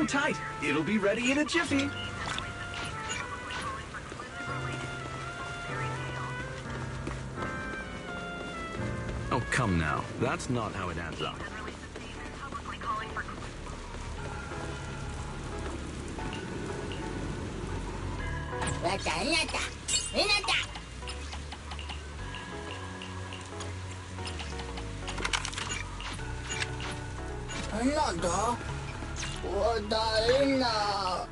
Hang tight. It'll be ready in a jiffy. Oh, come now. That's not how it adds up. Nod, 我来了。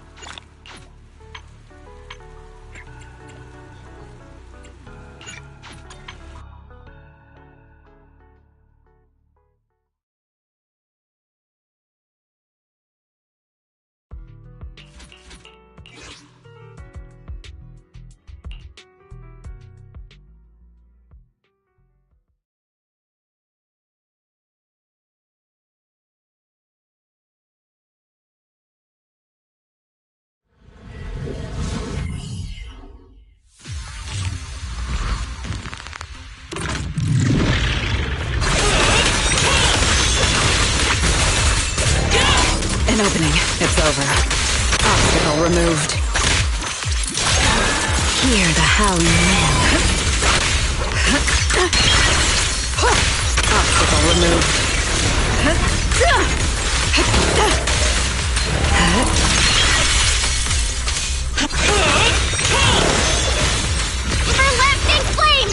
Opening. It's over. Obstacle removed. Hear the howling wind. Obstacle removed. Everlasting flame!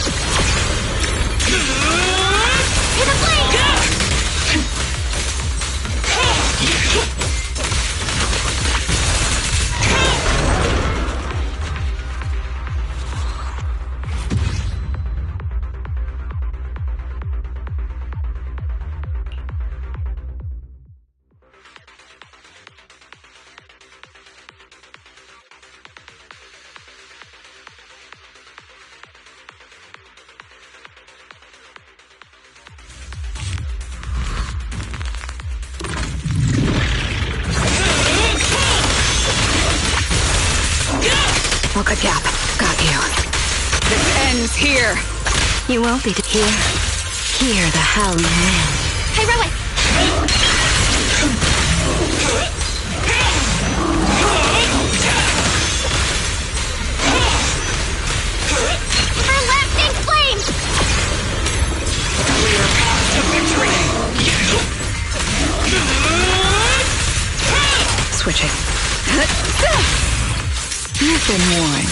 To the flame! Look a gap. Got you. This ends here. You won't be here. Hear the howling wind. Hey, Rowan! Everlasting flame! Clear path to victory. Switching. You've been warned.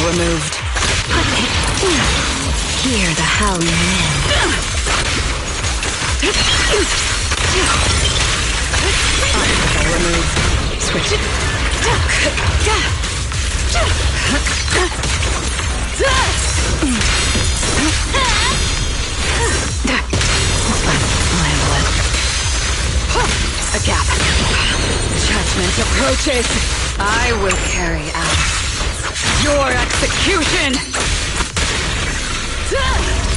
Removed. Hear the howling wind. Obstacle removed. Switch. A gap. Judgment approaches. I will carry out your execution!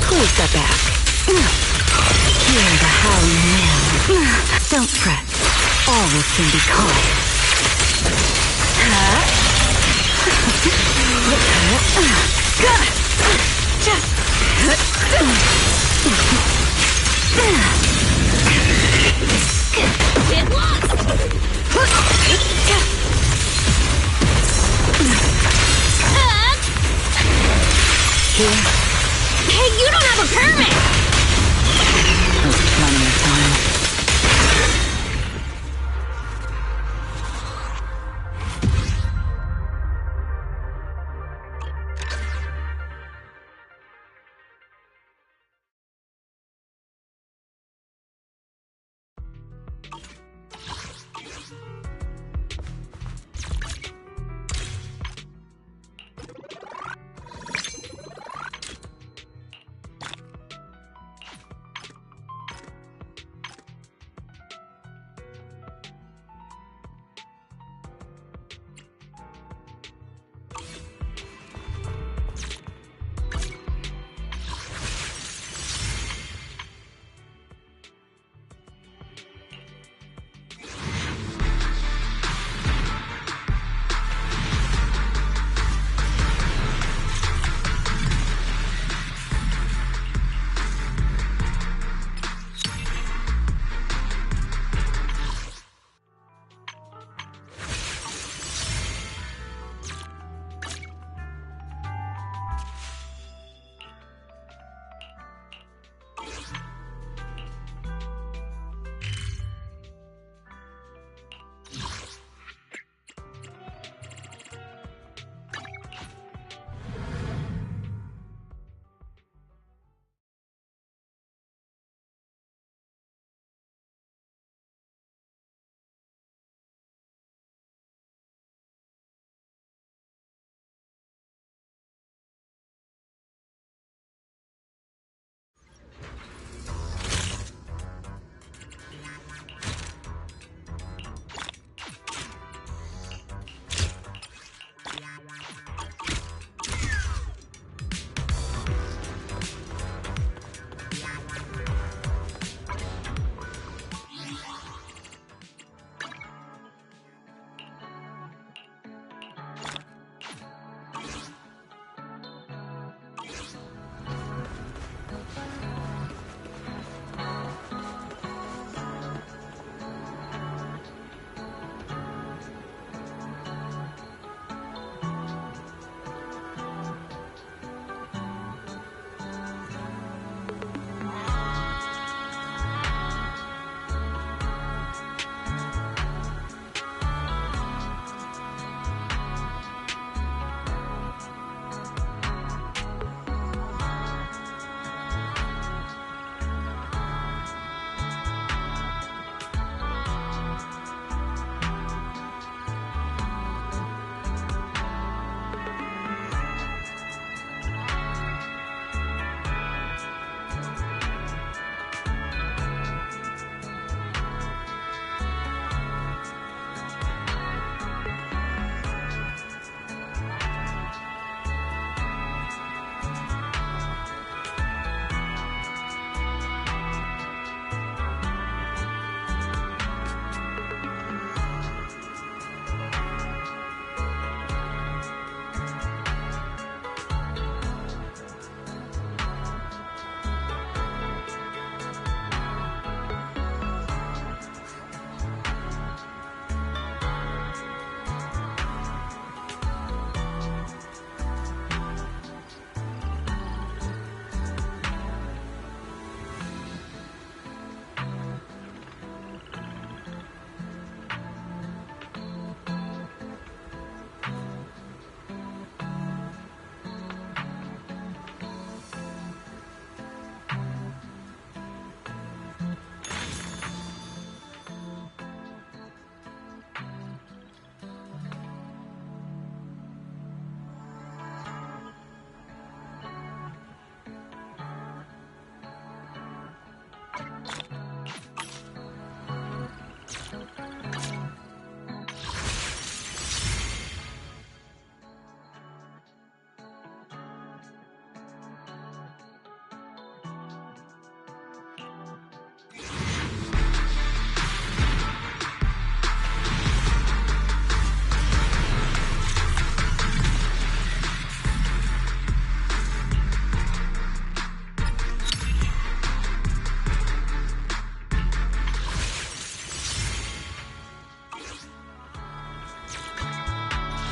Who's the back? Hear the howling wind. Don't fret. All will soon be calm. Get lost! Here. Hey, you don't have a permit! There's plenty of time.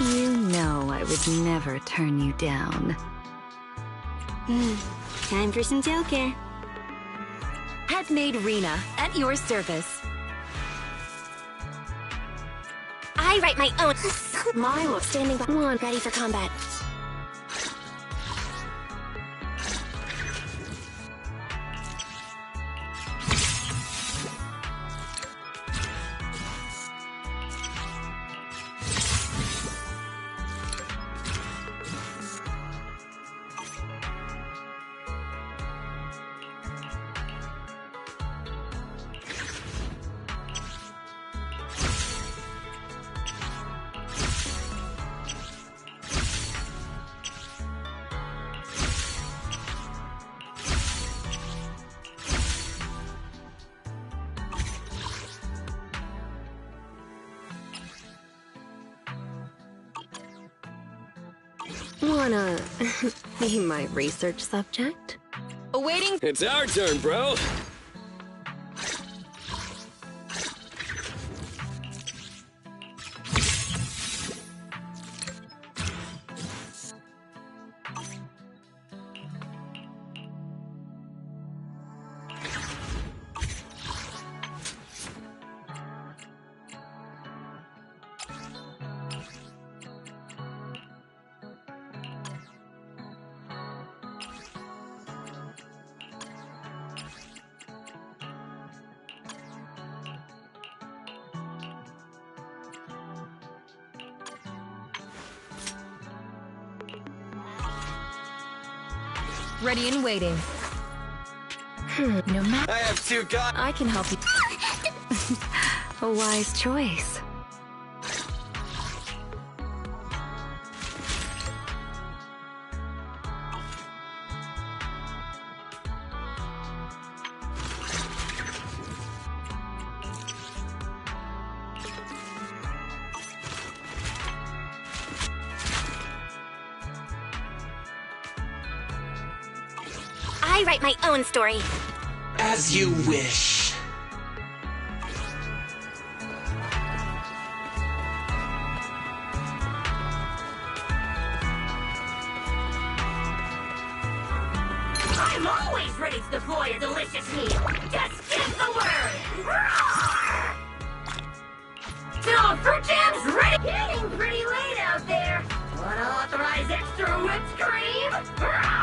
You know I would never turn you down. Time for some tailcare. Headmaid Rena, at your service. I write my own. Milo standing by one, ready for combat. Wanna be my research subject? Awaiting. It's our turn, bro. Ready and waiting. No matter. I have two guys. I can help you. A wise choice. I write my own story. As you wish. I'm always ready to deploy a delicious meal. Just give the word. Roar! So fruit jam's ready. Getting pretty late out there. Wanna authorize extra whipped cream? Roar!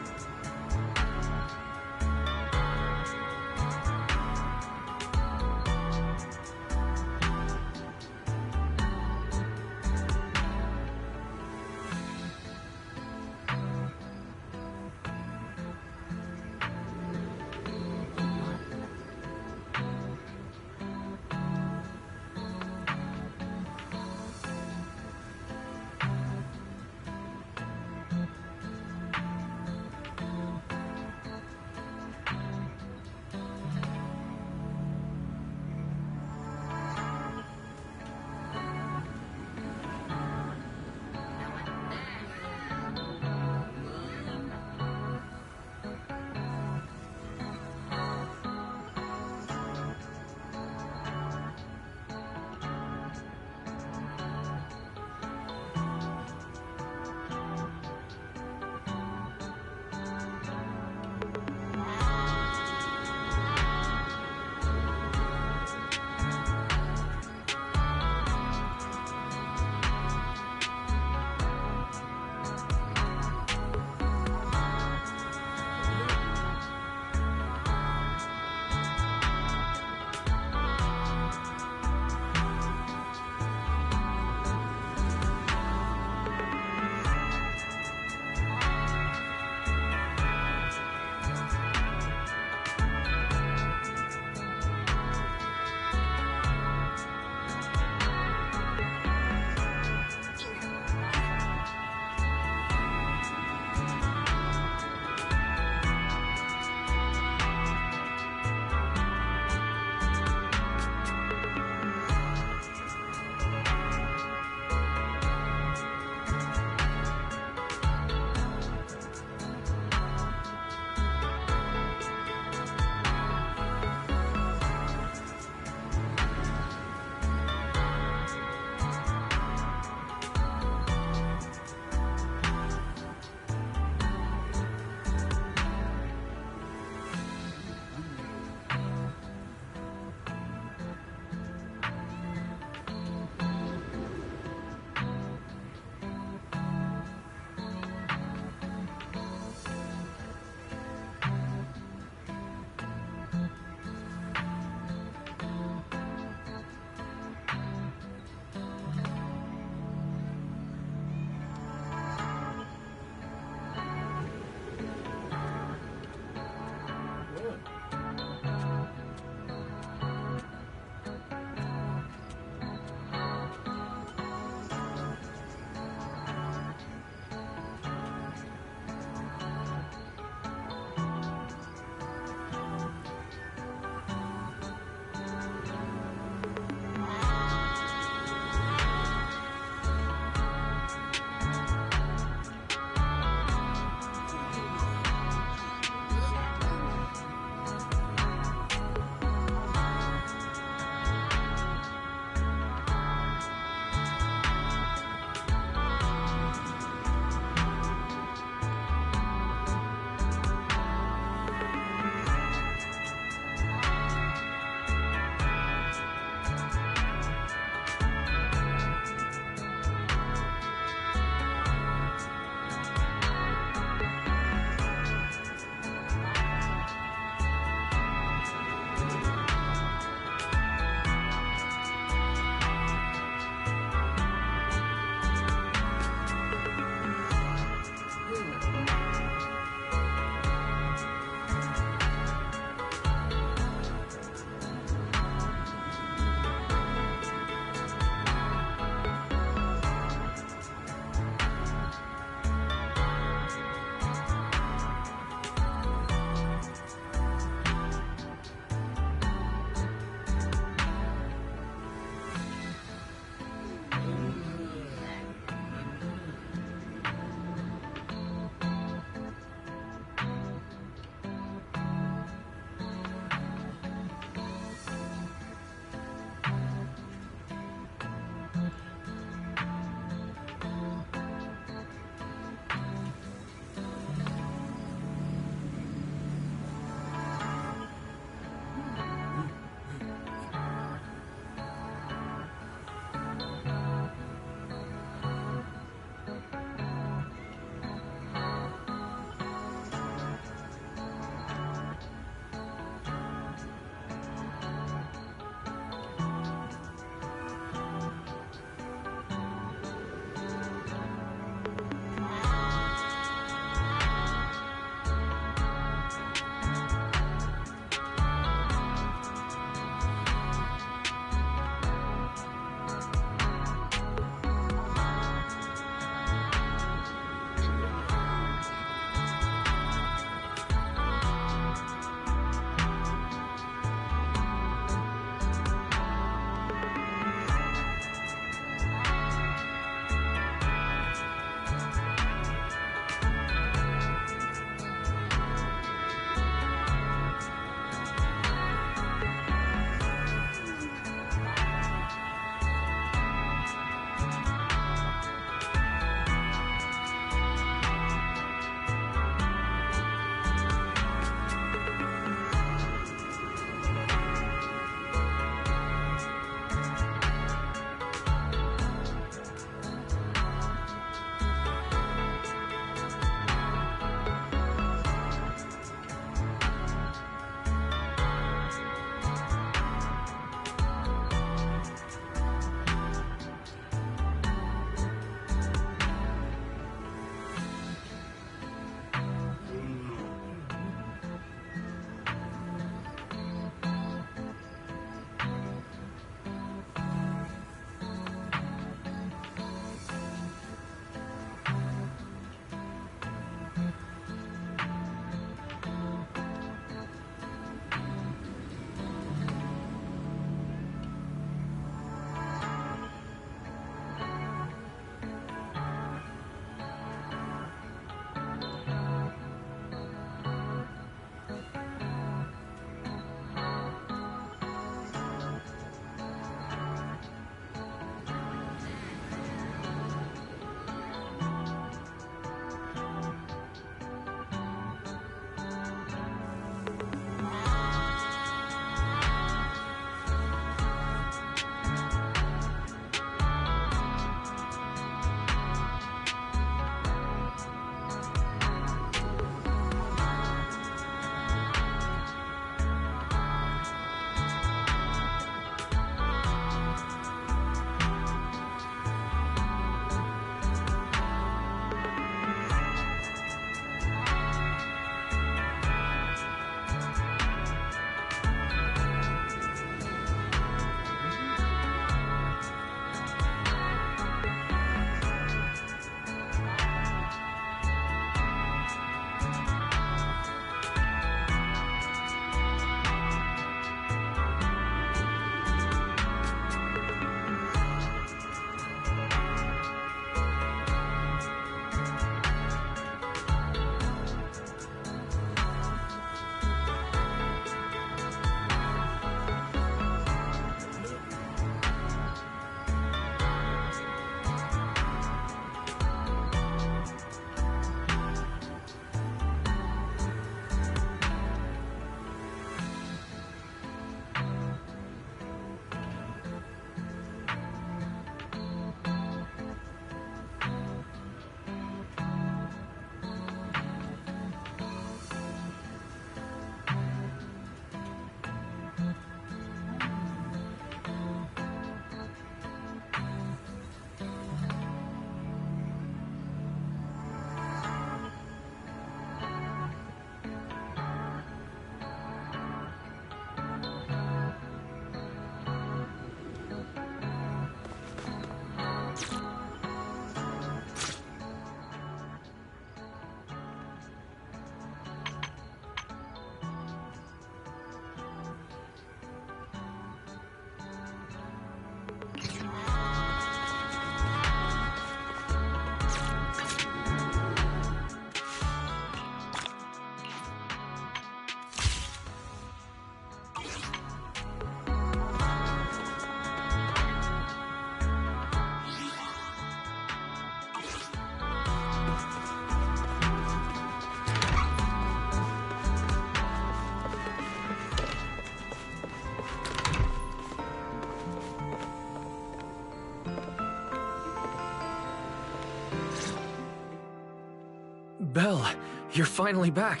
Belle, you're finally back.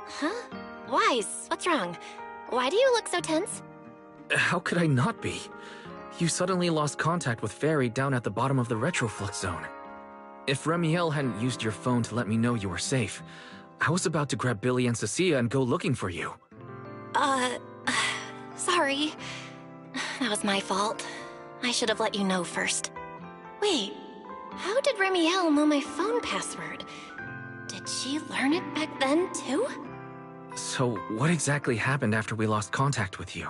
Huh? Wise, what's wrong? Why do you look so tense? How could I not be? You suddenly lost contact with Fairy down at the bottom of the retroflux zone. If Remielle hadn't used your phone to let me know you were safe, I was about to grab Billy and Cecilia and go looking for you. Sorry. That was my fault. I should have let you know first. Wait, how did Remielle know my phone password? Did she learn it back then, too? So, what exactly happened after we lost contact with you?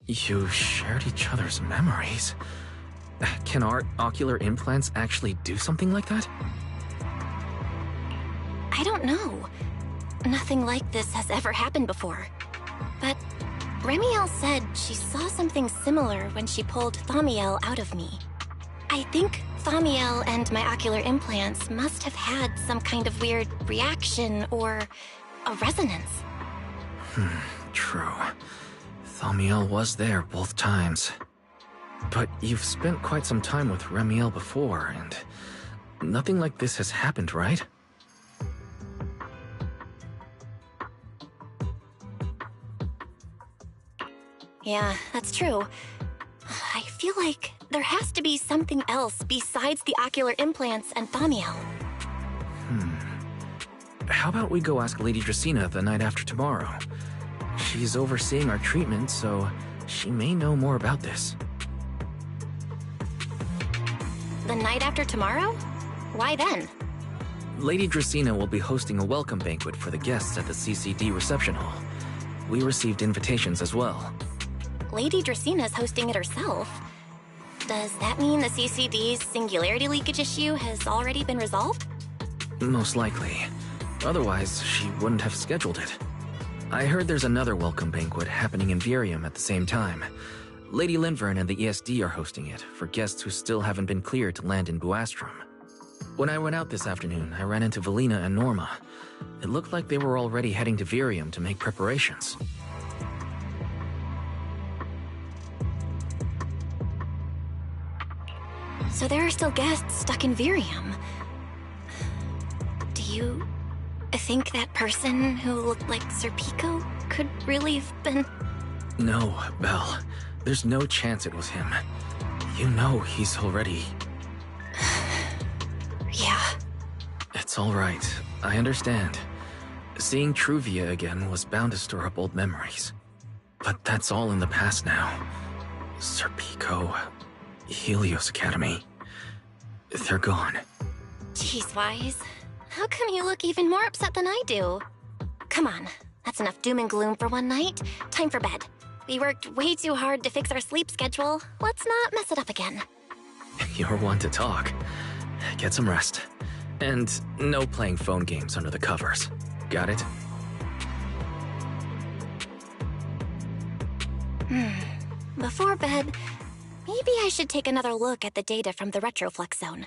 You shared each other's memories. Can our ocular implants actually do something like that? I don't know. Nothing like this has ever happened before. But Remielle said she saw something similar when she pulled Thaumiel out of me. I think Thaumiel and my ocular implants must have had some kind of weird reaction or a resonance. True. Thaumiel was there both times. But you've spent quite some time with Remielle before, and nothing like this has happened, right? Yeah, that's true. I feel like there has to be something else besides the ocular implants and Thaumiel. How about we go ask Lady Dracaena the night after tomorrow? She's overseeing our treatment, so she may know more about this. The night after tomorrow? Why then? Lady Dracaena will be hosting a welcome banquet for the guests at the CCD reception hall. We received invitations as well. Lady Dracena's hosting it herself. Does that mean the CCD's singularity leakage issue has already been resolved? Most likely. Otherwise, she wouldn't have scheduled it. I heard there's another welcome banquet happening in Virium at the same time. Lady Lindverne and the ESD are hosting it for guests who still haven't been cleared to land in Buastrom. When I went out this afternoon, I ran into Valina and Norma. It looked like they were already heading to Virium to make preparations. So there are still guests stuck in Virium. Do you think that person who looked like Sir Pico could really have been... No, Belle. There's no chance it was him. You know he's already... Yeah. It's all right. I understand. Seeing Truvia again was bound to stir up old memories. But that's all in the past now. Sir Pico, Helios Academy. They're gone. Jeez, Wise. How come you look even more upset than I do? Come on. That's enough doom and gloom for one night. Time for bed. We worked way too hard to fix our sleep schedule. Let's not mess it up again. You're one to talk. Get some rest. And no playing phone games under the covers. Got it? Before bed, maybe I should take another look at the data from the retroflux zone.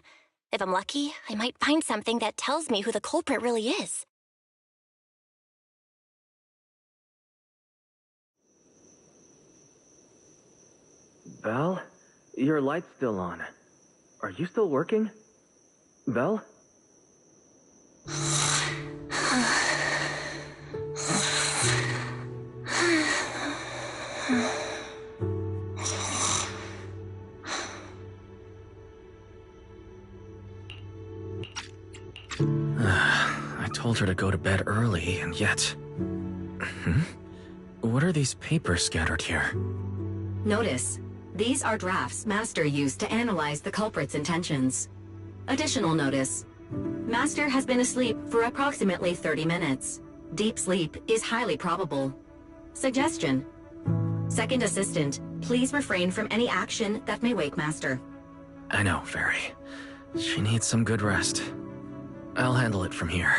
If I'm lucky, I might find something that tells me who the culprit really is. Belle? Your light's still on. Are you still working? Belle? I told her to go to bed early, and yet... What are these papers scattered here? Notice, these are drafts Master used to analyze the culprit's intentions. Additional notice, Master has been asleep for approximately 30 minutes. Deep sleep is highly probable. Suggestion: Second Assistant, please refrain from any action that may wake Master. I know, Fairy. She needs some good rest. I'll handle it from here.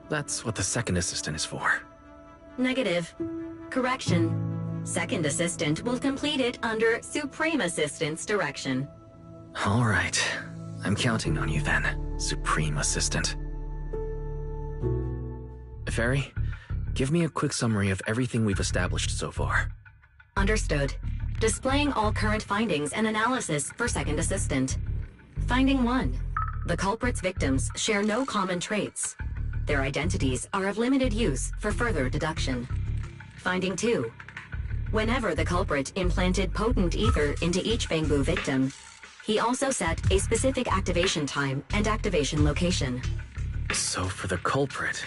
That's what the Second Assistant is for. Negative. Correction. Second Assistant will complete it under Supreme Assistant's direction. All right. I'm counting on you then, Supreme Assistant. Fairy, give me a quick summary of everything we've established so far. Understood. Displaying all current findings and analysis for Second Assistant. Finding 1. The culprit's victims share no common traits. Their identities are of limited use for further deduction. Finding 2. Whenever the culprit implanted potent ether into each Fangbu victim, he also set a specific activation time and activation location. So for the culprit,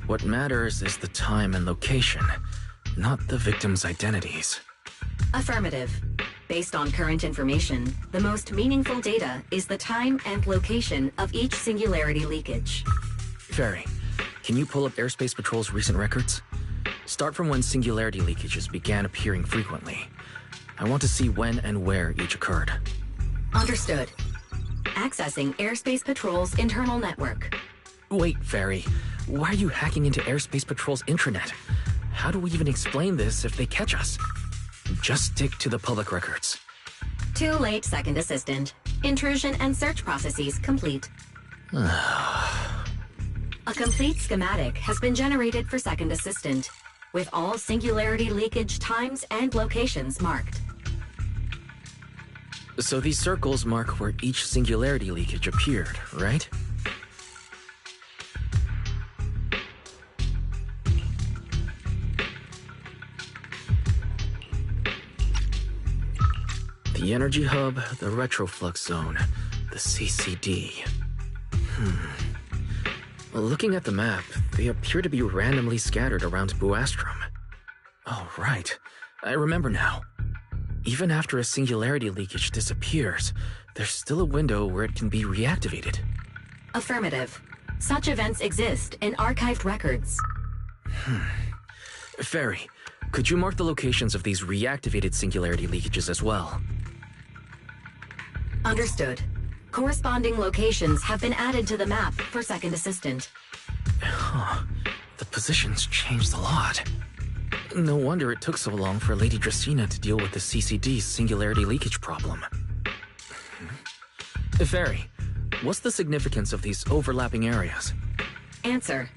what matters is the time and location, not the victim's identities. Affirmative. Based on current information, the most meaningful data is the time and location of each singularity leakage. Fairy, can you pull up Airspace Patrol's recent records? Start from when singularity leakages began appearing frequently. I want to see when and where each occurred. Understood. Accessing Airspace Patrol's internal network. Wait, Fairy. Why are you hacking into Airspace Patrol's intranet? How do we even explain this if they catch us? Just stick to the public records. Too late, Second Assistant. Intrusion and search processes complete. A complete schematic has been generated for Second Assistant, with all singularity leakage times and locations marked. So these circles mark where each singularity leakage appeared, right? The energy hub, the retroflux zone, the CCD. Well, looking at the map, they appear to be randomly scattered around Buastrom. Oh, right. I remember now. Even after a singularity leakage disappears, there's still a window where it can be reactivated. Affirmative. Such events exist in archived records. Fairy, could you mark the locations of these reactivated singularity leakages as well? Understood. Corresponding locations have been added to the map for Second Assistant. The positions changed a lot. No wonder it took so long for Lady Dracaena to deal with the CCD's singularity leakage problem. Fairy, what's the significance of these overlapping areas? Answer.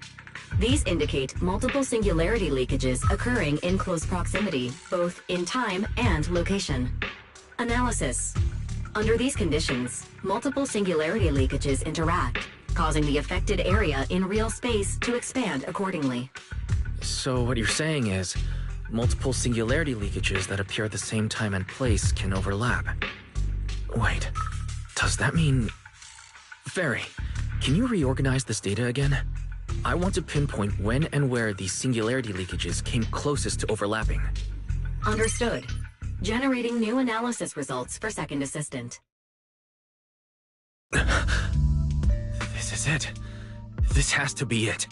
These indicate multiple singularity leakages occurring in close proximity, both in time and location. Analysis. Under these conditions, multiple singularity leakages interact, causing the affected area in real space to expand accordingly. So what you're saying is, multiple singularity leakages that appear at the same time and place can overlap. Wait, does that mean... Fairy, can you reorganize this data again? I want to pinpoint when and where these singularity leakages came closest to overlapping. Understood. Generating new analysis results for Second Assistant. This is it. This has to be it.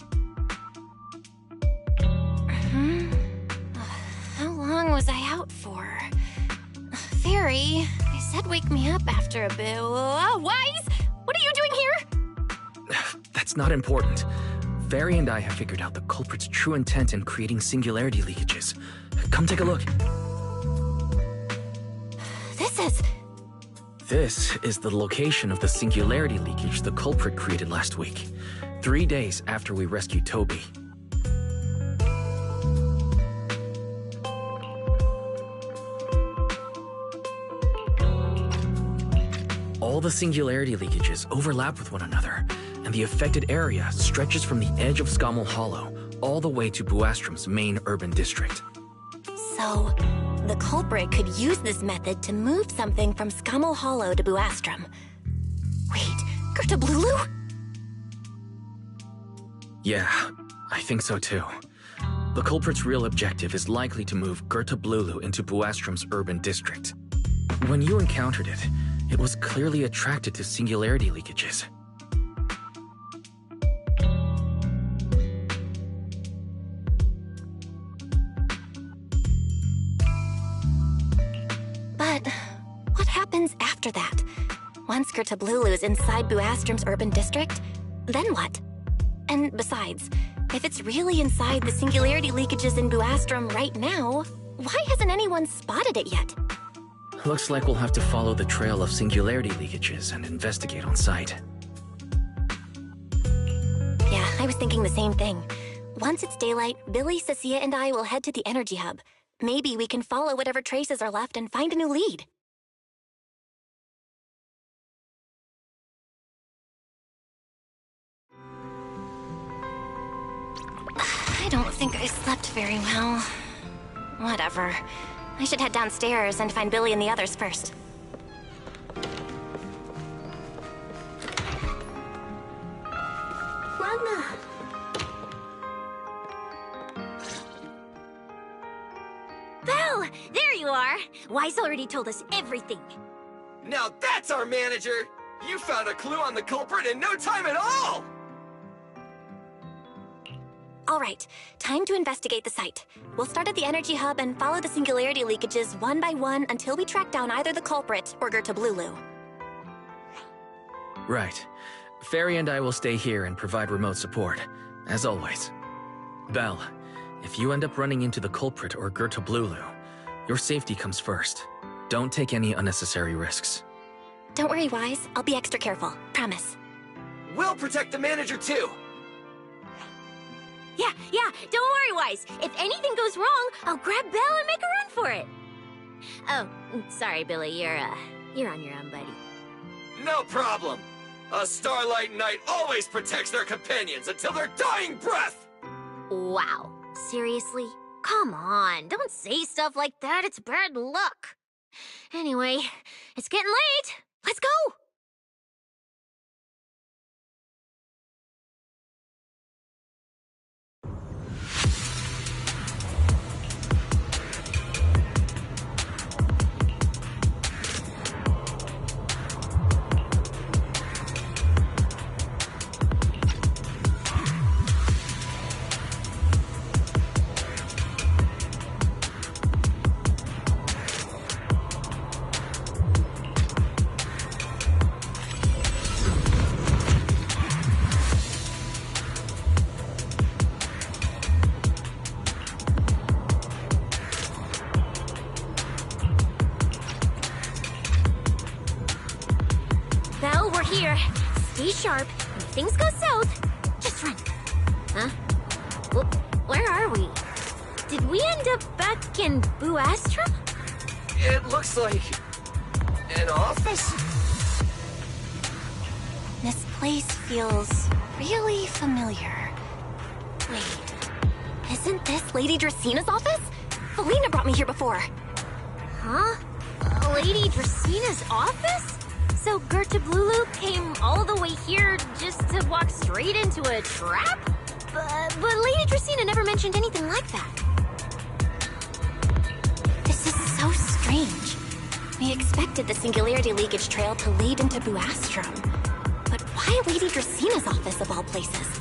How long was I out for? Fairy, I said wake me up after a bit. Wise? What are you doing here? That's not important. Fairy and I have figured out the culprit's true intent in creating singularity leakages. Come take a look. This is the location of the singularity leakage the culprit created last week, 3 days after we rescued Toby. All the singularity leakages overlap with one another, and the affected area stretches from the edge of Scommel Hollow all the way to Buastrom's main urban district. So, the culprit could use this method to move something from Scommel Hollow to Buastrom. Wait, Gertablulu? Yeah, I think so too. The culprit's real objective is likely to move Gertablulu into Buastrom's urban district. When you encountered it, it was clearly attracted to singularity leakages. But what happens after that? Once Gertablulu is inside Buastrom's urban district, then what? And besides, if it's really inside the singularity leakages in Buastrom right now, why hasn't anyone spotted it yet? Looks like we'll have to follow the trail of singularity leakages and investigate on site. Yeah, I was thinking the same thing. Once it's daylight, Billy, Cecilia, and I will head to the energy hub. Maybe we can follow whatever traces are left and find a new lead. I don't think I slept very well. Whatever. I should head downstairs and find Billy and the others first. Mama. Belle! There you are! Wise already told us everything. Now that's our manager! You found a clue on the culprit in no time at all! All right, time to investigate the site. We'll start at the energy hub and follow the singularity leakages one by one until we track down either the culprit or Gertablulu. Right. Fairy and I will stay here and provide remote support, as always. Belle, if you end up running into the culprit or Gertablulu, your safety comes first. Don't take any unnecessary risks. Don't worry, Wise. I'll be extra careful. Promise. We'll protect the manager too! Yeah, don't worry, Wise. If anything goes wrong, I'll grab Belle and make a run for it. Oh, sorry, Billy. You're on your own, buddy. No problem! A Starlight Knight always protects their companions until their dying breath! Wow. Seriously? Come on, don't say stuff like that. It's bad luck. Anyway, it's getting late. Let's go! Here, stay sharp. If things go south, just run. Huh? Where are we? Did we end up back in Buastrum? It looks like... an office? This place feels really familiar. Wait, isn't this Lady Dracina's office? Felina brought me here before. Huh? Lady Dracina's office? So Gertablulu came all the way here just to walk straight into a trap? But Lady Dracina never mentioned anything like that. This is so strange. We expected the singularity leakage trail to lead into Buastrum. But why Lady Dracina's office of all places?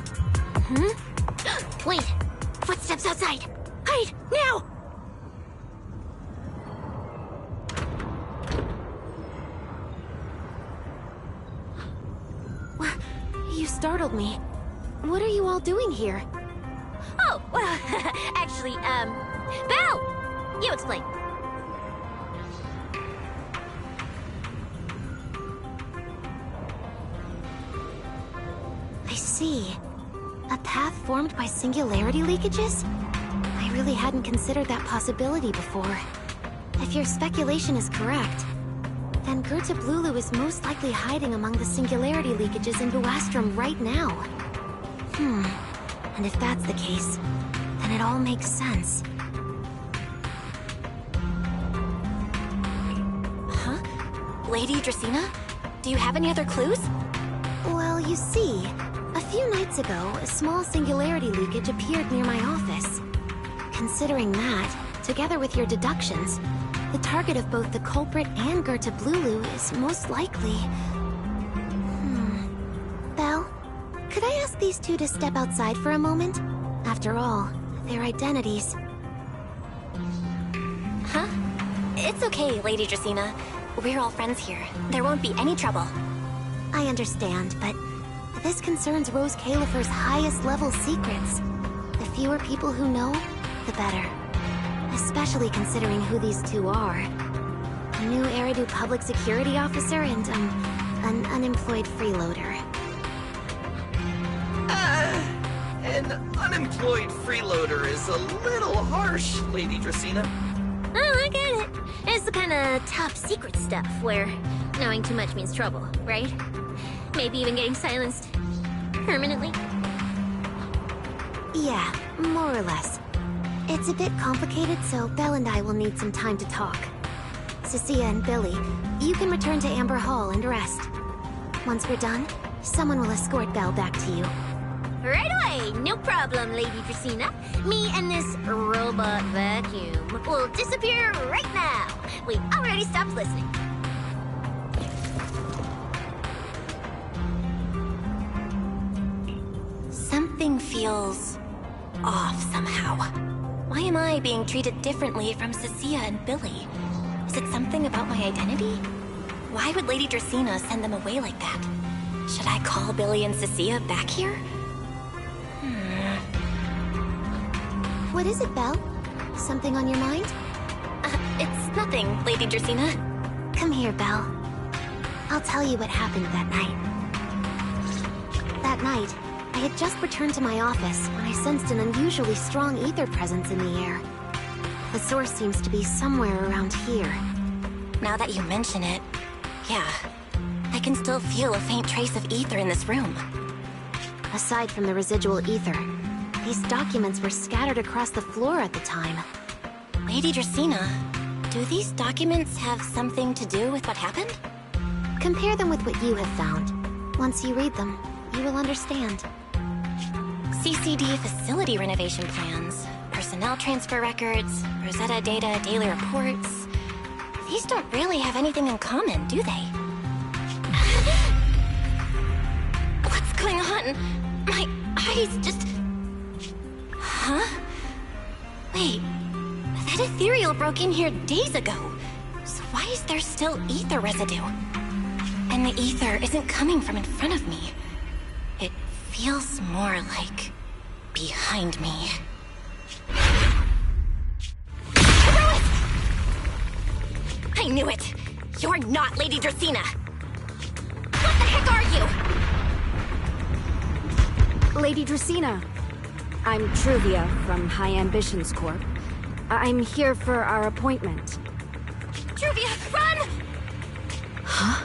Wait! Footsteps outside! Hide! Now! You startled me. What are you all doing here? Oh, well, actually, Belle! You explain. I see. A path formed by singularity leakages? I really hadn't considered that possibility before. If your speculation is correct, then Gertablulu is most likely hiding among the singularity leakages in Buastrum right now. And if that's the case, then it all makes sense. Huh? Lady Dracina? Do you have any other clues? Well, you see, a few nights ago, a small singularity leakage appeared near my office. Considering that, together with your deductions, the target of both the culprit and Gertablulu is most likely... Belle, could I ask these two to step outside for a moment? After all, their identities... Huh? It's okay, Lady Dracina. We're all friends here. There won't be any trouble. I understand, but this concerns Roscaelifer's highest level secrets. The fewer people who know, the better. Especially considering who these two are. A new Eridu public security officer and, an unemployed freeloader. And unemployed freeloader is a little harsh, Lady Dracaena. Oh, I get it. It's the kind of top secret stuff where knowing too much means trouble, right? Maybe even getting silenced permanently. Yeah, more or less. It's a bit complicated, so Belle and I will need some time to talk. Cecilia and Billy, you can return to Amber Hall and rest. Once we're done, someone will escort Belle back to you. Right away, no problem, Lady Dracaena. Me and this robot vacuum will disappear right now. We already stopped listening. Something feels off somehow. Why am I being treated differently from Cecilia and Billy? Is it something about my identity? Why would Lady Dracaena send them away like that? Should I call Billy and Cecilia back here? What is it, Belle? Something on your mind? It's nothing, Lady Dracaena. Come here, Belle. I'll tell you what happened that night. That night, I had just returned to my office when I sensed an unusually strong ether presence in the air. The source seems to be somewhere around here. Now that you mention it, yeah. I can still feel a faint trace of ether in this room. Aside from the residual ether, these documents were scattered across the floor at the time. Lady Dracaena, do these documents have something to do with what happened? Compare them with what you have found. Once you read them, you will understand. CCD facility renovation plans, personnel transfer records, Rosetta data, daily reports. These don't really have anything in common, do they? What's going on? My eyes just... Huh? Wait, that ethereal broke in here days ago. So why is there still ether residue? And the ether isn't coming from in front of me. It feels more like behind me. I knew it! You're not Lady Dracaena! What the heck are you? Lady Dracaena. I'm Truvia from High Ambitions Corp. I'm here for our appointment. Truvia, run! Huh?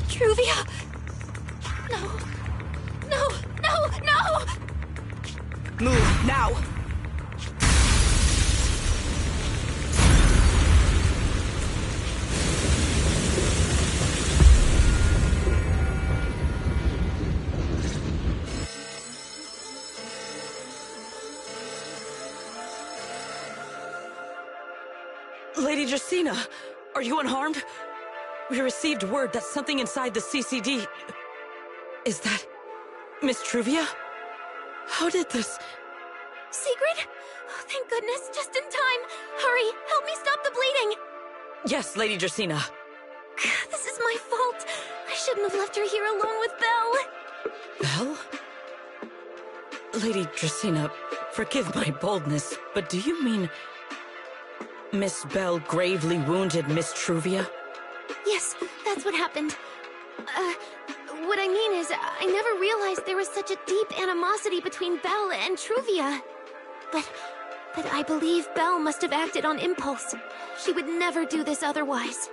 Truvia! No. No, no, no! Move, now! Lady Dracaena, are you unharmed? We received word that something inside the CCD... Is that... Miss Truvia? How did this... Secret? Oh, thank goodness, just in time. Hurry, help me stop the bleeding. Yes, Lady Dracaena. This is my fault. I shouldn't have left her here alone with Belle. Belle? Lady Dracaena, forgive my boldness, but do you mean... Miss Belle gravely wounded Miss Truvia? Yes, that's what happened. What I mean is, I never realized there was such a deep animosity between Belle and Truvia. But I believe Belle must have acted on impulse. She would never do this otherwise.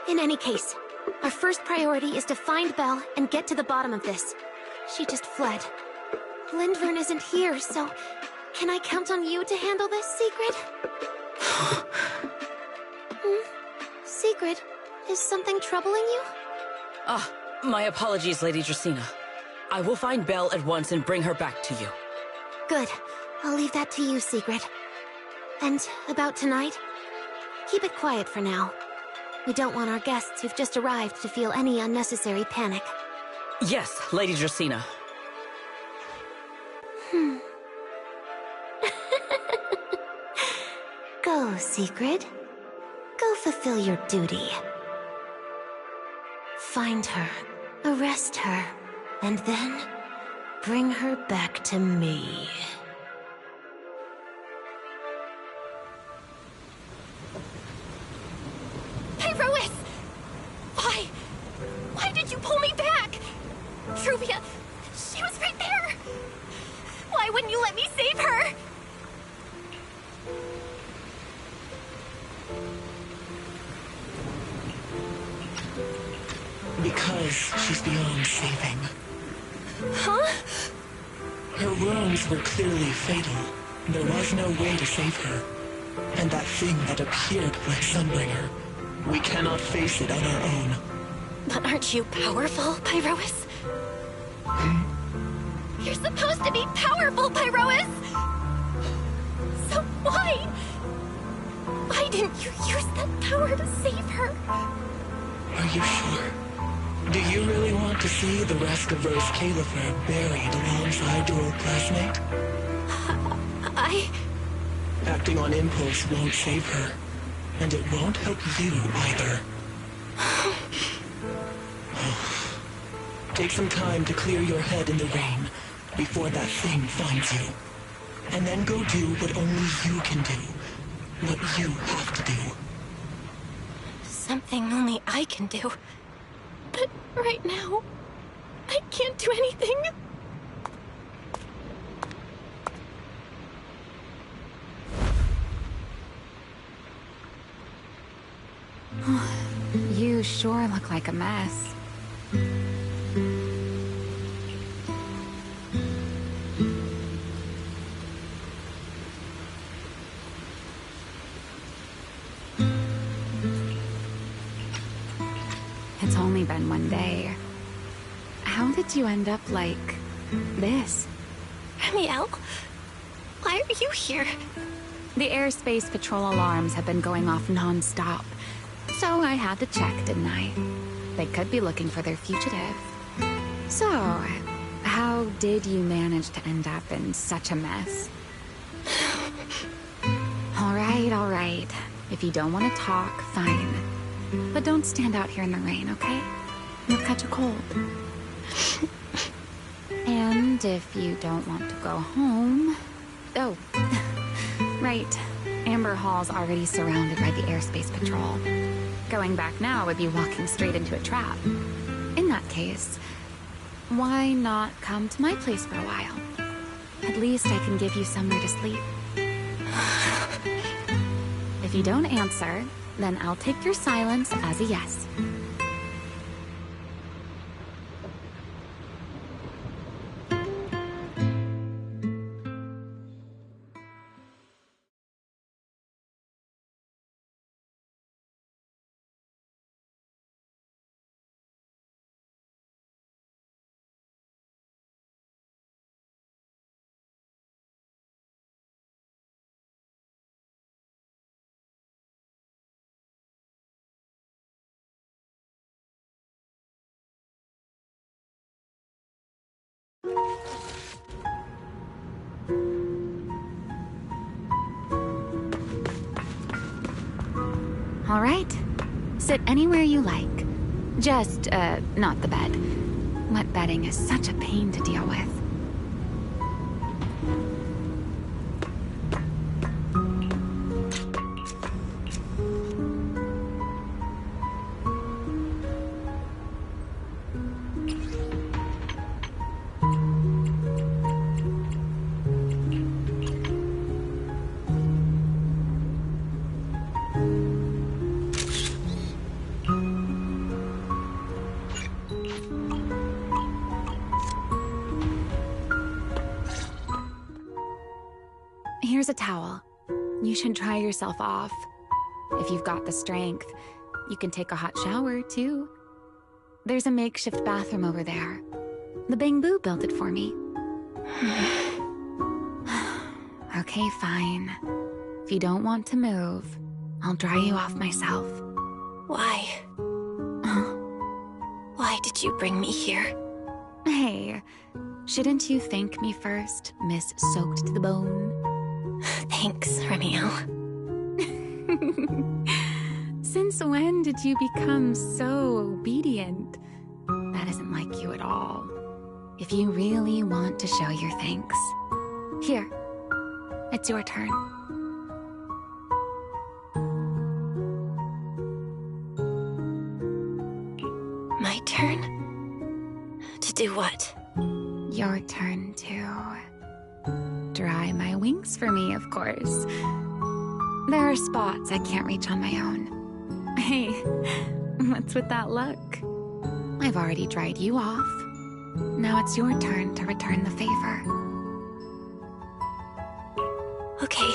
In any case, our first priority is to find Belle and get to the bottom of this. She just fled. Lindverne isn't here, so can I count on you to handle this, Secret? Secret, is something troubling you? My apologies, Lady Dracaena. I will find Belle at once and bring her back to you. Good. I'll leave that to you, Secret. And about tonight? Keep it quiet for now. We don't want our guests who've just arrived to feel any unnecessary panic. Yes, Lady Dracaena. Go, Secret. Go fulfill your duty. Find her, arrest her, and then bring her back to me. Hey, Rois! Why did you pull me back? Truvia, she was right there. Why wouldn't you let me save her? Because she's beyond saving. Huh? Her wounds were clearly fatal. There was no way to save her. And that thing that appeared like Sunbringer, we cannot face it on our own. But aren't you powerful, Pyrois? You're supposed to be powerful, Pyrois! So why didn't you use that power to save her? Are you sure? Do you really want to see the rest of Roscaelifer buried alongside your old classmate? Acting on impulse won't save her, and it won't help you either. Take some time to clear your head in the rain before that thing finds you. And then go do what only you can do. What you have to do. Something only I can do. But right now, I can't do anything. You sure look like a mess. It's only been one day. How did you end up like this? Remielle? Why are you here? The airspace patrol alarms have been going off non-stop. So I had to check, didn't I? They could be looking for their fugitive. So, how did you manage to end up in such a mess? All right. If you don't want to talk, fine. But don't stand out here in the rain, okay? You'll catch a cold. And if you don't want to go home... Oh, right. Amber Hall's already surrounded by the airspace patrol. Going back now would be walking straight into a trap. In that case, why not come to my place for a while? At least I can give you somewhere to sleep. If you don't answer, then I'll take your silence as a yes. All right. Sit anywhere you like. Just, not the bed. Wet bedding is such a pain to deal with. Here's a towel. You should dry yourself off. If you've got the strength, you can take a hot shower, too. There's a makeshift bathroom over there. The Bangbu built it for me. Okay, fine. If you don't want to move, I'll dry you off myself. Why? Why did you bring me here? Hey, shouldn't you thank me first, Miss Soaked to the Bone? Thanks, Remielle. Since when did you become so obedient? That isn't like you at all. If you really want to show your thanks, here, it's your turn. My turn? To do what? Your turn to dry my wings for me, of course. There are spots I can't reach on my own. Hey, what's with that look? I've already dried you off. Now it's your turn to return the favor. Okay.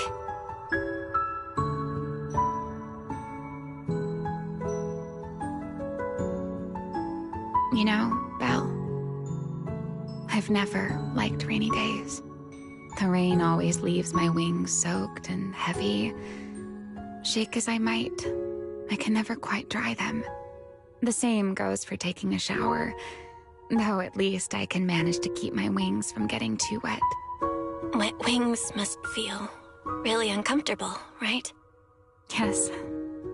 You know, Belle, I've never liked rainy days. The rain always leaves my wings soaked and heavy. Shake as I might, I can never quite dry them. The same goes for taking a shower, though at least I can manage to keep my wings from getting too wet. Wet wings must feel really uncomfortable, right? Yes.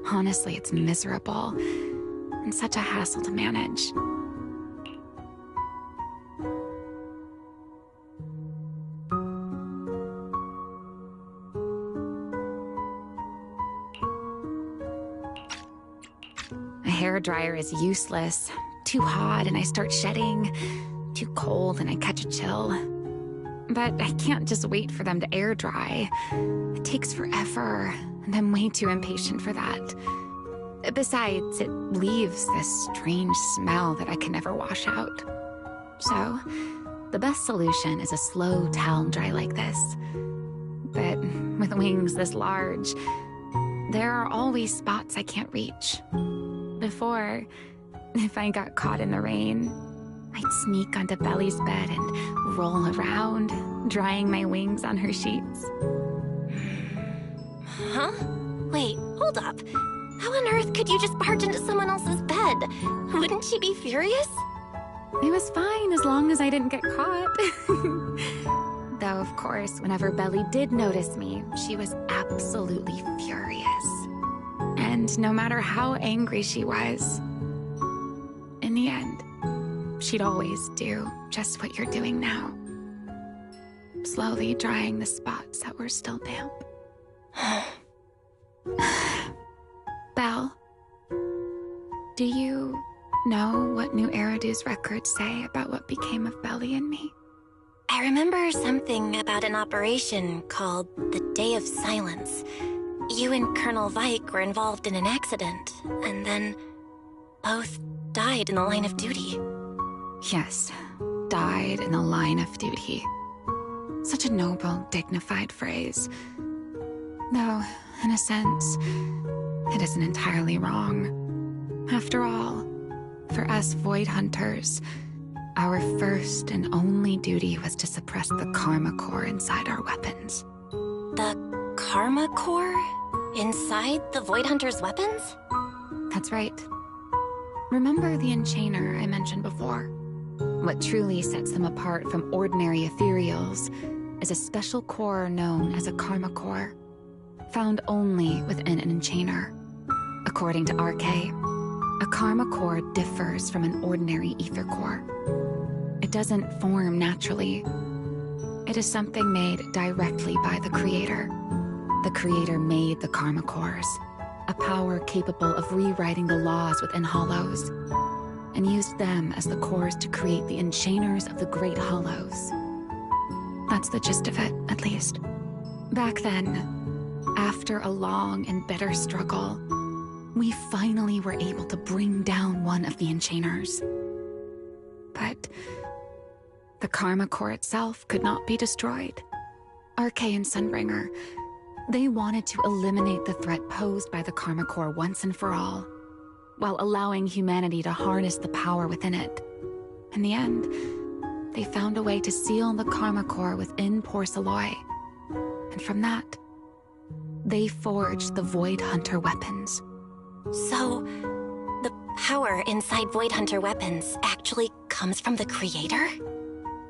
Honestly, it's miserable and such a hassle to manage. A hairdryer is useless. Too hot and I start shedding. Too cold and I catch a chill. But I can't just wait for them to air dry. It takes forever, and I'm way too impatient for that. Besides, it leaves this strange smell that I can never wash out. So, the best solution is a slow towel dry like this. But with wings this large, there are always spots I can't reach. Before, if I got caught in the rain, I'd sneak onto Belle's bed and roll around, drying my wings on her sheets. Huh? Wait, hold up. How on earth could you just barge into someone else's bed? Wouldn't she be furious? It was fine as long as I didn't get caught. Though, of course, whenever Belle did notice me, she was absolutely furious. And no matter how angry she was, in the end, she'd always do just what you're doing now. Slowly drying the spots that were still damp. Belle, do you know what New Eridu's records say about what became of Belle and me? I remember something about an operation called the Day of Silence. You and Colonel Vike were involved in an accident, and then both died in the line of duty. Yes, died in the line of duty. Such a noble, dignified phrase. Though, in a sense, it isn't entirely wrong. After all, for us Void Hunters, our first and only duty was to suppress the Karma Core inside our weapons. The Karma Core? Inside the Void Hunter's weapons? That's right. Remember the Enchainer I mentioned before? What truly sets them apart from ordinary ethereals is a special core known as a Karma Core, found only within an Enchainer. According to RK, a Karma Core differs from an ordinary Ether Core. It doesn't form naturally. It is something made directly by the Creator. The Creator made the Karma Cores, a power capable of rewriting the laws within Hollows, and used them as the cores to create the Enchainers of the Great Hollows. That's the gist of it, at least. Back then, after a long and bitter struggle, we finally were able to bring down one of the Enchainers. But the Karma Core itself could not be destroyed. RK and Sunbringer, they wanted to eliminate the threat posed by the Karma Core once and for all, while allowing humanity to harness the power within it. In the end, they found a way to seal the Karma Core within Porcelloy. And from that, they forged the Void Hunter weapons. So, the power inside Void Hunter weapons actually comes from the Creator?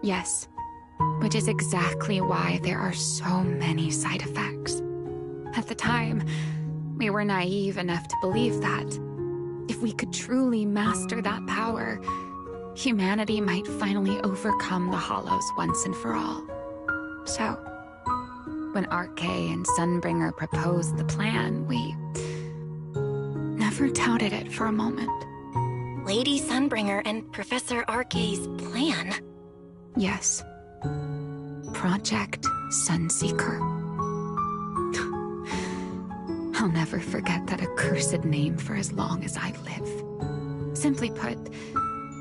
Yes, which is exactly why there are so many side effects. At the time, we were naive enough to believe that if we could truly master that power, humanity might finally overcome the Hollows once and for all. So, when RK and Sunbringer proposed the plan, we never doubted it for a moment. Lady Sunbringer and Professor RK's plan? Yes. Project Sunseeker. I'll never forget that accursed name for as long as I live. Simply put,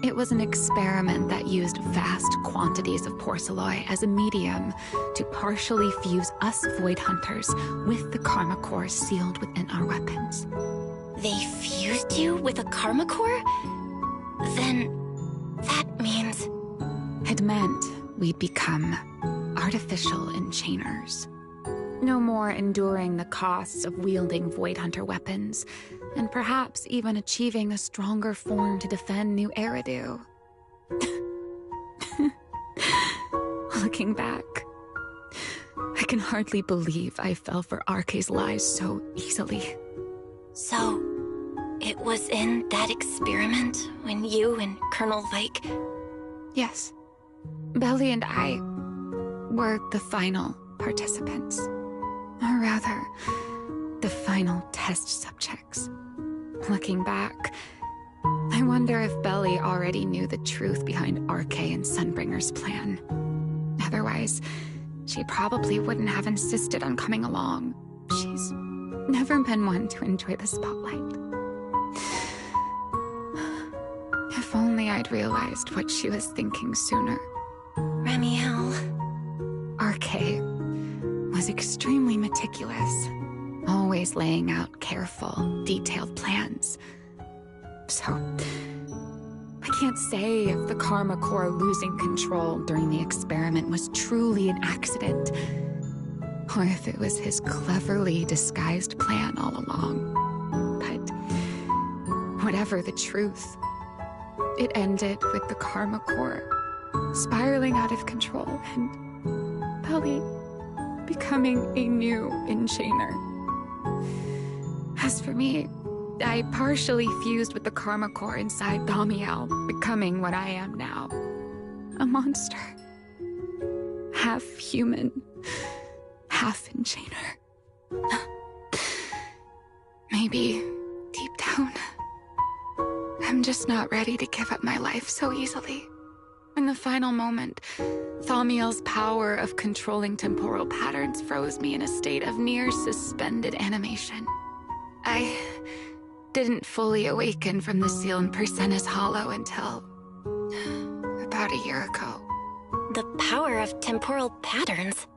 it was an experiment that used vast quantities of porcelloi as a medium to partially fuse us Void Hunters with the Karma Core sealed within our weapons. They fused you with a Karma Core? Then that means... It meant we'd become artificial enchainers. No more enduring the costs of wielding Void Hunter weapons, and perhaps even achieving a stronger form to defend New Eridu. Looking back, I can hardly believe I fell for RK's lies so easily. So, it was in that experiment when you and Colonel Vike... Yes. Belle and I were the final participants. Or rather, the final test subjects. Looking back, I wonder if Belle already knew the truth behind RK and Sunbringer's plan. Otherwise, she probably wouldn't have insisted on coming along. She's never been one to enjoy the spotlight. If only I'd realized what she was thinking sooner. Remielle... RK was extremely meticulous, always laying out careful, detailed plans. So, I can't say if the Karma Core losing control during the experiment was truly an accident, or if it was his cleverly disguised plan all along. But whatever the truth, it ended with the Karma Core spiraling out of control and Belle becoming a new enchainer. As for me, I partially fused with the Karma Core inside Thamiel, becoming what I am now. A monster. Half human, half enchainer. Maybe, deep down, I'm just not ready to give up my life so easily. In the final moment, Thamiel's power of controlling temporal patterns froze me in a state of near suspended animation. I didn't fully awaken from the seal in Persena's Hollow until about a year ago. The power of temporal patterns?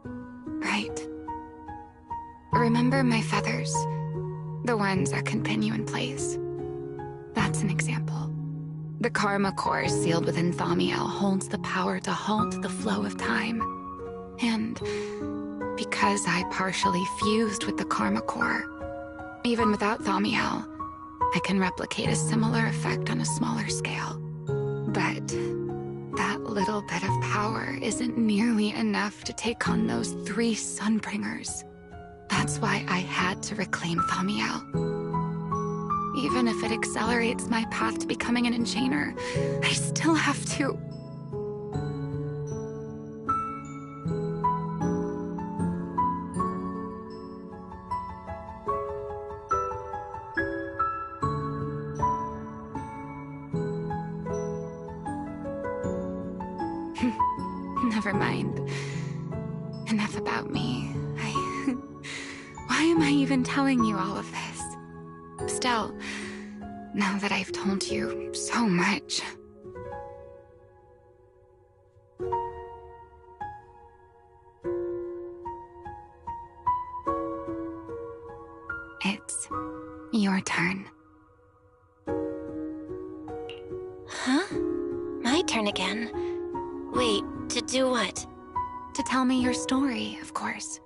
Right. Remember my feathers? The ones that can pin you in place? That's an example. The Karma Core sealed within Thamiel holds the power to halt the flow of time. And because I partially fused with the Karma Core, even without Thamiel, I can replicate a similar effect on a smaller scale. But that little bit of power isn't nearly enough to take on those 3 Sunbringers. That's why I had to reclaim Thamiel. Even if it accelerates my path to becoming an enchainer, I still have to... Never mind. Enough about me. Why am I even telling you all of this? Still, now that I've told you so much... It's your turn. Huh? My turn again? Wait, to do what? To tell me your story, of course.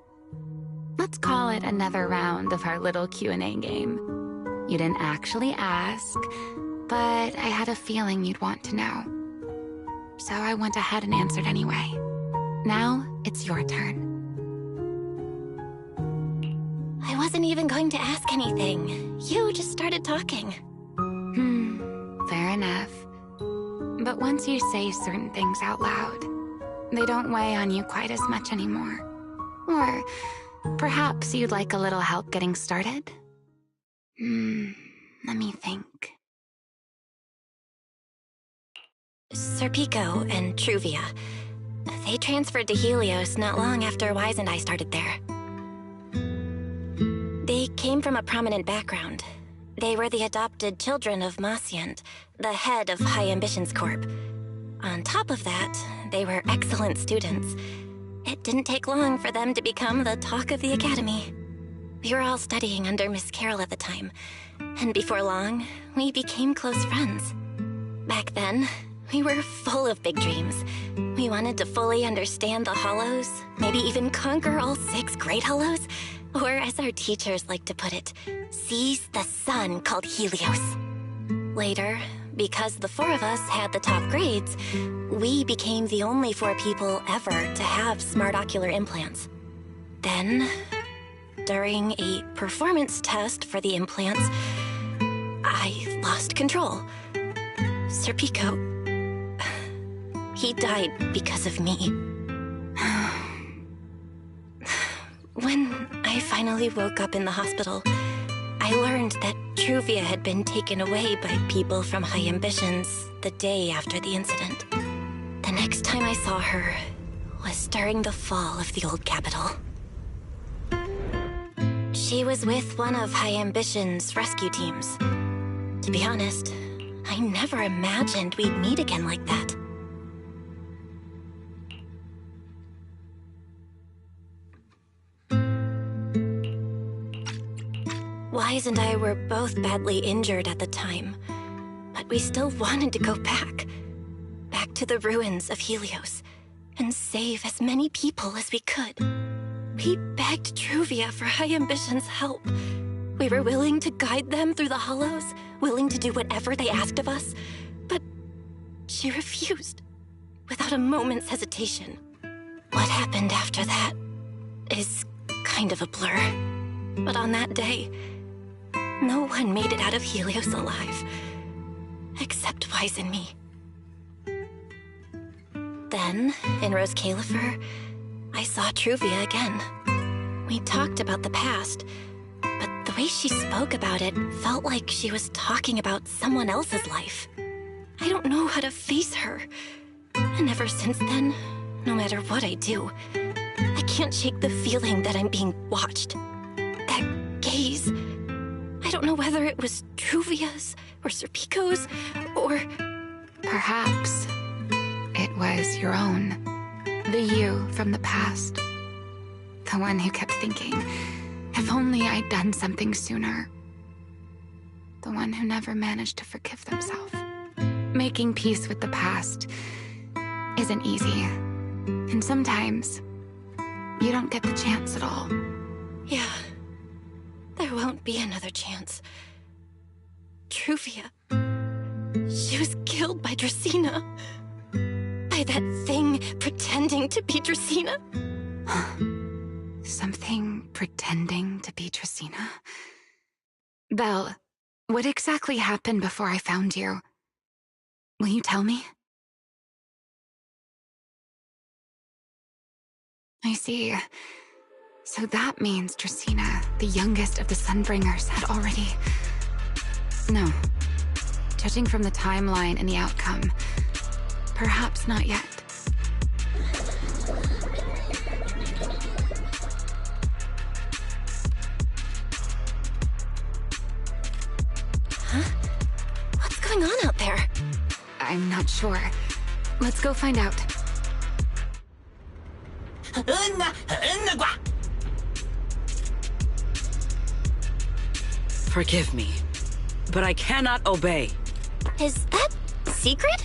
Let's call it another round of our little Q&A game. You didn't actually ask, but I had a feeling you'd want to know. So I went ahead and answered anyway. Now, it's your turn. I wasn't even going to ask anything. You just started talking. Fair enough. But once you say certain things out loud, they don't weigh on you quite as much anymore. Or perhaps you'd like a little help getting started? Let me think. Serpico and Truvia. They transferred to Helios not long after Wise and I started there. They came from a prominent background. They were the adopted children of Masyant, the head of High Ambitions Corp. On top of that, they were excellent students. It didn't take long for them to become the talk of the academy. We were all studying under Miss Carroll at the time, and before long, we became close friends. Back then, we were full of big dreams. We wanted to fully understand the Hollows, maybe even conquer all 6 Great Hollows, or as our teachers like to put it, seize the sun called Helios. Later, because the 4 of us had the top grades, we became the only 4 people ever to have smart ocular implants. Then, during a performance test for the implants, I lost control. Serpico, he died because of me. When I finally woke up in the hospital, I learned that Truvia had been taken away by people from High Ambitions the day after the incident. The next time I saw her was during the fall of the old capital. She was with one of High Ambition's rescue teams. To be honest, I never imagined we'd meet again like that. Wise and I were both badly injured at the time, but we still wanted to go back to the ruins of Helios, and save as many people as we could. We begged Truvia for High Ambition's help. We were willing to guide them through the Hollows, willing to do whatever they asked of us, but she refused, without a moment's hesitation. What happened after that is kind of a blur. But on that day, no one made it out of Helios alive, except Wise and me. Then, in Roscaelifer, I saw Truvia again. We talked about the past, but the way she spoke about it felt like she was talking about someone else's life. I don't know how to face her. And ever since then, no matter what I do, I can't shake the feeling that I'm being watched. That gaze. I don't know whether it was Truvia's or Serpico's or... Perhaps it was your own. The you from the past. The one who kept thinking, if only I'd done something sooner. The one who never managed to forgive themselves. Making peace with the past isn't easy. And sometimes, you don't get the chance at all. Yeah. There won't be another chance. Truvia. She was killed by Dracena. By that thing pretending to be Dracena. Something pretending to be Dracena? Belle, what exactly happened before I found you? Will you tell me? I see. So that means Dracena, the youngest of the Sunbringers, had already... No. Judging from the timeline and the outcome, perhaps not yet. Huh? What's going on out there? I'm not sure. Let's go find out. Forgive me, but I cannot obey. Is that secret?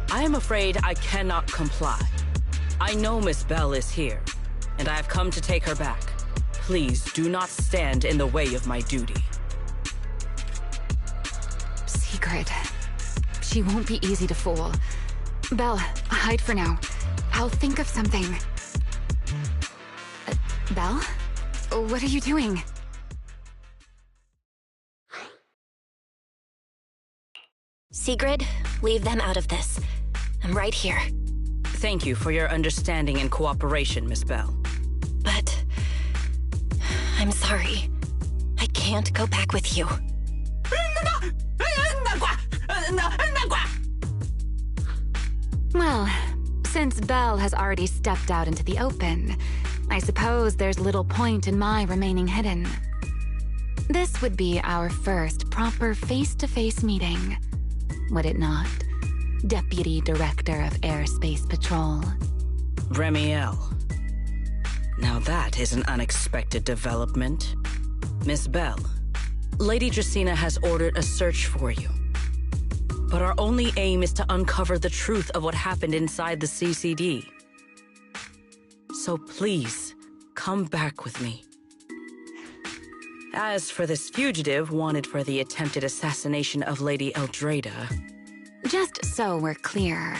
I am afraid I cannot comply. I know Miss Belle is here, and I have come to take her back. Please do not stand in the way of my duty. Secret. She won't be easy to fool. Belle, hide for now. I'll think of something. Belle? What are you doing? Sigrid, leave them out of this. I'm right here. Thank you for your understanding and cooperation, Miss Belle. But I'm sorry. I can't go back with you. Well, since Belle has already stepped out into the open, I suppose there's little point in my remaining hidden. This would be our first proper face-to-face meeting, would it not, Deputy Director of Airspace Patrol? Remielle. Now that is an unexpected development. Miss Belle, Lady Dracaena has ordered a search for you. But our only aim is to uncover the truth of what happened inside the CCD. So please, come back with me. As for this fugitive wanted for the attempted assassination of Lady Eldreda... Just so we're clear,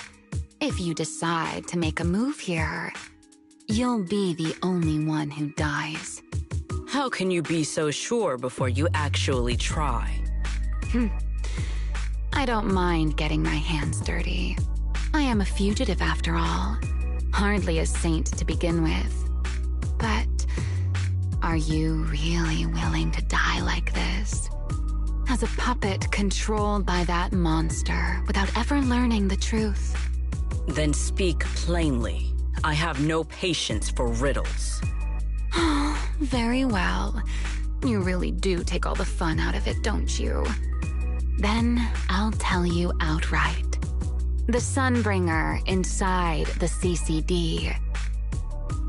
if you decide to make a move here, you'll be the only one who dies. How can you be so sure before you actually try? I don't mind getting my hands dirty. I am a fugitive after all. Hardly a saint to begin with. But are you really willing to die like this? As a puppet controlled by that monster without ever learning the truth? Then speak plainly. I have no patience for riddles. Very well. You really do take all the fun out of it, don't you? Then I'll tell you outright. The Sunbringer inside the CCD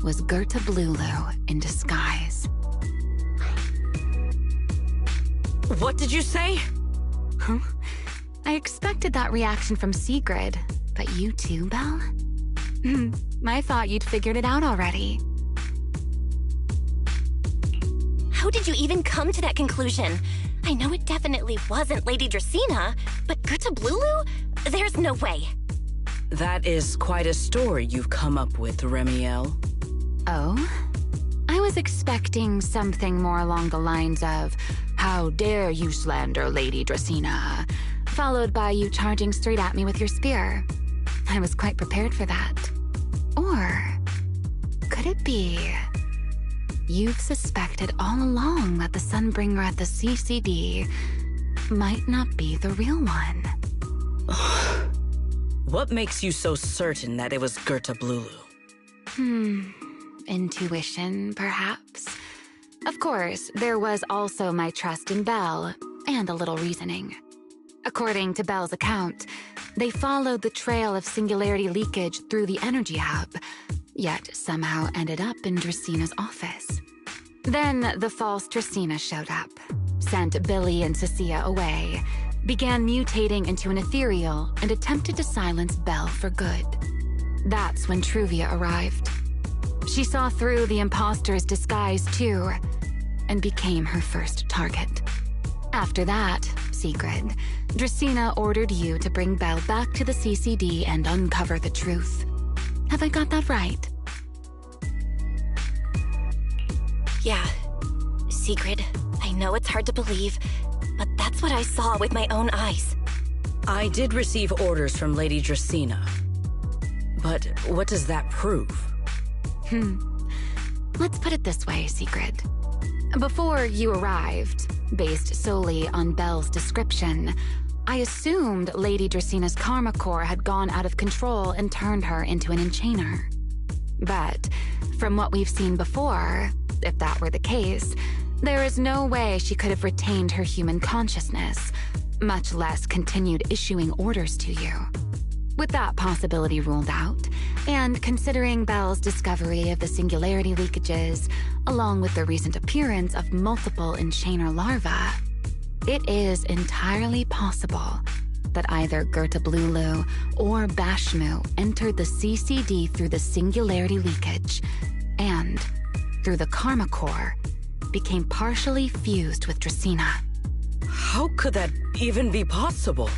was Gerta Blulu in disguise. What did you say? Huh? I expected that reaction from Sigrid, but you too, Belle? I thought you'd figured it out already. How did you even come to that conclusion? I know it definitely wasn't Lady Dracaena, but Gerta Blulu? There's no way. That is quite a story you've come up with, Remielle. Oh? I was expecting something more along the lines of, "How dare you slander Lady Dracaena?" followed by you charging straight at me with your spear. I was quite prepared for that. Or could it be you've suspected all along that the Sunbringer at the CCD might not be the real one? What makes you so certain that it was Gerta Blulu? Intuition, perhaps. Of course, there was also my trust in Belle, and a little reasoning. According to Belle's account, they followed the trail of singularity leakage through the energy hub, yet somehow ended up in Dracaena's office. Then the false Dracaena showed up, sent Billy and Cecilia away, began mutating into an ethereal, and attempted to silence Belle for good. That's when Truvia arrived. She saw through the imposter's disguise too, and became her first target. After that, Sigrid, Dracaena ordered you to bring Belle back to the CCD and uncover the truth. Have I got that right? Yeah. Sigrid, I know it's hard to believe, but that's what I saw with my own eyes. I did receive orders from Lady Dracaena. But what does that prove? Let's put it this way, Sigrid. Before you arrived, based solely on Belle's description, I assumed Lady Dracaena's karma core had gone out of control and turned her into an enchainer. But from what we've seen before, if that were the case, there is no way she could have retained her human consciousness, much less continued issuing orders to you. With that possibility ruled out, and considering Belle's discovery of the singularity leakages, along with the recent appearance of multiple enchainer larvae, it is entirely possible that either Gerta Blulu or Bashmu entered the CCD through the singularity leakage, and, through the karma core, became partially fused with Dracaena. How could that even be possible?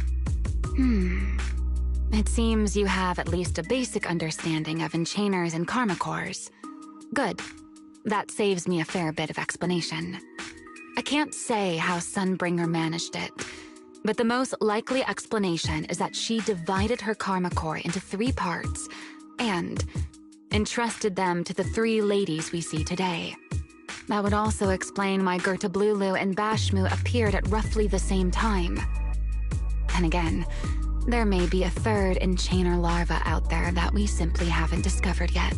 It seems you have at least a basic understanding of enchainers and karma cores. Good. That saves me a fair bit of explanation. I can't say how Sunbringer managed it. But the most likely explanation is that she divided her karma core into 3 parts and entrusted them to the 3 ladies we see today. That would also explain why Gertablulu and Bashmu appeared at roughly the same time. And again, there may be a 3rd enchainer larva out there that we simply haven't discovered yet.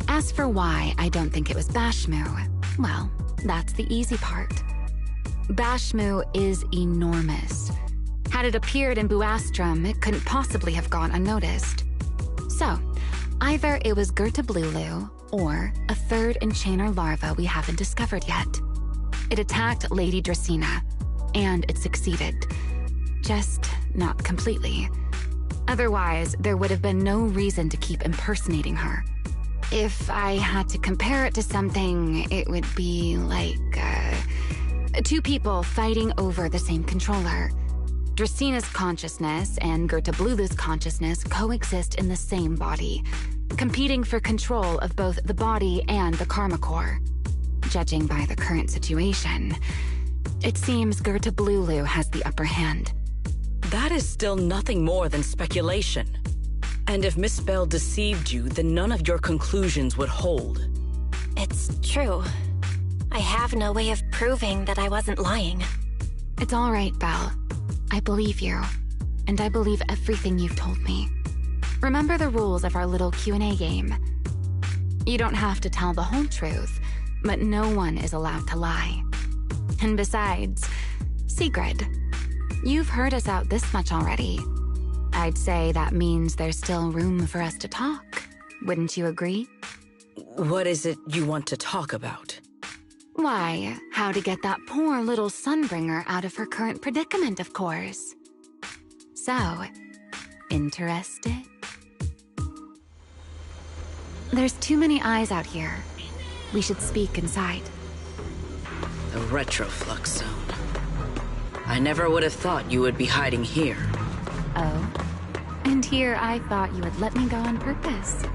As for why I don't think it was Bashmu, well, that's the easy part. Bashmu is enormous. Had it appeared in Buastrum, it couldn't possibly have gone unnoticed. So, either it was Gertablulu or a 3rd enchainer larva we haven't discovered yet. It attacked Lady Dracaena, and it succeeded. Just not completely. Otherwise, there would have been no reason to keep impersonating her. If I had to compare it to something, it would be like, 2 people fighting over the same controller. Dracena's consciousness and Gertablulu's consciousness coexist in the same body, competing for control of both the body and the karma core. Judging by the current situation, it seems Gertablulu has the upper hand. That is still nothing more than speculation. And if Miss Belle deceived you, then none of your conclusions would hold. It's true. I have no way of proving that I wasn't lying. It's all right, Belle. I believe you, and I believe everything you've told me. Remember the rules of our little Q&A game. You don't have to tell the whole truth, but no one is allowed to lie. And besides, Sigrid, you've heard us out this much already. I'd say that means there's still room for us to talk. Wouldn't you agree? What is it you want to talk about? Why, how to get that poor little Sunbringer out of her current predicament, of course. So, interested? There's too many eyes out here. We should speak inside. The retroflux zone. I never would have thought you would be hiding here. Oh? And here I thought you would let me go on purpose.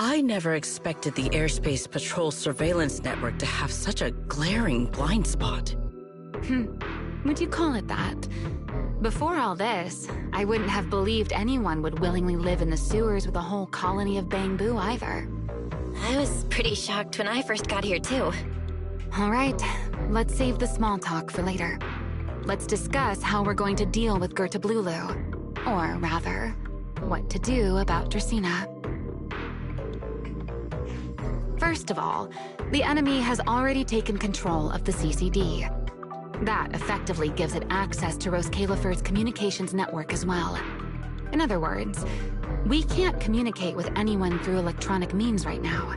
I never expected the Airspace Patrol surveillance network to have such a glaring blind spot. Would you call it that? Before all this, I wouldn't have believed anyone would willingly live in the sewers with a whole colony of Bangboo either. I was pretty shocked when I first got here too. All right, let's save the small talk for later. Let's discuss how we're going to deal with Gertablulu. Or rather, what to do about Dracaena. First of all, the enemy has already taken control of the CCD. That effectively gives it access to Roscaelifer's communications network as well. In other words, we can't communicate with anyone through electronic means right now.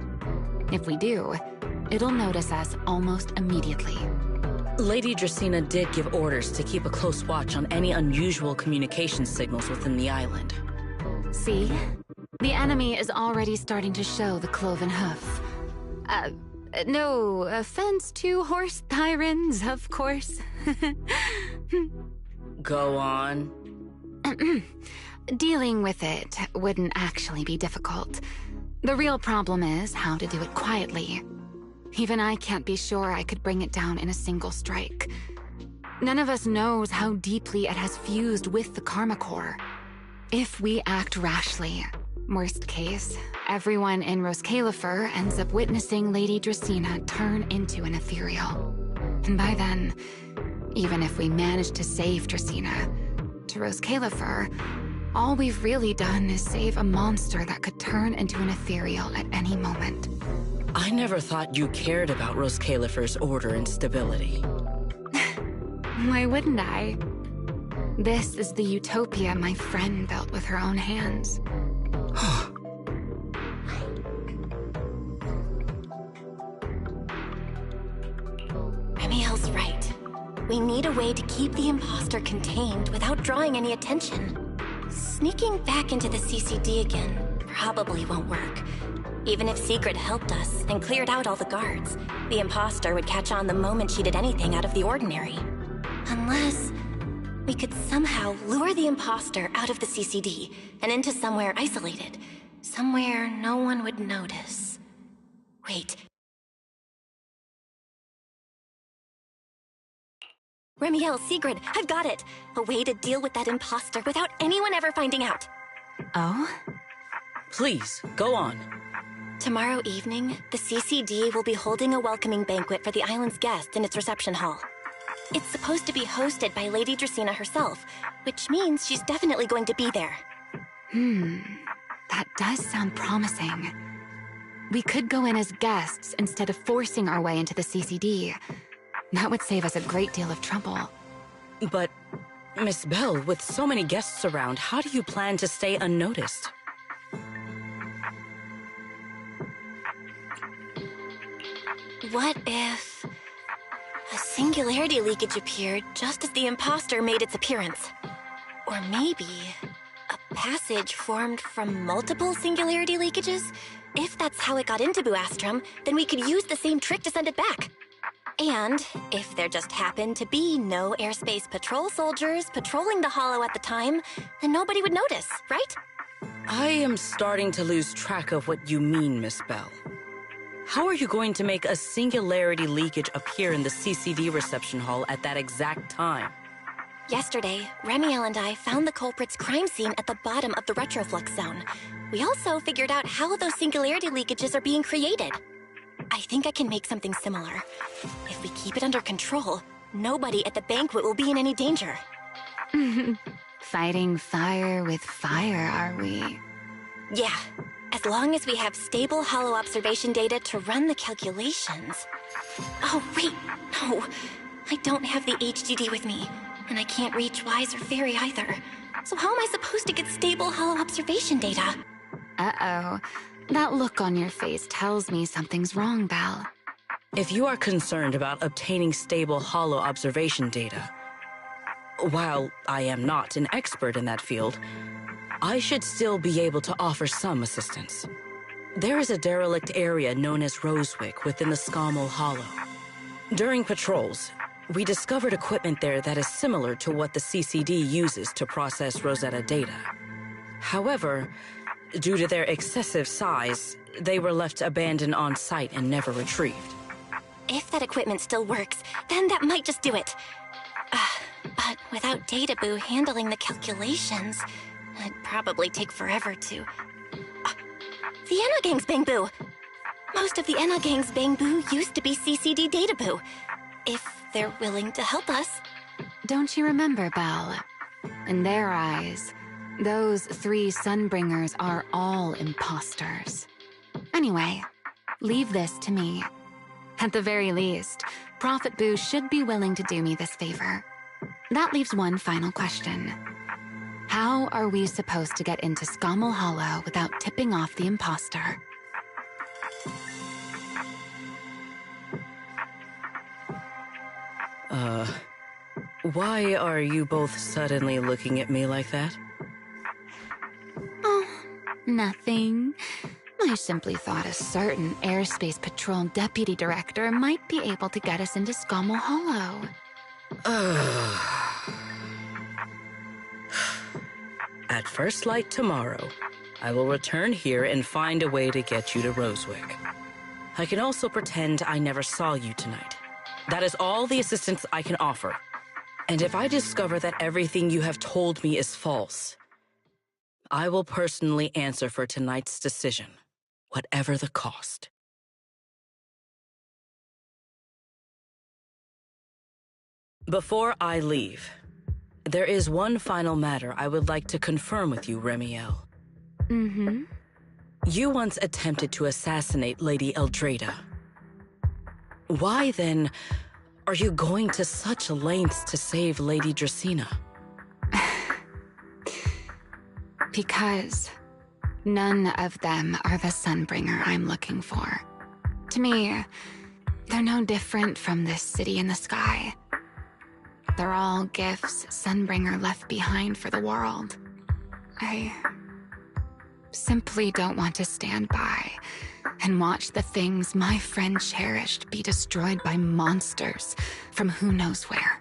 If we do, it'll notice us almost immediately. Lady Dracaena did give orders to keep a close watch on any unusual communication signals within the island. See? The enemy is already starting to show the cloven hoof. No offense to horse tyrants, of course. Go on. Dealing with it wouldn't actually be difficult. The real problem is how to do it quietly. Even I can't be sure I could bring it down in a single strike. None of us knows how deeply it has fused with the Karma Core. If we act rashly, worst case, everyone in Roscaelifer ends up witnessing Lady Dracaena turn into an ethereal. And by then, even if we manage to save Dracaena, to Roscaelifer, all we've really done is save a monster that could turn into an ethereal at any moment. I never thought you cared about Roscaelifer's order and stability. Why wouldn't I? This is the utopia my friend built with her own hands. Remielle's right. We need a way to keep the imposter contained without drawing any attention. Sneaking back into the CCD again probably won't work. Even if Secret helped us and cleared out all the guards, the imposter would catch on the moment she did anything out of the ordinary. Unless we could somehow lure the imposter out of the CCD and into somewhere isolated. Somewhere no one would notice. Wait. Remielle, Sigrid, I've got it! A way to deal with that imposter without anyone ever finding out. Oh? Please, go on. Tomorrow evening, the CCD will be holding a welcoming banquet for the island's guests in its reception hall. It's supposed to be hosted by Lady Dracaena herself, which means she's definitely going to be there. That does sound promising. We could go in as guests instead of forcing our way into the CCD. That would save us a great deal of trouble. But, Miss Belle, with so many guests around, how do you plan to stay unnoticed? What if a singularity leakage appeared just as the imposter made its appearance? Or maybe a passage formed from multiple singularity leakages? If that's how it got into Buastrum, then we could use the same trick to send it back. And if there just happened to be no airspace patrol soldiers patrolling the Hollow at the time, then nobody would notice, right? I am starting to lose track of what you mean, Miss Belle. How are you going to make a singularity leakage appear in the CCD reception hall at that exact time? Yesterday, Remielle and I found the culprit's crime scene at the bottom of the retroflux zone. We also figured out how those singularity leakages are being created. I think I can make something similar. If we keep it under control, nobody at the banquet will be in any danger. Fighting fire with fire, are we? Yeah. As long as we have stable hollow observation data to run the calculations. Oh, wait, no. I don't have the HDD with me, and I can't reach Wise or Fairy either. So how am I supposed to get stable hollow observation data? Uh-oh. That look on your face tells me something's wrong, Belle. If you are concerned about obtaining stable hollow observation data, while I am not an expert in that field, I should still be able to offer some assistance. There is a derelict area known as Rosewick within the Scammell Hollow. During patrols, we discovered equipment there that is similar to what the CCD uses to process Rosetta data. However, due to their excessive size, they were left abandoned on site and never retrieved. If that equipment still works, then that might just do it. But without Databoo handling the calculations, it'd probably take forever to... The Enogang's Bangboo! Most of the Enogang's Bangboo used to be CCD Databoo. If they're willing to help us. Don't you remember, Belle? In their eyes, Those 3 Sunbringers are all imposters. Anyway, leave this to me. At the very least, Prophet Boo should be willing to do me this favor. That leaves one final question. How are we supposed to get into Scommel Hollow without tipping off the imposter? Why are you both suddenly looking at me like that? Oh, nothing. I simply thought a certain Airspace Patrol Deputy Director might be able to get us into Scommel Hollow. At first light tomorrow, I will return here and find a way to get you to Rosewick. I can also pretend I never saw you tonight. That is all the assistance I can offer. And if I discover that everything you have told me is false, I will personally answer for tonight's decision, whatever the cost. Before I leave, there is one final matter I would like to confirm with you, Remielle. Mm-hmm. You once attempted to assassinate Lady Eldreda. Why, then, are you going to such lengths to save Lady Dracaena? Because none of them are the Sunbringer I'm looking for. To me, they're no different from this city in the sky. They're all gifts Sunbringer left behind for the world. I simply don't want to stand by and watch the things my friend cherished be destroyed by monsters from who knows where.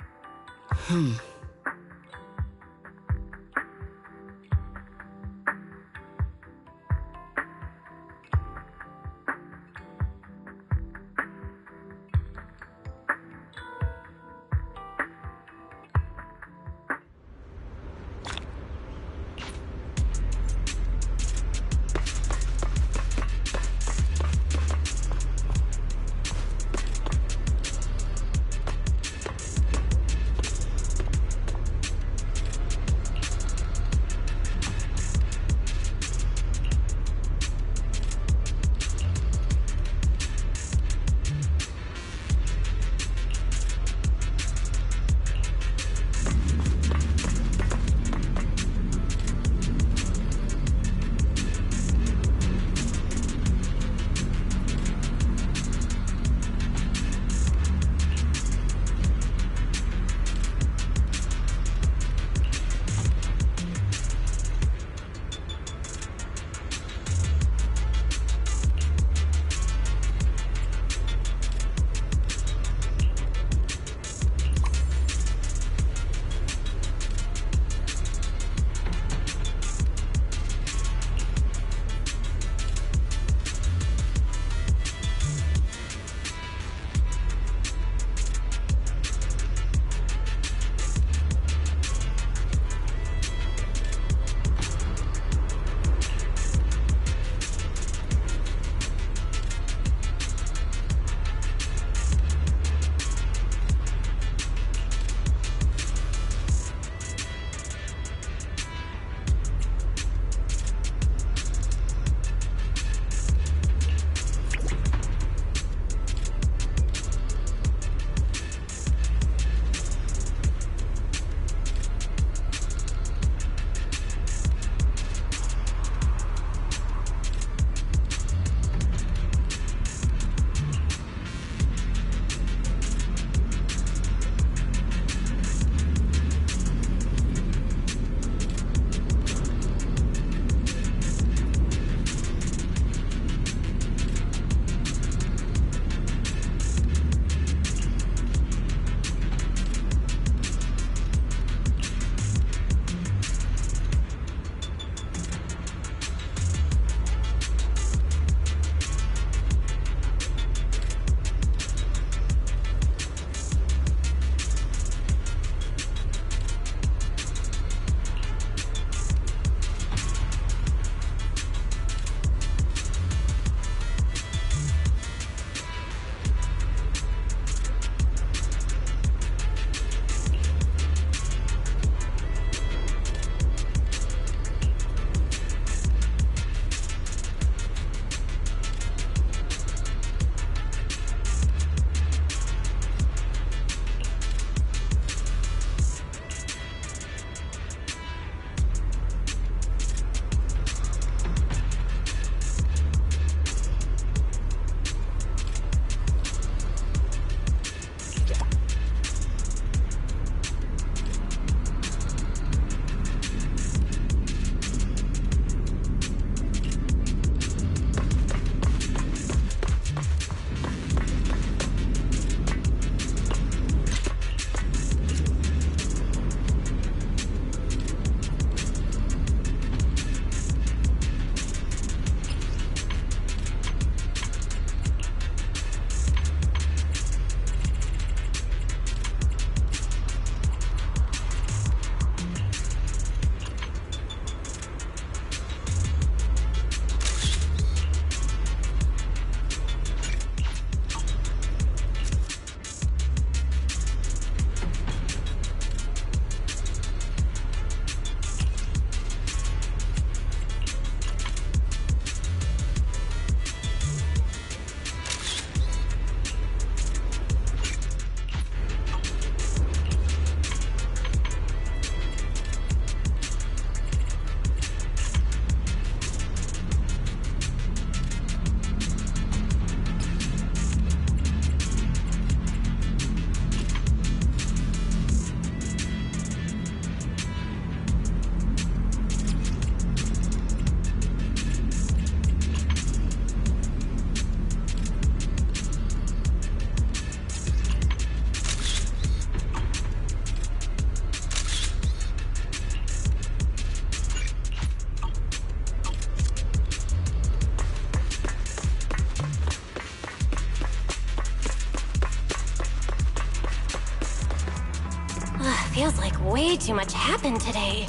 feels like way too much happened today.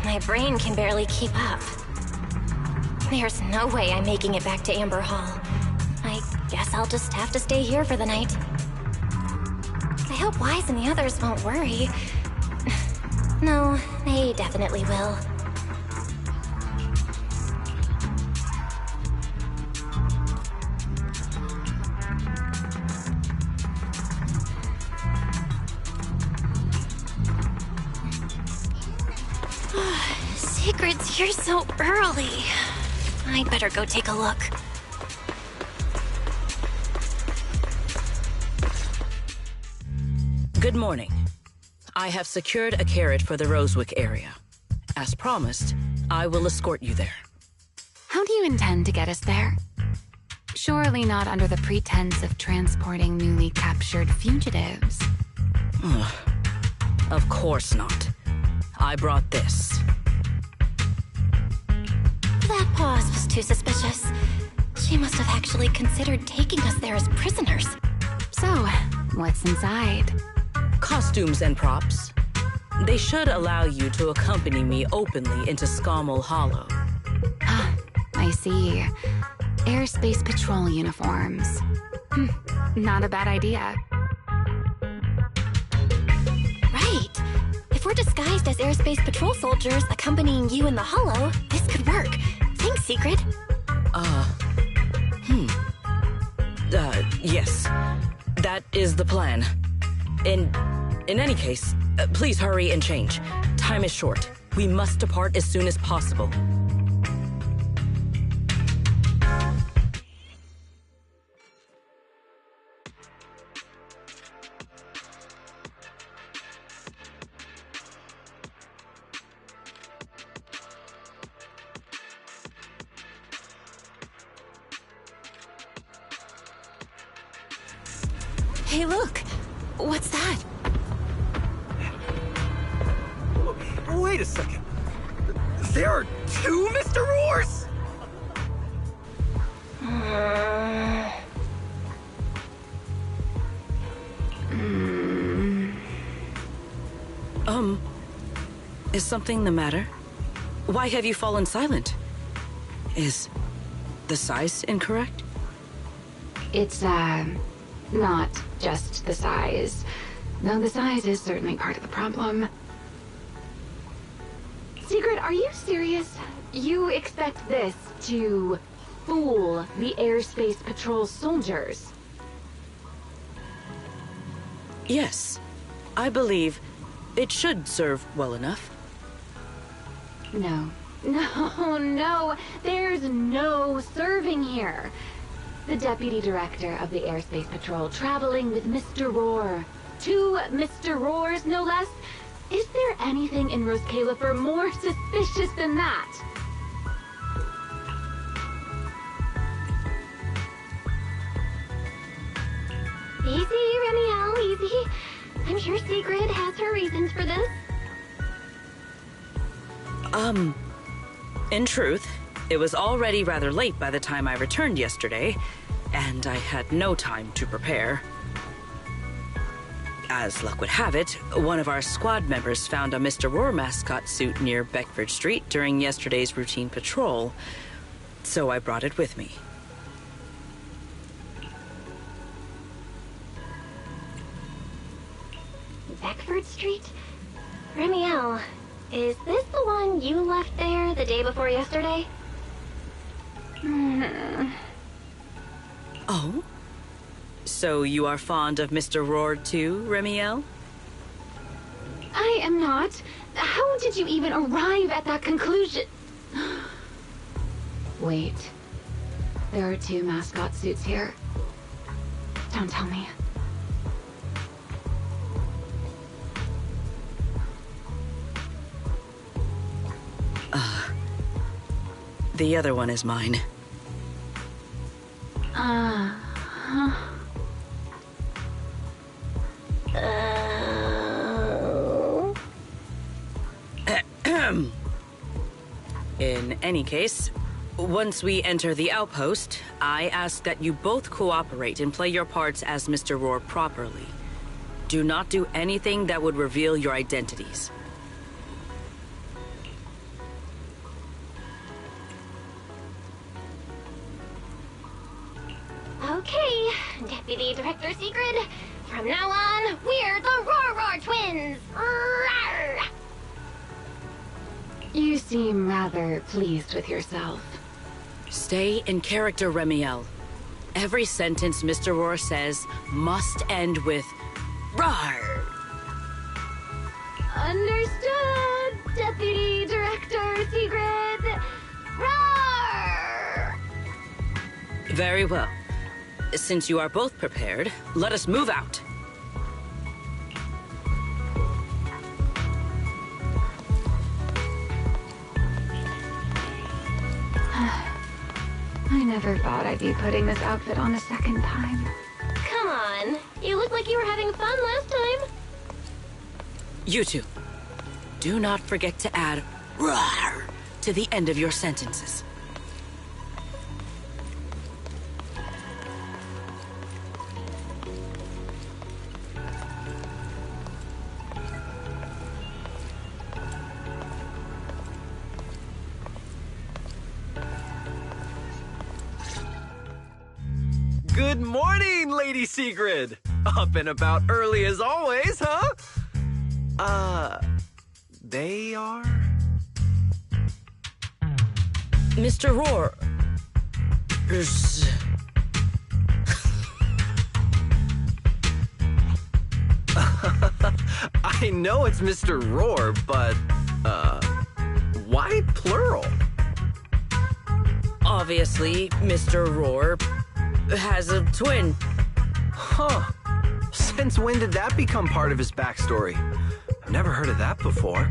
My brain can barely keep up. There's no way I'm making it back to Amber Hall. I guess I'll just have to stay here for the night. I hope Wise and the others won't worry. No, they definitely will. Secret's here so early. I'd better go take a look. Good morning. I have secured a carriage for the Rosewick area. As promised, I will escort you there. How do you intend to get us there? Surely not under the pretense of transporting newly captured fugitives. Of course not. I brought this. That pause was too suspicious. She must have actually considered taking us there as prisoners. So, what's inside? Costumes and props. They should allow you to accompany me openly into Scommel Hollow. I see. Airspace patrol uniforms. Not a bad idea. Right. If we're disguised as airspace patrol soldiers accompanying you in the Hollow, this could work. Thanks, Secret. Yes. That is the plan. In any case, please hurry and change. Time is short. We must depart as soon as possible. Hey, look! What's that? Wait a second. There are two Mr. Roars? Is something the matter? Why have you fallen silent? Is the size incorrect? It's, not just the size. Though the size is certainly part of the problem. Secret, are you serious? You expect this to fool the airspace patrol soldiers? Yes. I believe it should serve well enough. No. No. There's no serving here. The Deputy Director of the Airspace Patrol traveling with Mr. Roar. 2 Mr. Roars, no less. Is there anything in Roscaelifer more suspicious than that? Easy, Remielle, easy. I'm sure Sigrid has her reasons for this. In truth, it was already rather late by the time I returned yesterday, and I had no time to prepare. As luck would have it, one of our squad members found a Mr. Roar mascot suit near Beckford Street during yesterday's routine patrol, so I brought it with me. Beckford Street? Remielle, is this the one you left there the day before yesterday? Oh? So you are fond of Mr. Roar too, Remielle? I am not. How did you even arrive at that conclusion? Wait. There are 2 mascot suits here. Don't tell me. The other one is mine. In any case, once we enter the outpost, I ask that you both cooperate and play your parts as Mr. Roar properly. Do not do anything that would reveal your identities. Okay, Deputy Director Sigrid. From now on, we're the Roar Twins! Rawr! You seem rather pleased with yourself. Stay in character, Remielle. Every sentence Mr. Roar says must end with "Rawr." Understood, Deputy Director Sigrid. Rawr! Very well. Since you are both prepared, let us move out. I never thought I'd be putting this outfit on a second time. Come on, you looked like you were having fun last time. You two, do not forget to add "Rawr" to the end of your sentences. Good morning, Lady Sigrid! Up and about early as always, huh? They are? Mr. Roar. I know it's Mr. Roar, but, why plural? Obviously, Mr. Roar has a twin. Huh. Since when did that become part of his backstory? I've never heard of that before.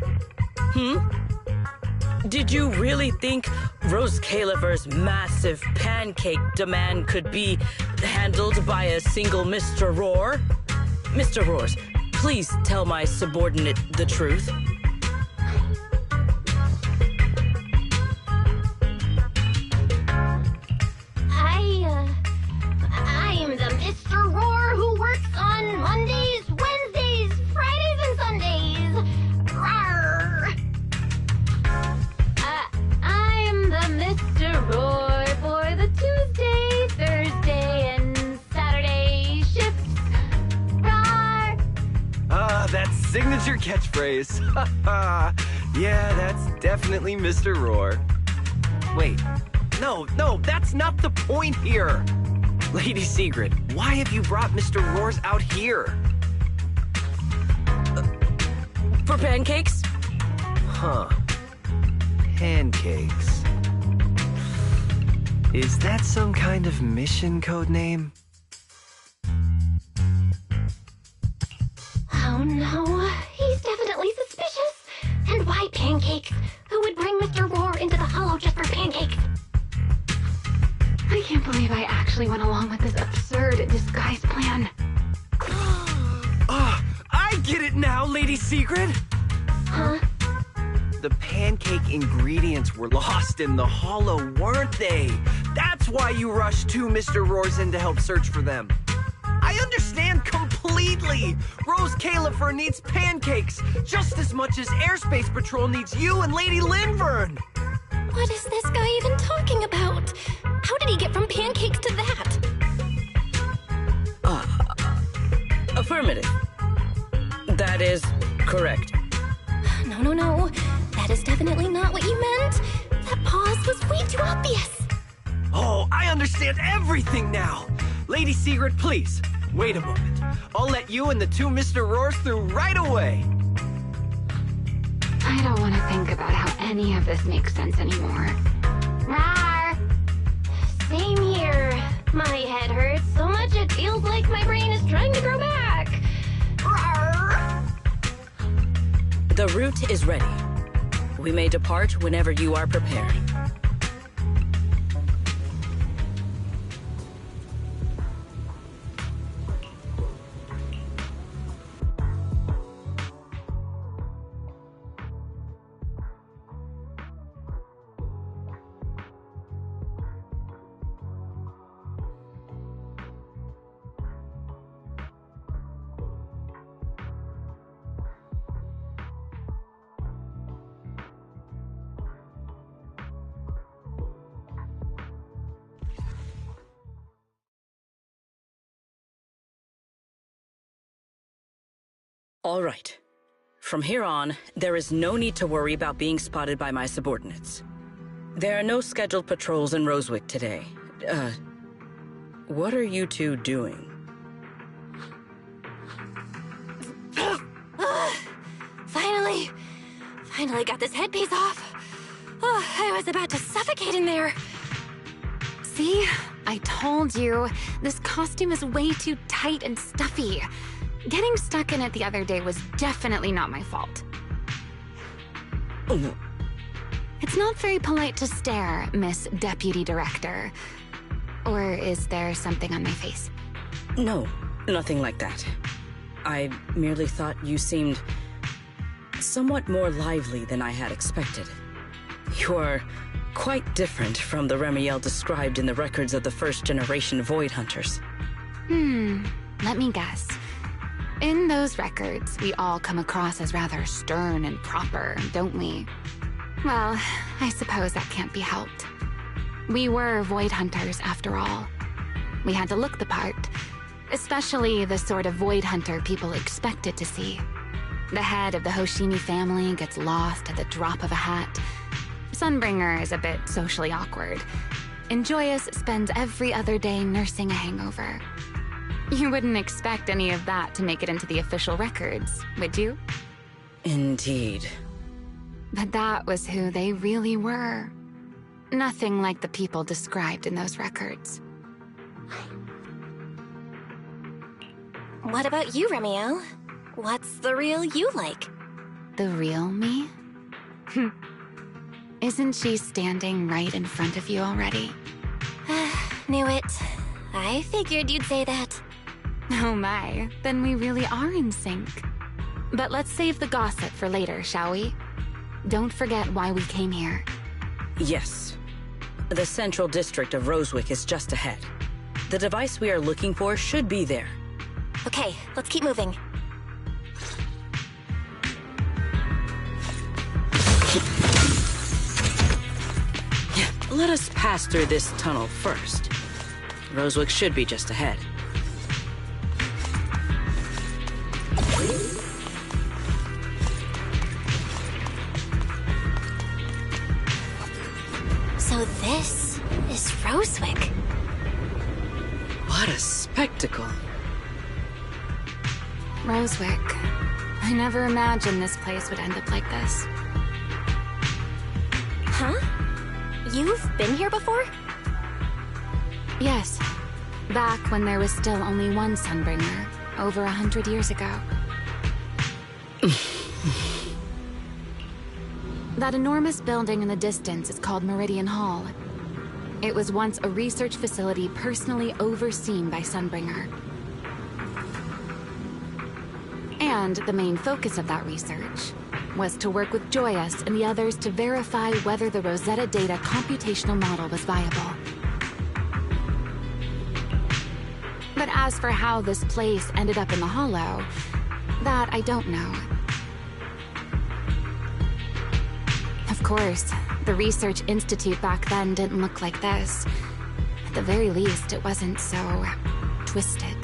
Did you really think Roscaelifer's massive pancake demand could be handled by a single Mr. Roar? Mr. Roars, please tell my subordinate the truth. I am the Mr. Roar who works on Mondays, Wednesdays, Fridays, and Sundays. Rawr! I'm the Mr. Roar for the Tuesday, Thursday, and Saturday shifts. Rawr! That signature catchphrase. Yeah, that's definitely Mr. Roar. Wait, no, that's not the point here. Lady Sigrid, why have you brought Mr. Roars out here? For pancakes? Huh. Pancakes. Is that some kind of mission code name? Oh no, he's definitely suspicious. And why pancakes? Who would bring Mr. Roar into the hollow just for pancakes? I can't believe I actually went along with this absurd disguise plan. I get it now, Lady Sigrid! Huh? The pancake ingredients were lost in the hollow, weren't they? That's why you rushed two Mr. Roars in to help search for them. I understand completely! Roscaelifer needs pancakes just as much as Airspace Patrol needs you and Lady Lindverne! What is this guy even talking about? How did he get from pancakes to that? Affirmative. That is correct. No. That is definitely not what you meant. That pause was way too obvious. Oh, I understand everything now! Lady Sigrid, please, wait a moment. I'll let you and the two Mr. Roars through right away! I don't want to think about how any of this makes sense anymore. Rawr! Same here. My head hurts so much it feels like my brain is trying to grow back. Rawr! The route is ready. We may depart whenever you are prepared. All right. From here on, there is no need to worry about being spotted by my subordinates. There are no scheduled patrols in Rosewick today. What are you two doing? Finally got this headpiece off. Oh, I was about to suffocate in there. See? I told you. This costume is way too tight and stuffy. Getting stuck in it the other day was definitely not my fault. Oh. It's not very polite to stare, Miss Deputy Director. Or is there something on my face? No, nothing like that. I merely thought you seemed somewhat more lively than I had expected. You are quite different from the Remielle described in the records of the first-generation Void Hunters. Let me guess. In those records, we all come across as rather stern and proper, don't we? Well, I suppose that can't be helped. We were Void Hunters, after all. We had to look the part, especially the sort of Void Hunter people expected to see. The head of the Hoshimi family gets lost at the drop of a hat. Sunbringer is a bit socially awkward. And Joyous spends every other day nursing a hangover. You wouldn't expect any of that to make it into the official records, would you? Indeed. But that was who they really were. Nothing like the people described in those records. What about you, Remielle? What's the real you like? The real me? Isn't she standing right in front of you already? Knew it. I figured you'd say that. Oh my, then we really are in sync. But let's save the gossip for later, shall we? Don't forget why we came here. Yes. The central district of Rosewick is just ahead. The device we are looking for should be there. Okay, let's keep moving. Let us pass through this tunnel first. Rosewick should be just ahead. So this is Rosewick. What a spectacle. Rosewick. I never imagined this place would end up like this. Huh? You've been here before? Yes. Back when there was still only one Sunbringer, over 100 years ago. That enormous building in the distance is called Meridian Hall. It was once a research facility personally overseen by Sunbringer. And the main focus of that research was to work with Joyous and the others to verify whether the Rosetta Data computational model was viable. But as for how this place ended up in the Hollow, that I don't know. Of course, the Research Institute back then didn't look like this. At the very least, it wasn't so twisted.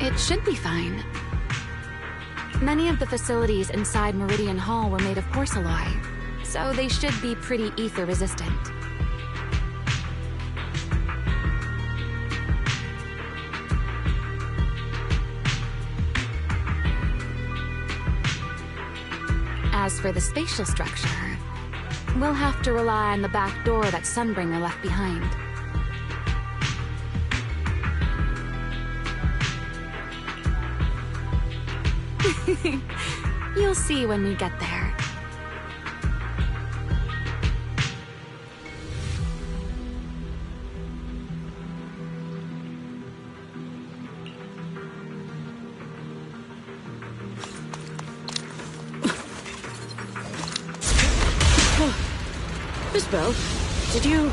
It should be fine. Many of the facilities inside Meridian Hall were made of porcelain, so they should be pretty ether-resistant. As for the spatial structure, we'll have to rely on the back door that Sunbringer left behind. You'll see when we get there. Miss Belle, did you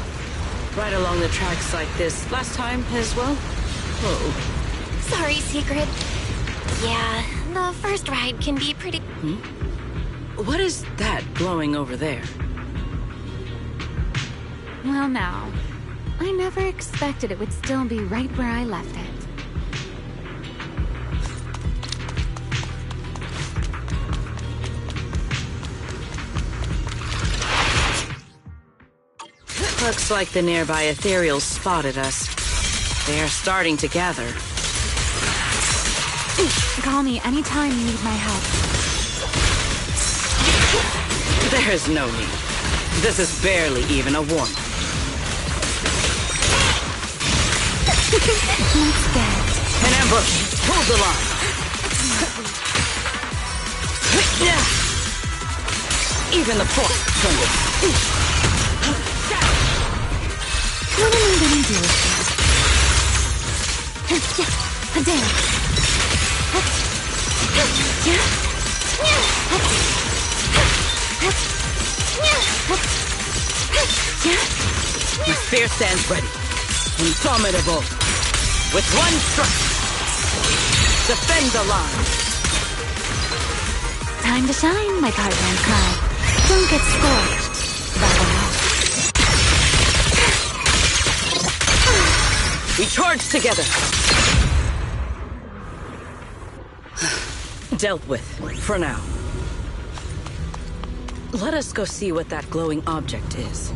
ride along the tracks like this last time as well? Oh. Sorry, Secret. Yeah, the first ride can be pretty... What is that glowing over there? Well now, I never expected it would still be right where I left it. Looks like the nearby ethereals spotted us. They are starting to gather. Call me anytime you need my help. There's no need. This is barely even a warm-up. Let's get an ambush. Hold the line. Even the force trembles. What am I gonna do with this? A dance. My spear stands ready. Indomitable. With one strike. Defend the line. Time to shine, my partner in crime. Don't get scorched. We charge together. Dealt with, for now. Let us go see what that glowing object is.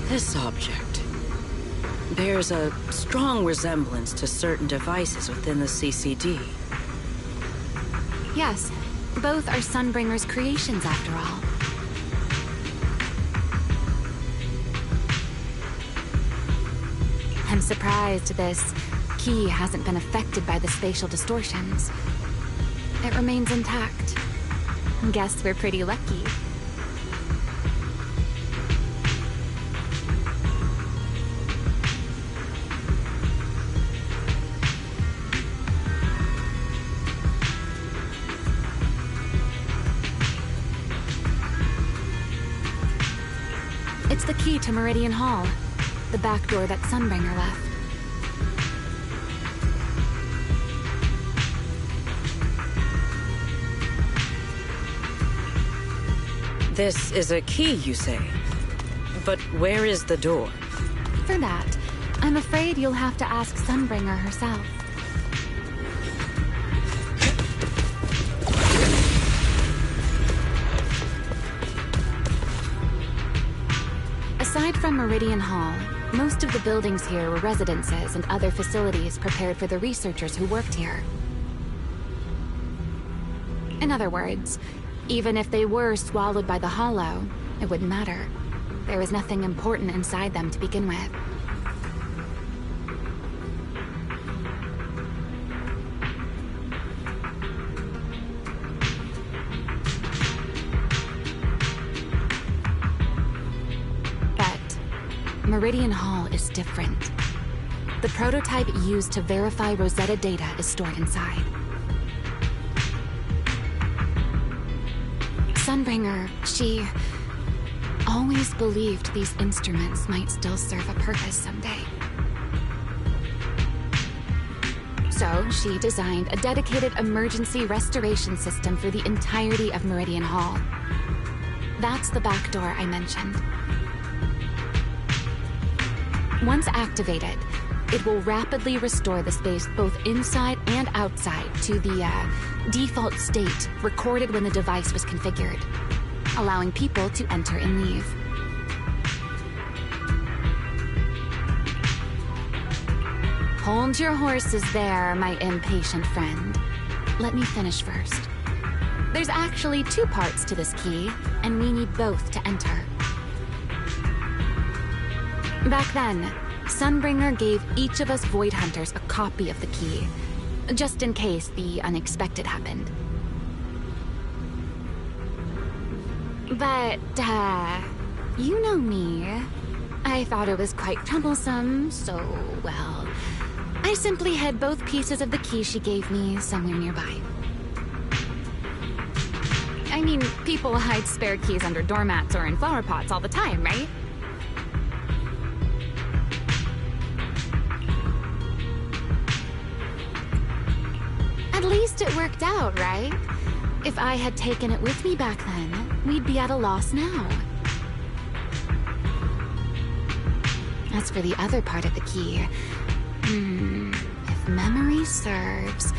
This object bears a strong resemblance to certain devices within the CCD. Yes, both are Sunbringer's creations after all. I'm surprised this key hasn't been affected by the spatial distortions. It remains intact. Guess we're pretty lucky. It's the key to Meridian Hall. The back door that Sunbringer left. This is a key, you say? But where is the door? For that, I'm afraid you'll have to ask Sunbringer herself. Aside from Meridian Hall, most of the buildings here were residences and other facilities prepared for the researchers who worked here. In other words, even if they were swallowed by the Hollow, it wouldn't matter. There was nothing important inside them to begin with. Meridian Hall is different. The prototype used to verify Rosetta data is stored inside. Sunbringer, she always believed these instruments might still serve a purpose someday. So she designed a dedicated emergency restoration system for the entirety of Meridian Hall. That's the back door I mentioned. Once activated, it will rapidly restore the space both inside and outside to the default state recorded when the device was configured, allowing people to enter and leave. Hold your horses there, my impatient friend. Let me finish first. There's actually two parts to this key, and we need both to enter. Back then, Sunbringer gave each of us Void Hunters a copy of the key, just in case the unexpected happened. But, you know me. I thought it was quite troublesome, so, well, I simply hid both pieces of the key she gave me somewhere nearby. I mean, people hide spare keys under doormats or in flower pots all the time, right? At least it worked out, right? If I had taken it with me back then, we'd be at a loss now. As for the other part of the key, if memory serves,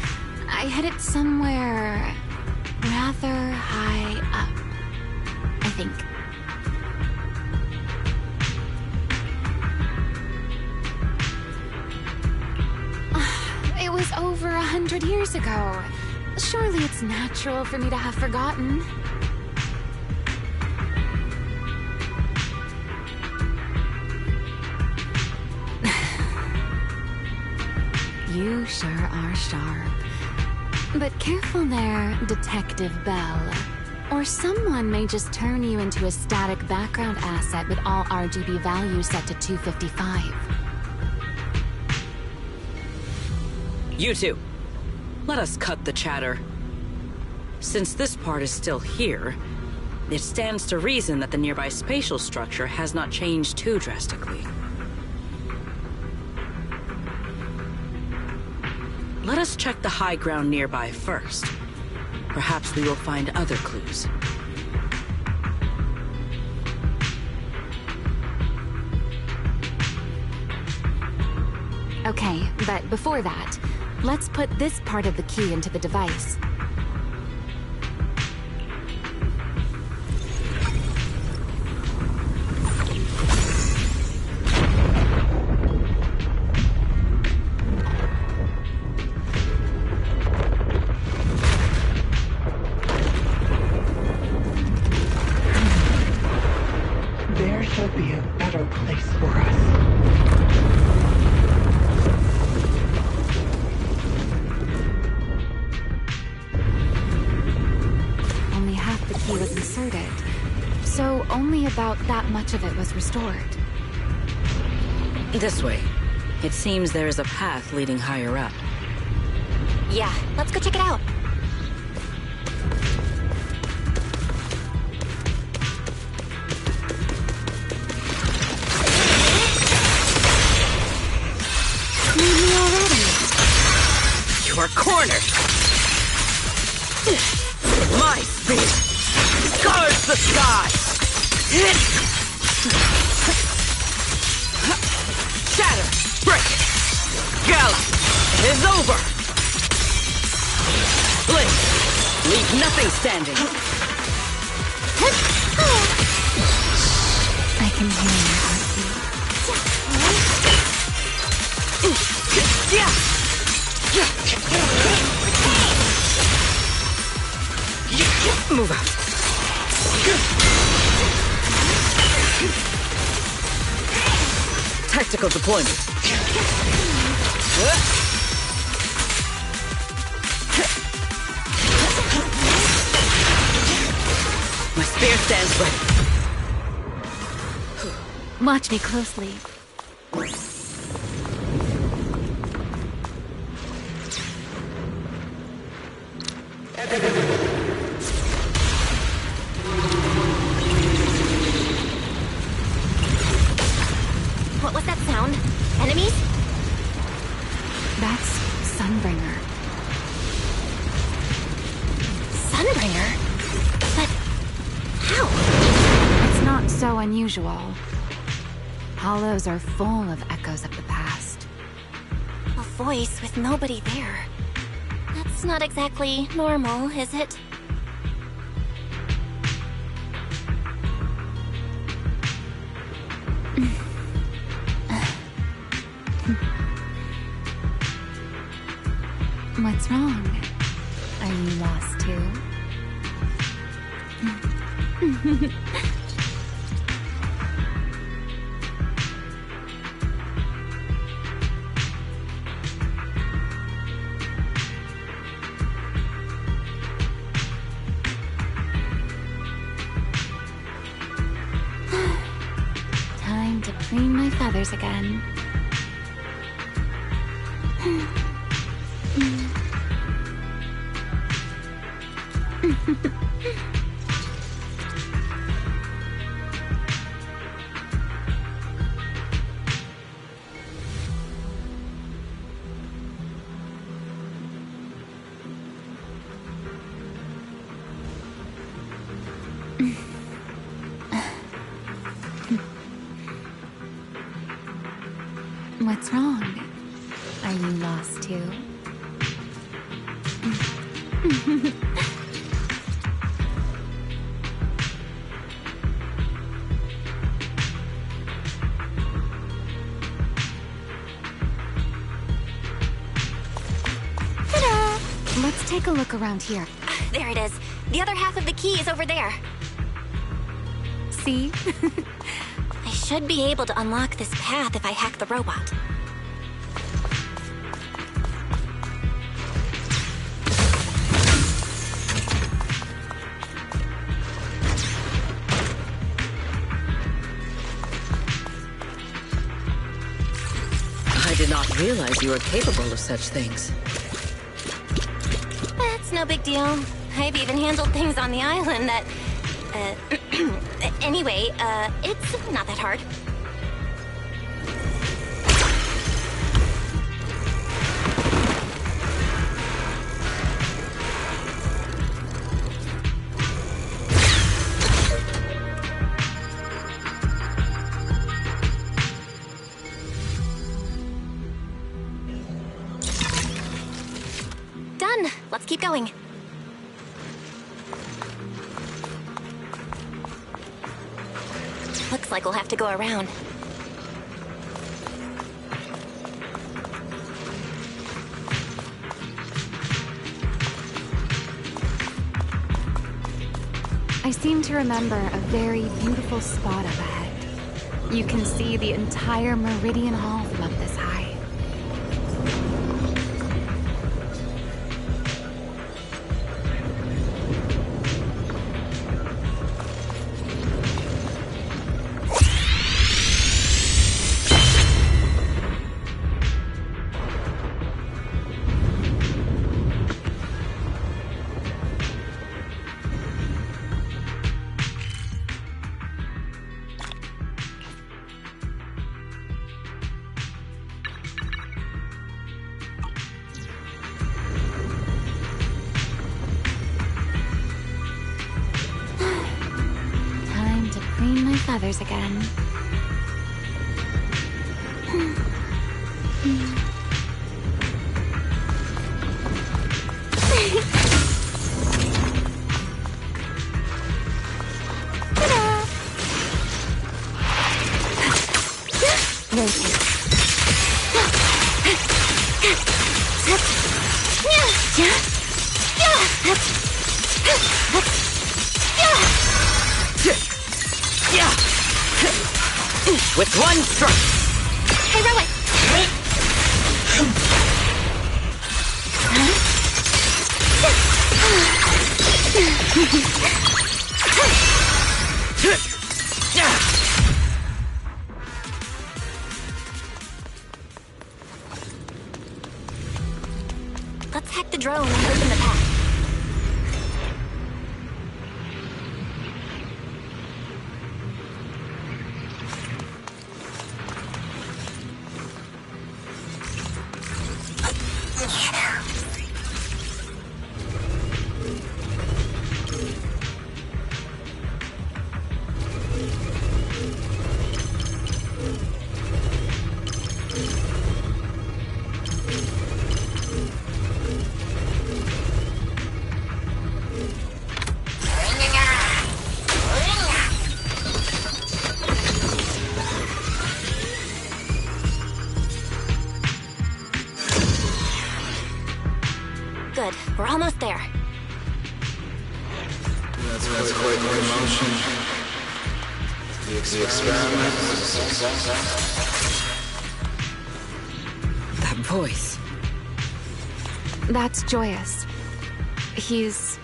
I hid it somewhere rather high up, I think. It was over 100 years ago. Surely it's natural for me to have forgotten. You sure are sharp. But careful there, Detective Belle. Or someone may just turn you into a static background asset with all RGB values set to 255. You two, let us cut the chatter. Since this part is still here, it stands to reason that the nearby spatial structure has not changed too drastically. Let us check the high ground nearby first. Perhaps we will find other clues. Okay, but before that, let's put this part of the key into the device. There shall be a better place for us. Only half the key was inserted, so only about that much of it was restored. This way. It seems there is a path leading higher up. Yeah, let's go check it out. Need me already? You are cornered! My speed guards the skies! Shatter! Break! Gala! It is over! Blink! Leave nothing standing! I can hear your heartbeat. Move out. Tactical deployment. My spear stands ready. Watch me closely. What was that sound? Enemies? That's Sunbringer. Sunbringer? But how? It's not so unusual. Hollows are full of echoes of the past. A voice with nobody there. That's not exactly normal, is it? What's wrong? Are you lost too? Time to preen my feathers again. What's wrong? Are you lost too? Ta-da! Let's take a look around here. There it is. The other half of the key is over there. See? I should be able to unlock this path if I hack the robot. I did not realize you were capable of such things. That's no big deal. I've even handled things on the island that... Anyway, it's not that hard. Done. Let's keep going. Looks like we'll have to go around. I seem to remember a very beautiful spot up ahead. You can see the entire Meridian Hall from up this high. Feathers again. With one stroke! Heroic! Let's hack the drone and open the path. Good. We're almost there. That's quite the emotion. The experiment was a success. That voice. That's Joyous. He's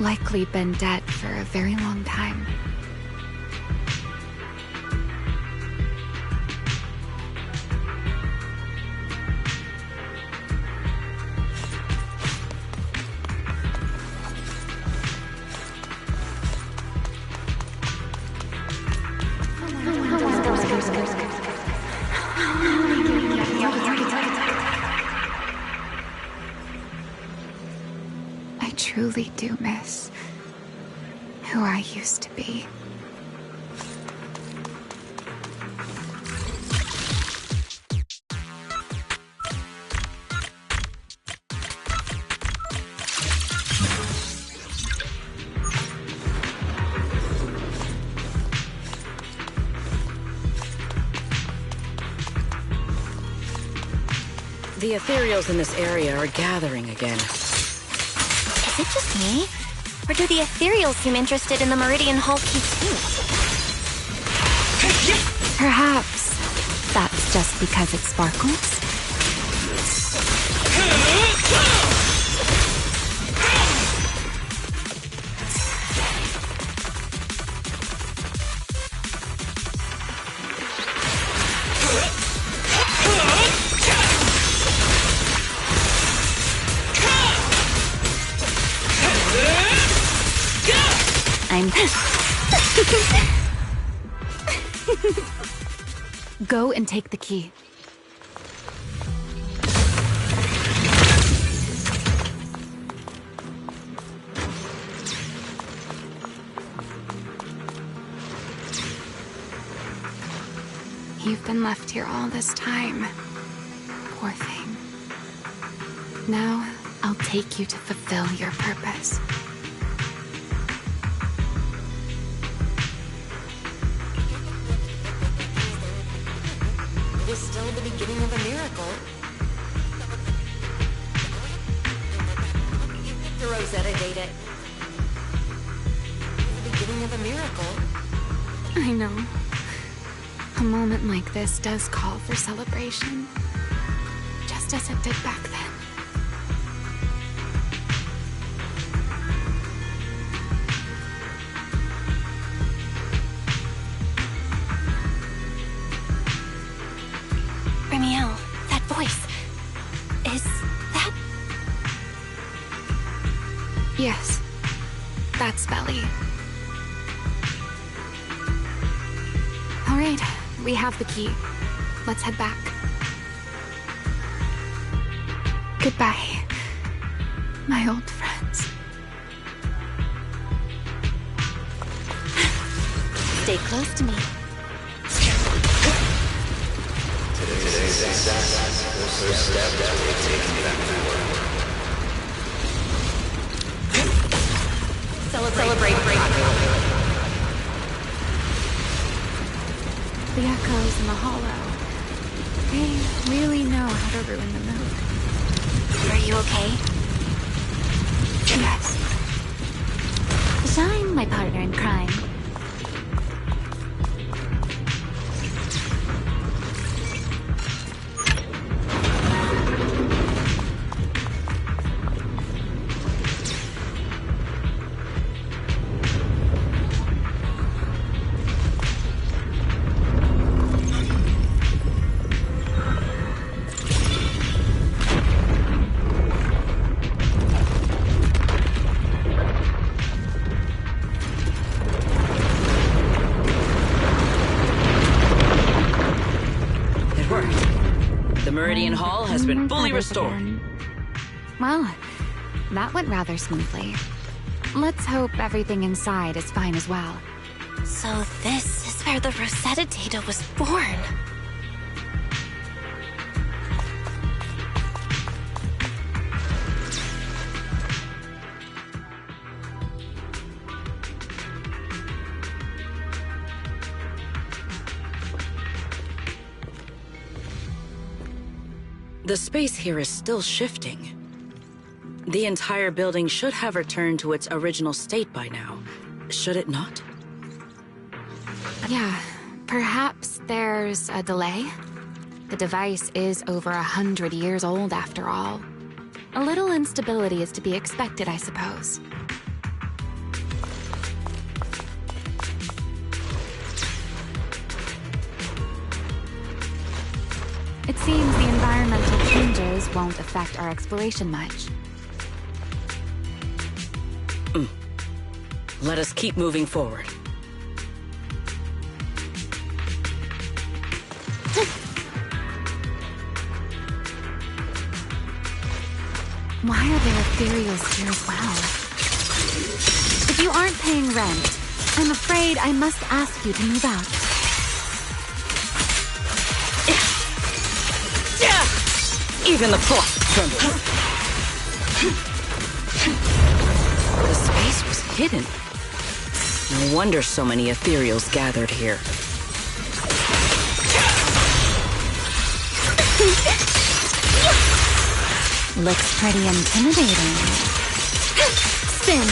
likely been dead for a very long time. I truly do miss who I used to be. The ethereals in this area are gathering again. Is it just me? Or do the ethereals seem interested in the Meridian Hall key too? Perhaps that's just because it sparkles? Go and take the key. You've been left here all this time. Poor thing. Now, I'll take you to fulfill your purpose. It is still the beginning of a miracle. The Rosetta data. The beginning of a miracle. I know. A moment like this does call for celebration. Just as it did back then. Remielle, that voice. Is that... Yes. That's Belle. All right. We have the key. Let's head back. Goodbye, my old friends. Stay close to me. Today's success was her step toward taking back the world. Celebrate. The echoes in the hollow. They really know how to ruin the mood. Are you okay? Yes. Shine, my partner in crime. Meridian Hall has been fully restored. Well, that went rather smoothly. Let's hope everything inside is fine as well. So this is where the Rosetta data was born. The space here is still shifting. The entire building should have returned to its original state by now, should it not? Yeah, perhaps there's a delay. The device is over 100 years old after all. A little instability is to be expected, I suppose. It seems the environmental changes won't affect our exploration much. Let us keep moving forward. Why are there ethereals here as well? If you aren't paying rent, I'm afraid I must ask you to move out. Even the frost trembles. The space was hidden. No wonder so many ethereals gathered here. Looks pretty intimidating. Spin.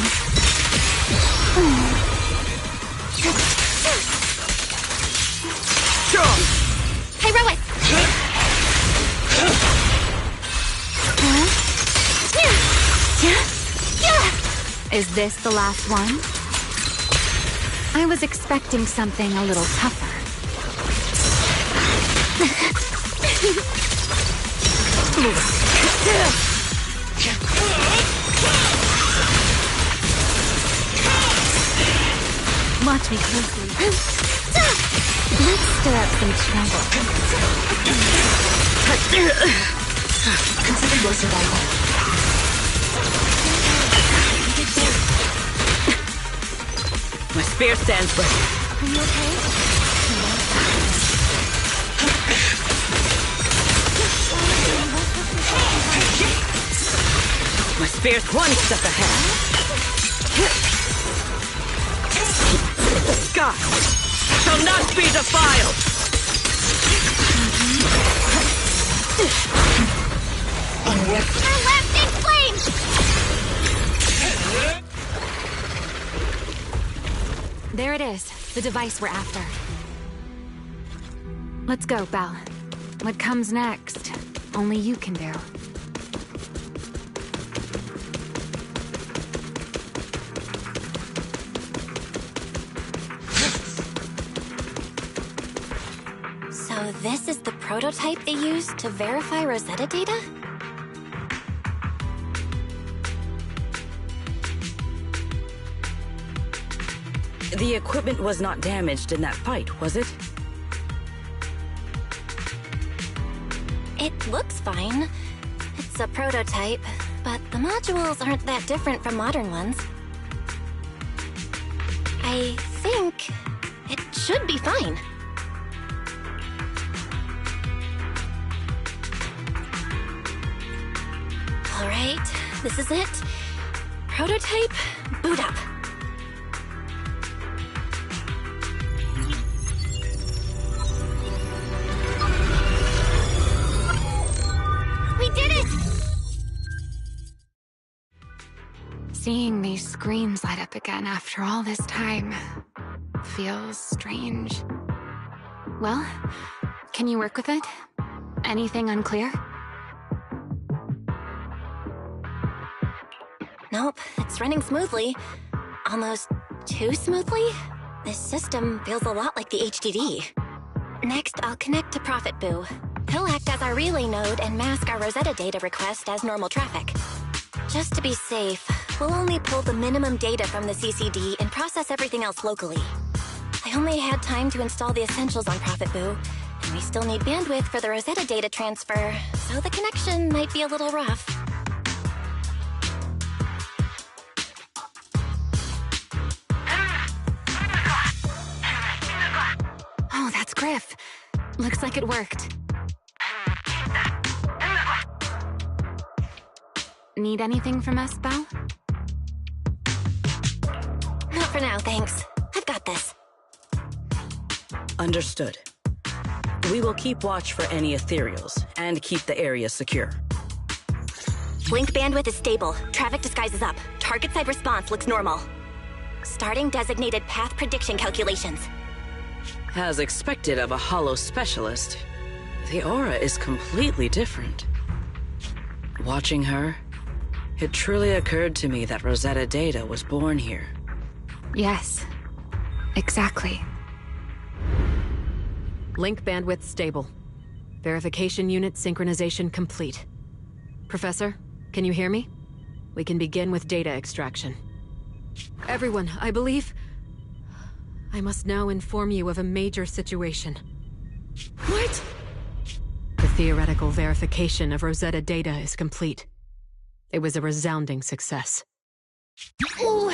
Heroic. Is this the last one? I was expecting something a little tougher. Watch me closely. Let's stir up some trouble. Consider your survival. My spear stands ready. Are you okay? My spear's one step ahead. The sky shall not be defiled. Our left in flames! There it is, the device we're after. Let's go, Belle. What comes next, only you can do. So this is the prototype they used to verify Rosetta data? The equipment was not damaged in that fight, was it? It looks fine. It's a prototype, but the modules aren't that different from modern ones. I think it should be fine. All right, this is it. Prototype, boot up. Seeing these screens light up again after all this time feels strange. Well, can you work with it? Anything unclear? Nope, it's running smoothly. Almost too smoothly? This system feels a lot like the HDD. Next, I'll connect to Prophet Boo. He'll act as our relay node and mask our Rosetta data request as normal traffic. Just to be safe, we'll only pull the minimum data from the CCD and process everything else locally. I only had time to install the essentials on Prophet Boo, and we still need bandwidth for the Rosetta data transfer, so the connection might be a little rough. Oh, that's Griff. Looks like it worked. Need anything from us, Belle? Not for now, thanks. I've got this. Understood. We will keep watch for any ethereals and keep the area secure. Link bandwidth is stable. Traffic disguise is up. Target side response looks normal. Starting designated path prediction calculations. As expected of a holo specialist, the aura is completely different. Watching her, it truly occurred to me that Rosetta data was born here. Yes, exactly. Link bandwidth stable. Verification unit synchronization complete. Professor, can you hear me? We can begin with data extraction. Everyone, I believe... I must now inform you of a major situation. What? The theoretical verification of Rosetta data is complete. It was a resounding success. Oh,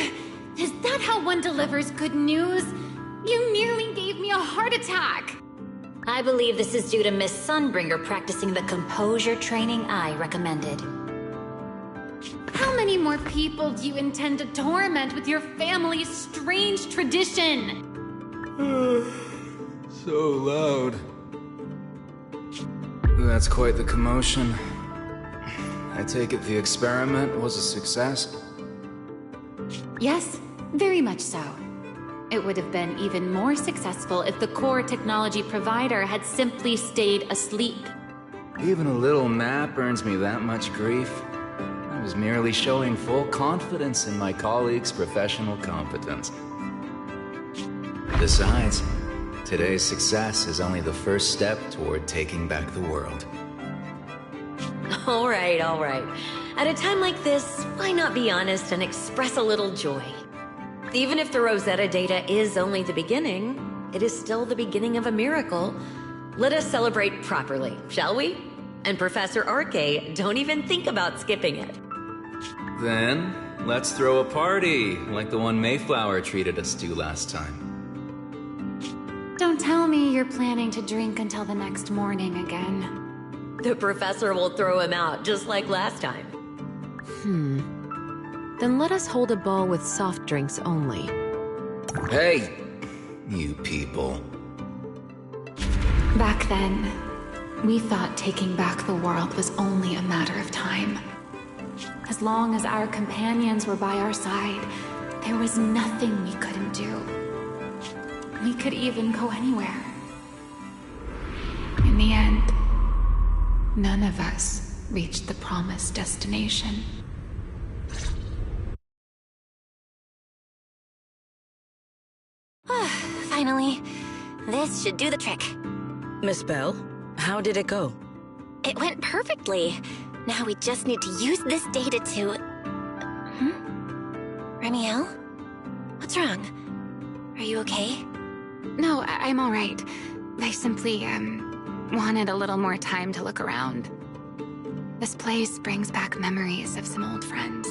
is that how one delivers good news? You nearly gave me a heart attack! I believe this is due to Miss Sunbringer practicing the composure training I recommended. How many more people do you intend to torment with your family's strange tradition? So loud. That's quite the commotion. I take it the experiment was a success? Yes, very much so. It would have been even more successful if the core technology provider had simply stayed asleep. Even a little nap earns me that much grief. I was merely showing full confidence in my colleagues' professional competence. Besides, today's success is only the first step toward taking back the world. All right, all right. At a time like this, why not be honest and express a little joy? Even if the Rosetta data is only the beginning, it is still the beginning of a miracle. Let us celebrate properly, shall we? And Professor Arke, don't even think about skipping it. Then, let's throw a party, like the one Mayflower treated us to last time. Don't tell me you're planning to drink until the next morning again. The professor will throw him out, just like last time. Then let us hold a ball with soft drinks only. Hey, you people. Back then, we thought taking back the world was only a matter of time. As long as our companions were by our side, there was nothing we couldn't do. We could even go anywhere. In the end, none of us reached the promised destination. Finally, this should do the trick. Miss Belle, how did it go? It went perfectly. Now we just need to use this data to... Remielle? What's wrong? Are you okay? No, I'm all right. I simply, wanted a little more time to look around. This place brings back memories of some old friends.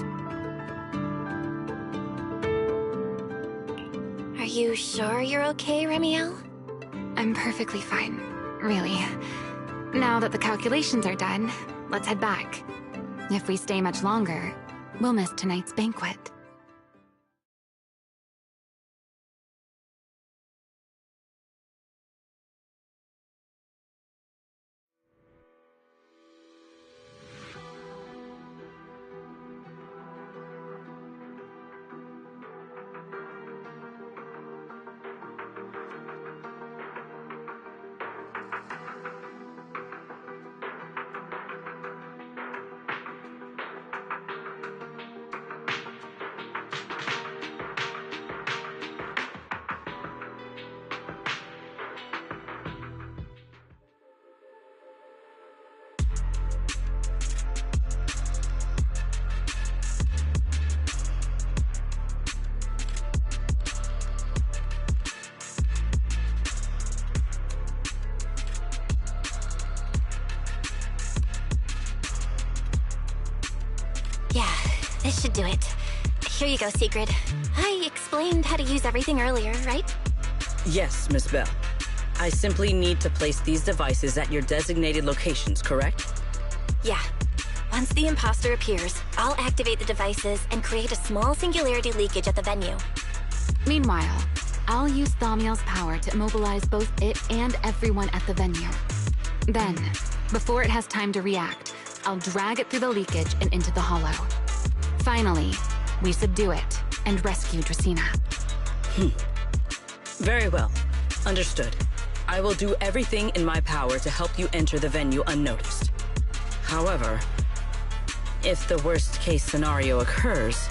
Are you sure you're okay, Remielle? I'm perfectly fine, really. Now that the calculations are done, let's head back. If we stay much longer, we'll miss tonight's banquet. Yeah, this should do it. Here you go, Sigrid. I explained how to use everything earlier, right? Yes, Miss Belle. I simply need to place these devices at your designated locations, correct? Yeah. Once the imposter appears, I'll activate the devices and create a small singularity leakage at the venue. Meanwhile, I'll use Thaumiel's power to immobilize both it and everyone at the venue. Then, before it has time to react, I'll drag it through the leakage and into the hollow. Finally, we subdue it and rescue Dracaena. Very well. Understood. I will do everything in my power to help you enter the venue unnoticed. However, if the worst-case scenario occurs,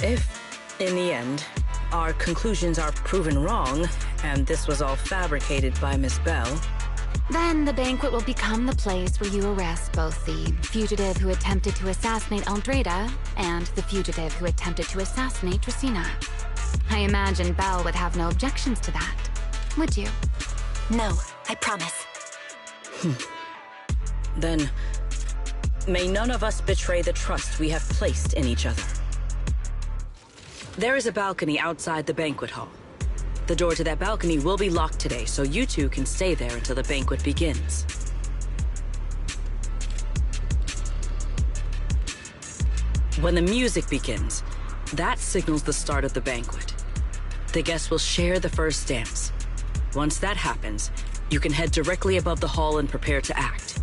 if, in the end, our conclusions are proven wrong, and this was all fabricated by Miss Belle, then the banquet will become the place where you arrest both the fugitive who attempted to assassinate Eldreda and the fugitive who attempted to assassinate Dracaena. I imagine Belle would have no objections to that, would you? No, I promise. Then, may none of us betray the trust we have placed in each other. There is a balcony outside the banquet hall. The door to that balcony will be locked today, so you two can stay there until the banquet begins. When the music begins, that signals the start of the banquet. The guests will share the first dance. Once that happens, you can head directly above the hall and prepare to act.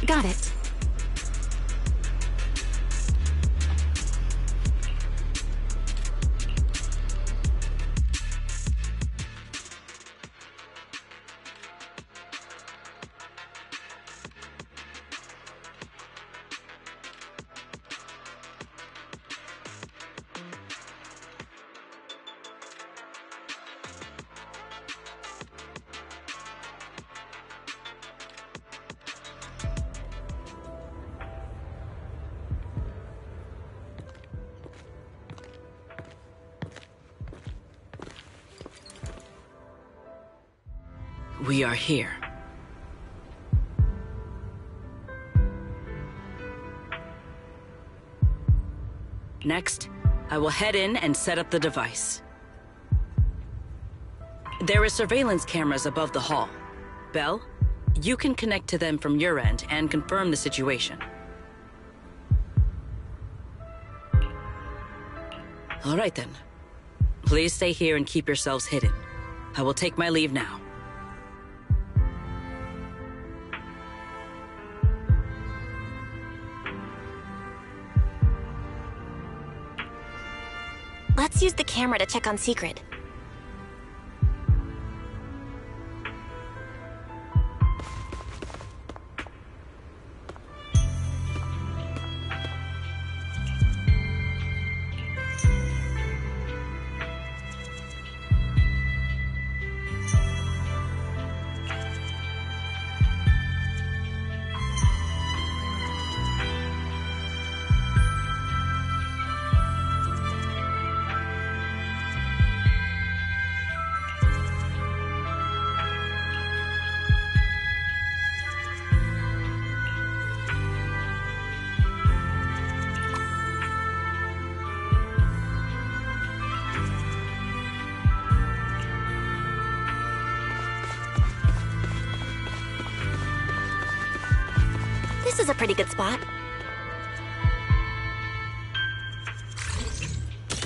Got it. we are here. Next, I will head in and set up the device. There is surveillance cameras above the hall. Belle, you can connect to them from your end and confirm the situation. All right then. Please stay here and keep yourselves hidden. I will take my leave now. Let's use the camera to check on Secret. This is a pretty good spot.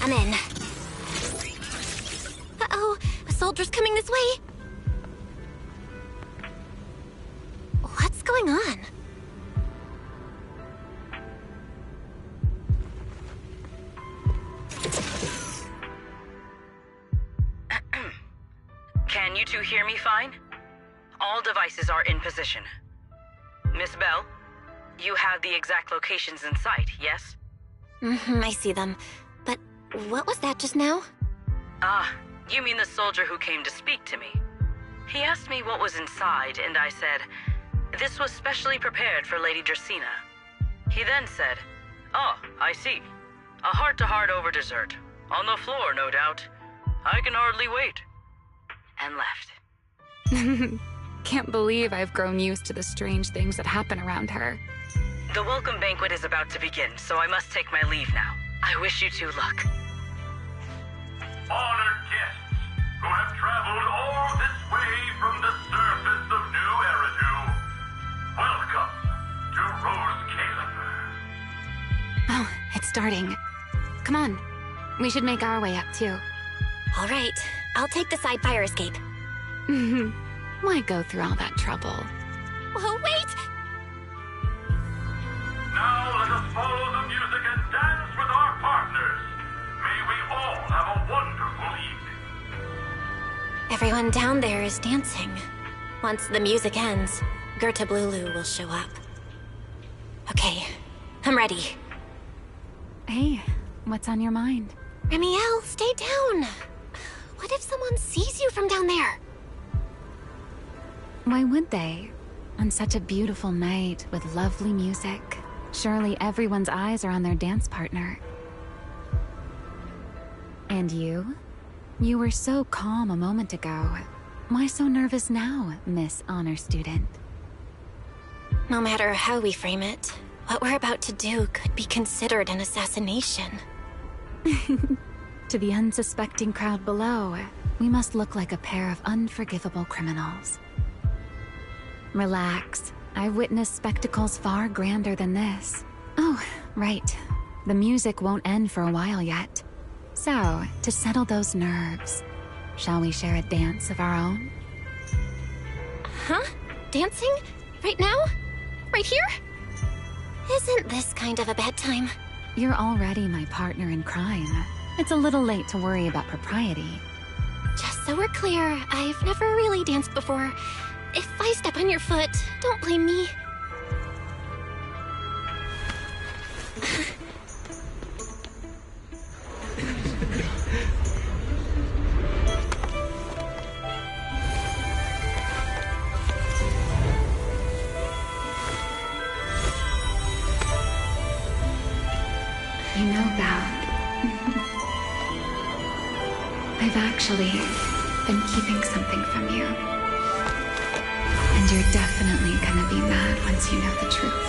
I'm in. Uh-oh, a soldier's coming this way. What's going on? Can you two hear me fine? All devices are in position. Miss Belle, you have the exact locations in sight, yes? I see them. But what was that just now? Ah, you mean the soldier who came to speak to me. He asked me what was inside, and I said, this was specially prepared for Lady Dracaena. He then said, oh, I see. A heart-to-heart over dessert. On the floor, no doubt. I can hardly wait. And left. Can't believe I've grown used to the strange things that happen around her. The welcome banquet is about to begin, so I must take my leave now. I wish you two luck. Honored guests who have traveled all this way from the surface of New Eridu, welcome to Roscaelifer. Oh, it's starting. Come on. We should make our way up, too. All right. I'll take the side fire escape. Why go through all that trouble? Whoa, wait! Now let us follow the music and dance with our partners. May we all have a wonderful evening. Everyone down there is dancing. Once the music ends, Gerta Blulu will show up. Okay, I'm ready. Hey, what's on your mind? Remielle, stay down. What if someone sees you from down there? Why would they? On such a beautiful night with lovely music. Surely everyone's eyes are on their dance partner. And you? You were so calm a moment ago. Why so nervous now, Miss Honor Student? No matter how we frame it, what we're about to do could be considered an assassination. To the unsuspecting crowd below, we must look like a pair of unforgivable criminals. Relax. I've witnessed spectacles far grander than this. Oh, right. The music won't end for a while yet. So, to settle those nerves, shall we share a dance of our own? Huh? Dancing? Right now? Right here? Isn't this kind of a bad time? You're already my partner in crime. It's a little late to worry about propriety. Just so we're clear, I've never really danced before. If I step on your foot, don't blame me. You know, Belle, I've actually been keeping something from you. You're definitely gonna be mad once you know the truth.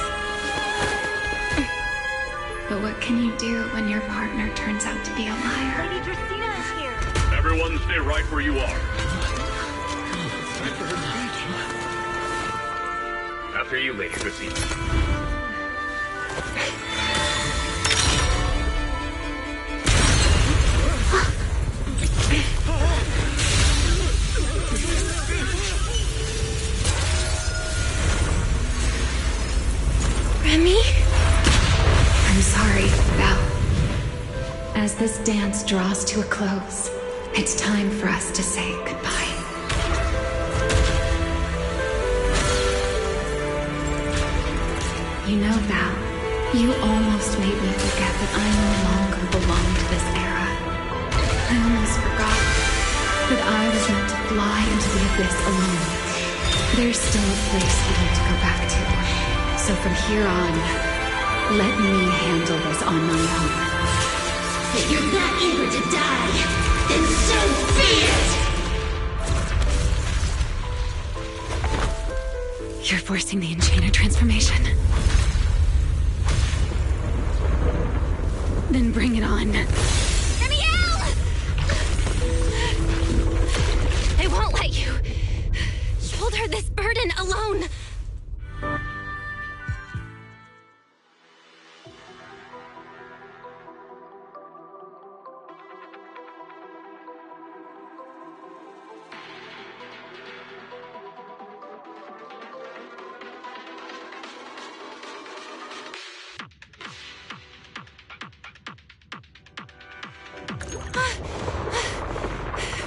But what can you do when your partner turns out to be a liar? Lady Dracaena is here. Everyone stay right where you are. After you, Lady Dracaena. Remy? I'm sorry, Belle. As this dance draws to a close, it's time for us to say goodbye. You know, Belle, you almost made me forget that I no longer belong to this era. I almost forgot that I was meant to fly into the abyss alone. There's still a place we need to go back to. So from here on, let me handle this on my own. If you're not eager to die, then so be it! You're forcing the Enchainer transformation. Then bring it on. Remielle! I won't let you shoulder this burden alone.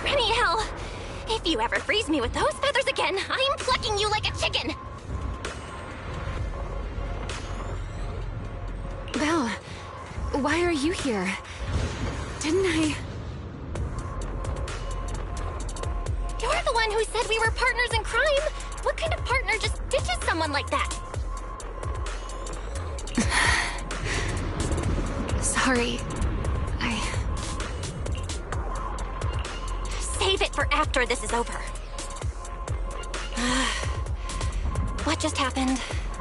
Remielle! If you ever freeze me with those feathers again, I'm plucking you like a chicken! Belle, why are you here? Didn't I... You're the one who said we were partners in crime! What kind of partner just ditches someone like that? Sorry. Save it for after this is over. What just happened?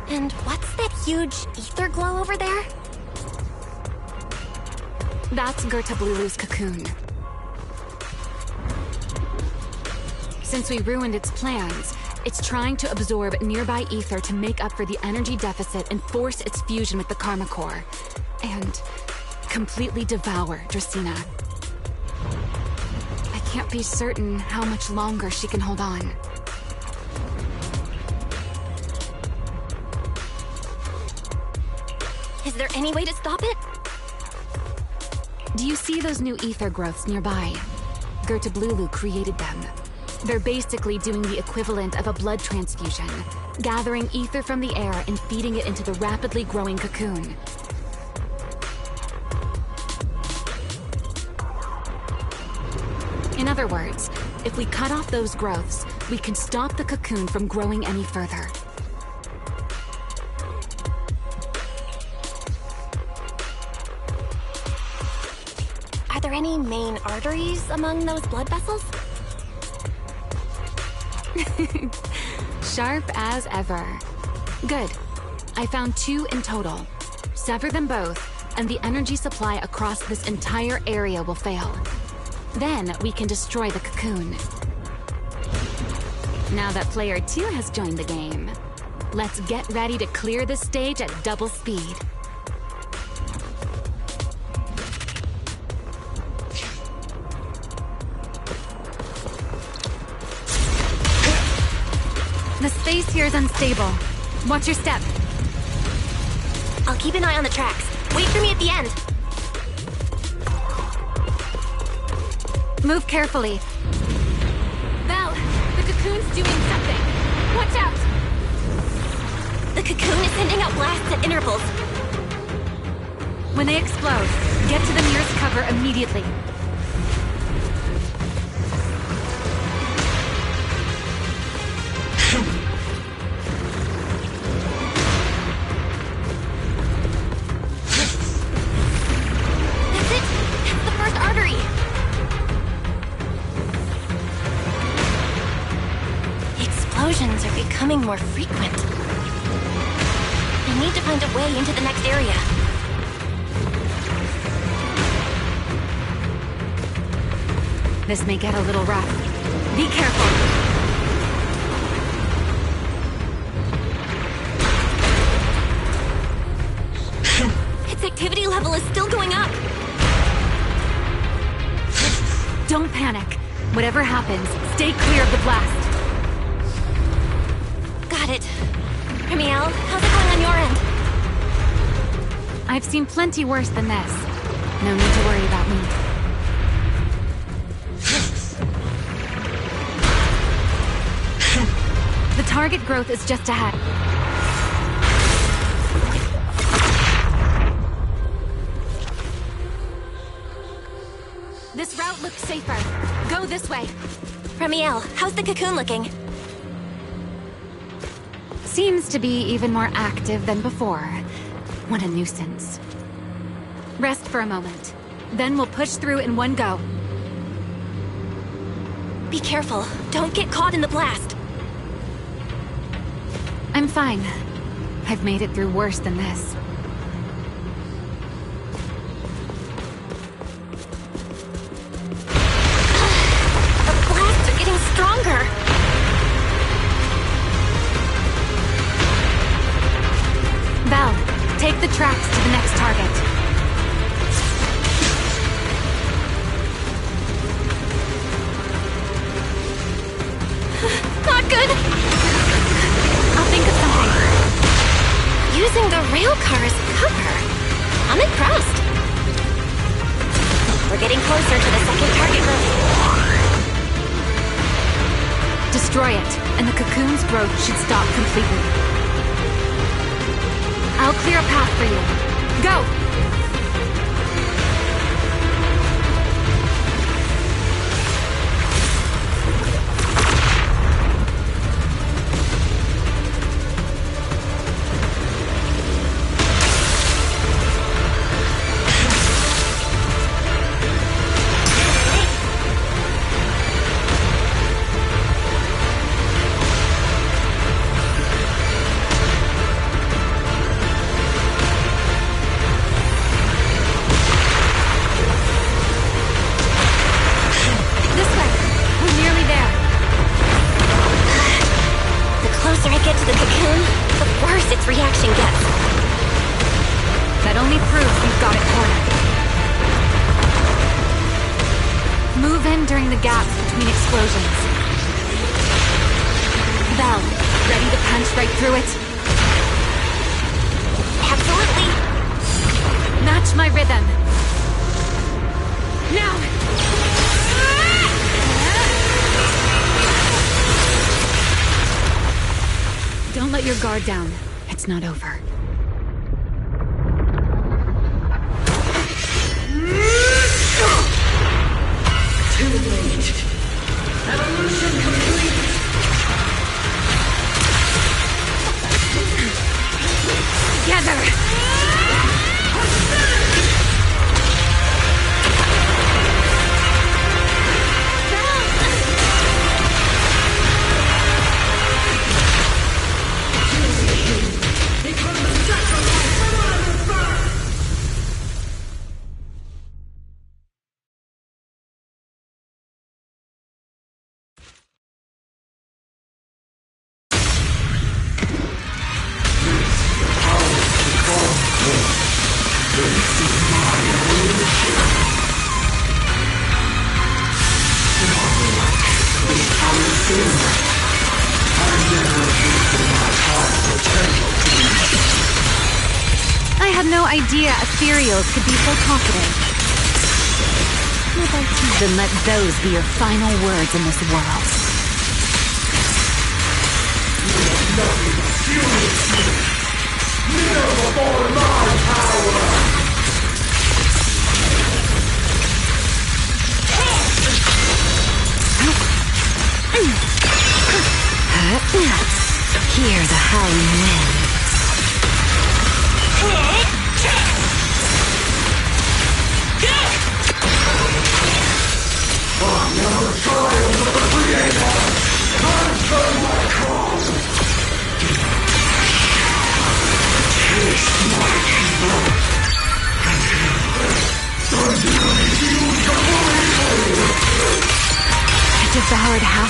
And what's that huge ether glow over there? That's Gertablulu's cocoon. Since we ruined its plans, it's trying to absorb nearby ether to make up for the energy deficit and force its fusion with the Karma Core. And completely devour Dracaena. I can't be certain how much longer she can hold on. Is there any way to stop it? Do you see those new ether growths nearby? Gertablulu created them. They're basically doing the equivalent of a blood transfusion, gathering ether from the air and feeding it into the rapidly growing cocoon. In other words, if we cut off those growths, we can stop the cocoon from growing any further. Are there any main arteries among those blood vessels? Sharp as ever. Good. I found 2 in total. Sever them both, and the energy supply across this entire area will fail. Then we can destroy the cocoon. Now that player 2 has joined the game, let's get ready to clear the stage at double speed. The space here is unstable. Watch your step. I'll keep an eye on the tracks. Wait for me at the end. Move carefully. Belle, the cocoon's doing something. Watch out! The cocoon is sending out blasts at intervals. When they explode, get to the nearest cover immediately. That's it! That's the first artery! Explosions are becoming becoming more frequent. I need to find a way into the next area. This may get a little rough. Be careful. Its activity level is still going up. Don't panic. Whatever happens, stay clear of the blast. Got it. Remielle, how's it going on your end? I've seen plenty worse than this. No need to worry about me. The target growth is just ahead. This route looks safer. Go this way. Remielle, how's the cocoon looking? Seems to be even more active than before. What a nuisance. Rest for a moment. Then we'll push through in one go. Be careful. Don't get caught in the blast. I'm fine. I've made it through worse than this. The blasts are getting stronger. Belle, take the tracks to the next target. Not good! I'll think of something. Using the rail car as cover. I'm impressed. We're getting closer to the second target group. Destroy it, and the cocoon's growth should stop completely. I'll clear a path for you. Go! Guard down. It's not over. Too late. Evolution complete. Together. I had no idea ethereals could be so talkative. Then let those be your final words in this world. Hear the howling wind. Another triumph of the Creator! Transfer my cause!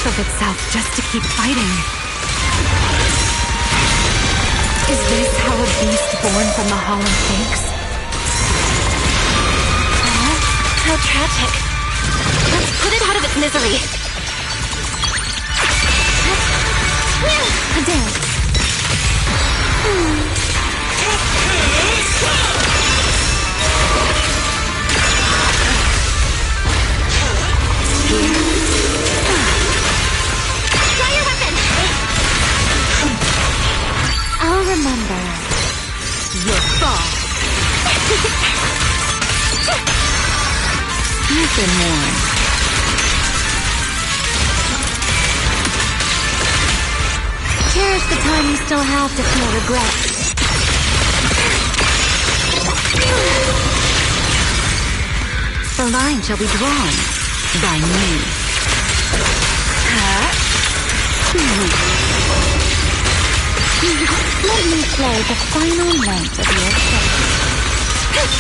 of itself just to keep fighting. Is this how a beast born from the hollow thinks? How tragic. Let's put it out of its misery. Adele. Try your weapon! I'll remember your fall. You've been warned. Cherish the time you still have to feel regret. The line shall be drawn by me. Let me play the final note of your fate.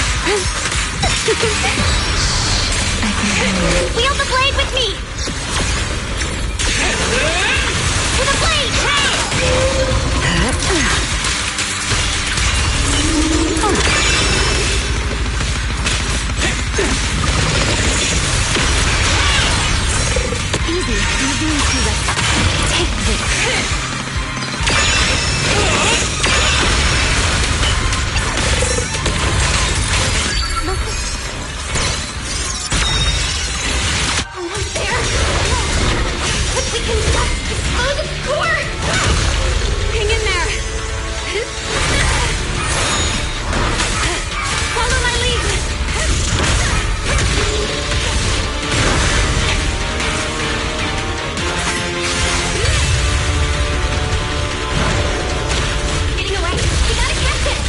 I can hear you. Wield the blade with me! To the blade! Easy, you're doing too much. Take this. Almost there. But we can just explode its core! Hang in there! Follow my lead! Getting away! We gotta catch it!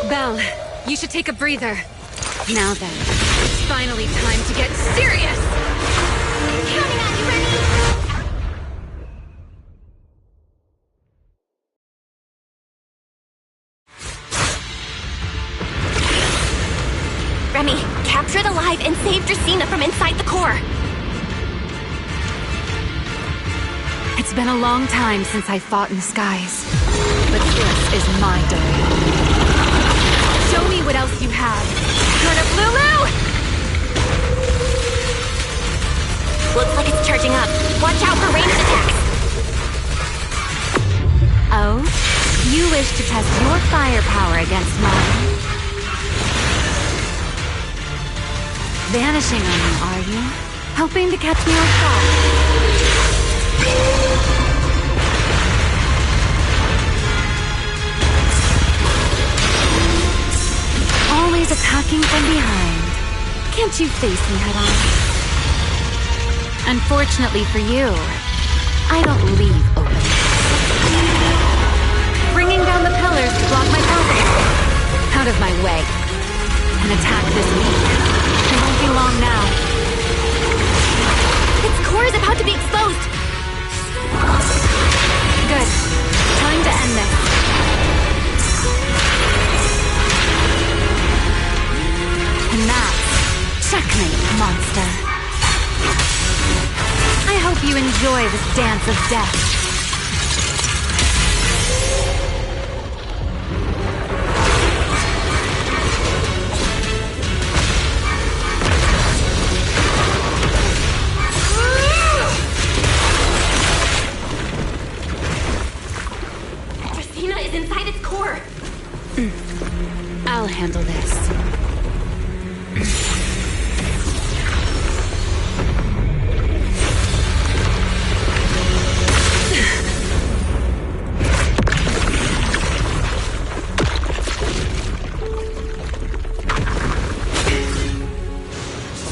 Belle, you should take a breather. Now then, it's finally time to get serious! Counting on you, Remy! Remy, capture it alive and save Dracena from inside the core! It's been a long time since I fought in the skies, but this is my day. Show me what else you have. Turn up Lulu! Looks like it's charging up. Watch out for ranged attacks. Oh? You wish to test your firepower against mine? Vanishing on me, are you? Hoping to catch me off guard? Always attacking from behind. Can't you face me head on? Unfortunately for you, I don't leave open. Bringing down the pillars to block my passage. Out of my way. An attack this weak. It won't be long now. Its core is about to be exposed. Good. Time to end this. And that's checkmate, monster. I hope you enjoy this dance of death. Dracena is inside its core. I'll handle this.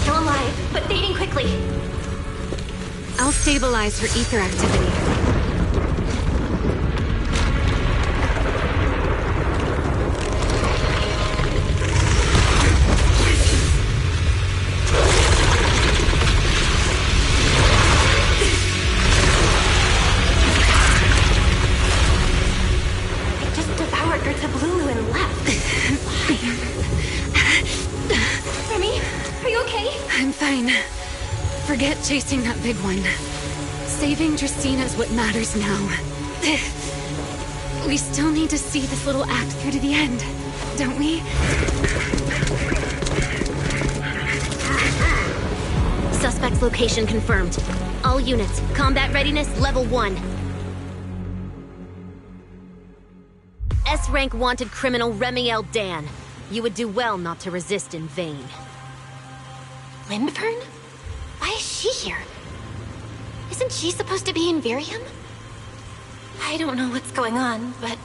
Still alive, but fading quickly. I'll stabilize her ether activity. Forget chasing that big one. Saving Dracaena is what matters now. We still need to see this little act through to the end, don't we? Suspect's location confirmed. All units, combat readiness level 1. S-rank wanted criminal Remielle Dan. You would do well not to resist in vain. Lindverne? Why is she here? Isn't she supposed to be in Virium? I don't know what's going on, but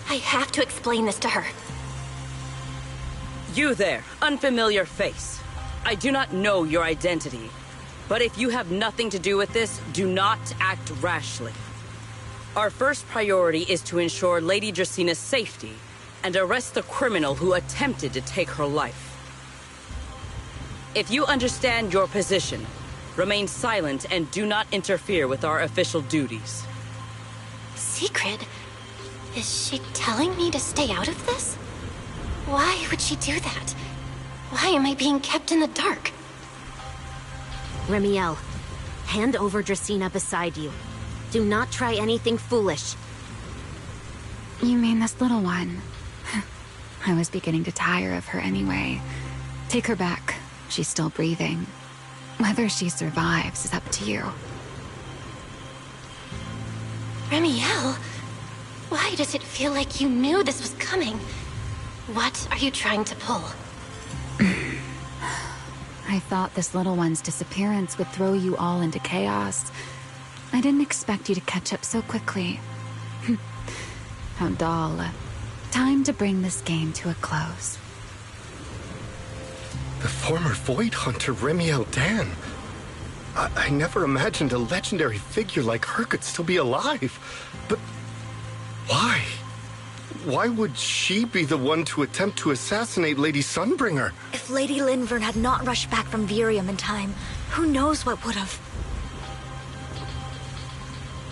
I have to explain this to her. You there, unfamiliar face. I do not know your identity, but if you have nothing to do with this, do not act rashly. Our first priority is to ensure Lady Draceena's safety and arrest the criminal who attempted to take her life. If you understand your position, remain silent and do not interfere with our official duties. Secret? Is she telling me to stay out of this? Why would she do that? Why am I being kept in the dark? Remielle, hand over Dracaena beside you. Do not try anything foolish. You mean this little one? I was beginning to tire of her anyway. Take her back. She's still breathing. Whether she survives is up to you. Remielle? Why does it feel like you knew this was coming? What are you trying to pull? I thought this little one's disappearance would throw you all into chaos. I didn't expect you to catch up so quickly. How dull. Time to bring this game to a close. The former Void Hunter Remielle Dan. I never imagined a legendary figure like her could still be alive. But why? Why would she be the one to attempt to assassinate Lady Sunbringer? If Lady Lindverne had not rushed back from Virium in time, who knows what would have...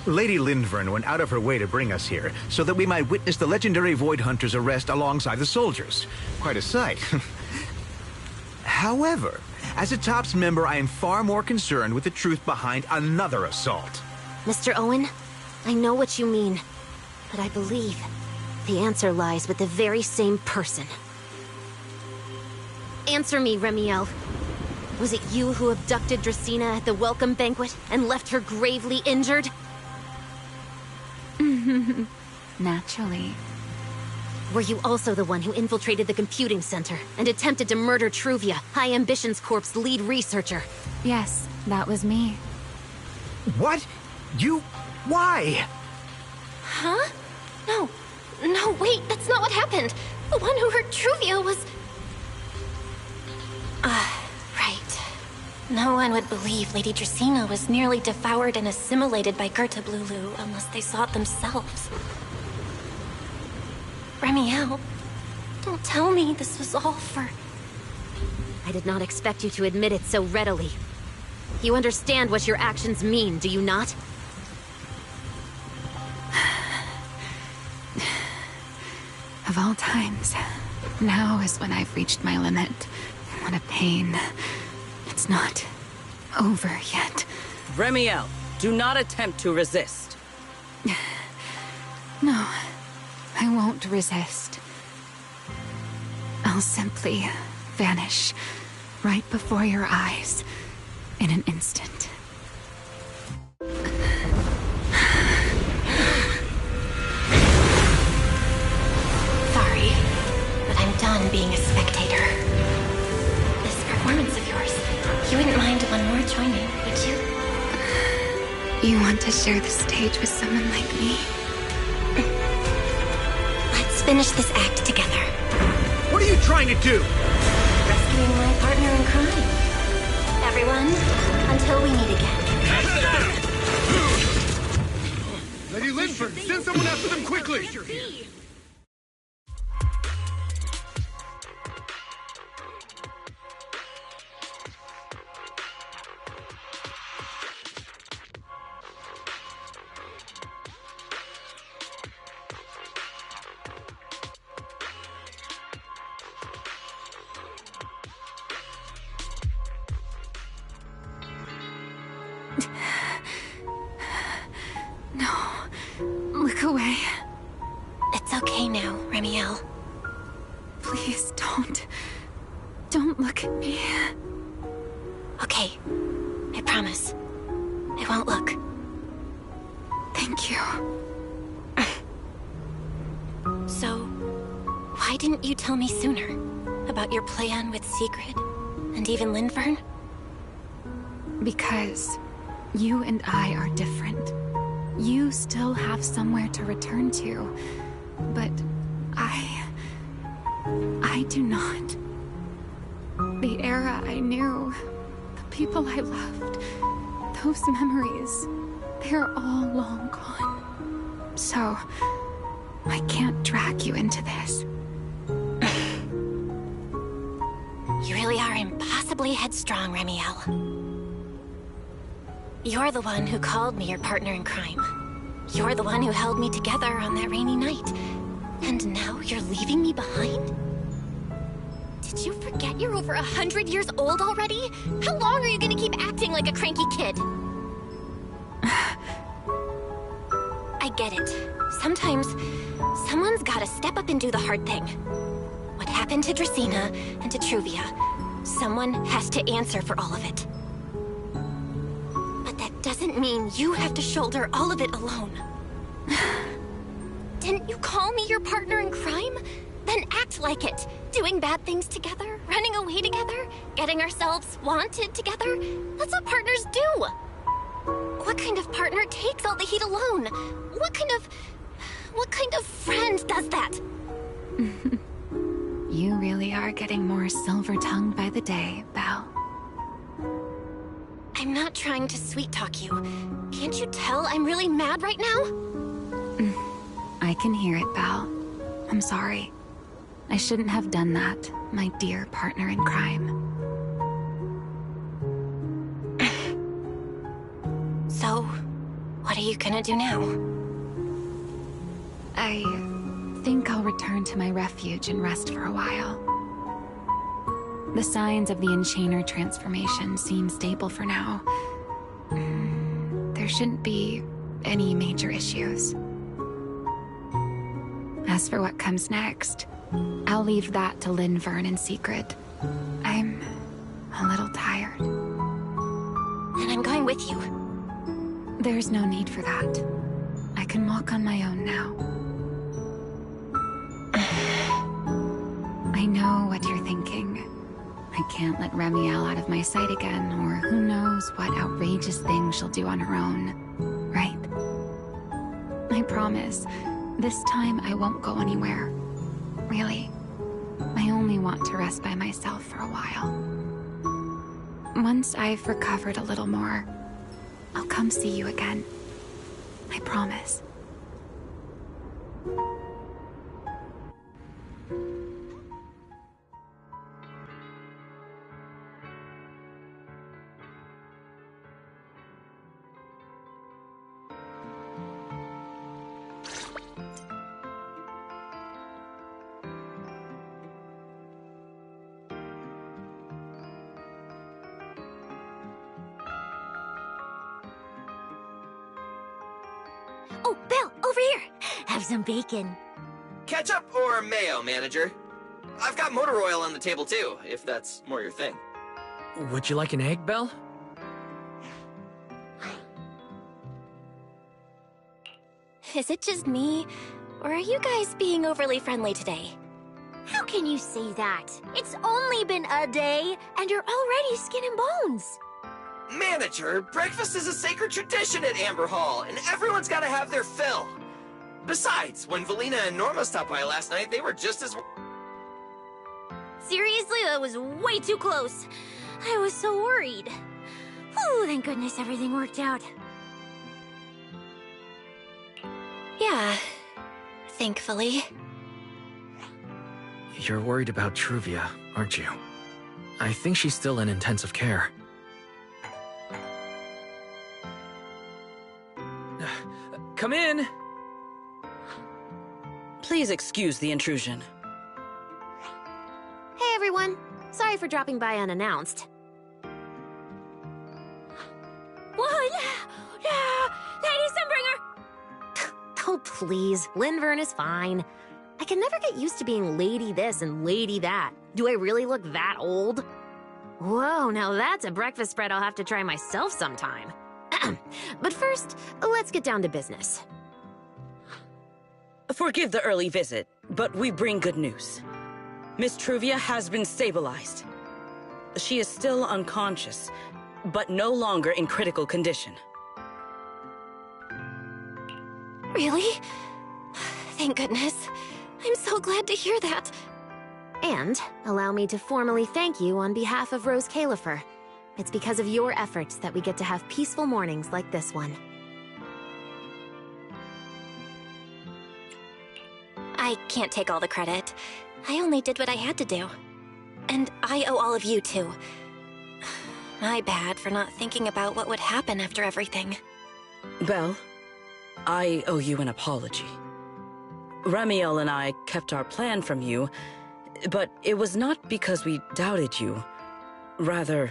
Lady Lindverne went out of her way to bring us here, so that we might witness the legendary Void Hunter's arrest alongside the soldiers. Quite a sight. However, as a TOPS member, I am far more concerned with the truth behind another assault. Mr. Owen, I know what you mean, but I believe the answer lies with the very same person. Answer me, Remielle. Was it you who abducted Dracaena at the welcome banquet and left her gravely injured? Naturally. Were you also the one who infiltrated the computing center and attempted to murder Truvia, High Ambitions Corp's lead researcher? Yes, that was me. What? You... why? Huh? No, wait, that's not what happened. The one who hurt Truvia was... right. No one would believe Lady Dracaena was nearly devoured and assimilated by Gerta Blulu unless they saw it themselves. Remielle, don't tell me this was all for... I did not expect you to admit it so readily. You understand what your actions mean, do you not? Of all times, now is when I've reached my limit. What a pain. It's not over yet. Remielle, do not attempt to resist. No, I won't resist. I'll simply vanish right before your eyes in an instant. Sorry, but I'm done being a spectator. This performance of yours, you wouldn't mind one more joining, would you? You want to share the stage with someone like me? Let's finish this act together. What are you trying to do? Rescuing my partner in crime. Everyone, until we meet again. Lady Lindverne, send someone after them quickly! Please don't. Don't look at me. Okay. I promise. I won't look. Thank you. So, why didn't you tell me sooner about your plan with Sigrid and even Lindverne? Because you and I are different. You still have somewhere to return to, but I do not. The era I knew, the people I loved, those memories, they're all long gone. So, I can't drag you into this. You really are impossibly headstrong, Remielle. You're the one who called me your partner in crime. You're the one who held me together on that rainy night. And now you're leaving me behind? Did you forget you're over 100 years old already? How long are you gonna keep acting like a cranky kid? I get it. Sometimes, someone's gotta step up and do the hard thing. What happened to Dracaena and to Truvia? Someone has to answer for all of it. But that doesn't mean you have to shoulder all of it alone. Didn't you call me your partner in crime? Then act like it. Doing bad things together, running away together, getting ourselves wanted together. That's what partners do. What kind of partner takes all the heat alone? What kind of friend does that? You really are getting more silver-tongued by the day, Belle. I'm not trying to sweet-talk you. Can't you tell I'm really mad right now? I can hear it, Belle. I'm sorry. I shouldn't have done that, my dear partner in crime. So, what are you gonna do now? I think I'll return to my refuge and rest for a while. The signs of the Enchainer transformation seem stable for now. There shouldn't be any major issues. As for what comes next, I'll leave that to Lindverne and Sigrid. I'm a little tired. And I'm going with you. There's no need for that. I can walk on my own now. I know what you're thinking. I can't let Remielle out of my sight again, or who knows what outrageous thing she'll do on her own, right? I promise, this time I won't go anywhere. Really. I only want to rest by myself for a while. Once I've recovered a little more, I'll come see you again. I promise. Oh, Belle, over here! Have some bacon. Ketchup or mayo, manager? I've got motor oil on the table too, if that's more your thing. Would you like an egg, Belle? Is it just me, or are you guys being overly friendly today? How can you say that? It's only been a day, and you're already skin and bones. Manager, breakfast is a sacred tradition at Amber Hall, and everyone's gotta have their fill. Besides, when Valina and Norma stopped by last night, they were just as... Seriously, that was way too close. I was so worried. Whew, thank goodness everything worked out. Yeah, thankfully. You're worried about Truvia, aren't you? I think she's still in intensive care. Come in! Please excuse the intrusion. Hey everyone, sorry for dropping by unannounced. Lady Sunbringer! Oh please, Lindverne is fine. I can never get used to being lady this and lady that. Do I really look that old? Whoa, now that's a breakfast spread I'll have to try myself sometime. But first, let's get down to business. Forgive the early visit, but we bring good news. Miss Truvia has been stabilized. She is still unconscious, but no longer in critical condition. Really? Thank goodness. I'm so glad to hear that. And allow me to formally thank you on behalf of Roscaelifer. It's because of your efforts that we get to have peaceful mornings like this one. I can't take all the credit. I only did what I had to do. And I owe all of you, too. My bad for not thinking about what would happen after everything. Belle, I owe you an apology. Remielle and I kept our plan from you, but it was not because we doubted you. Rather...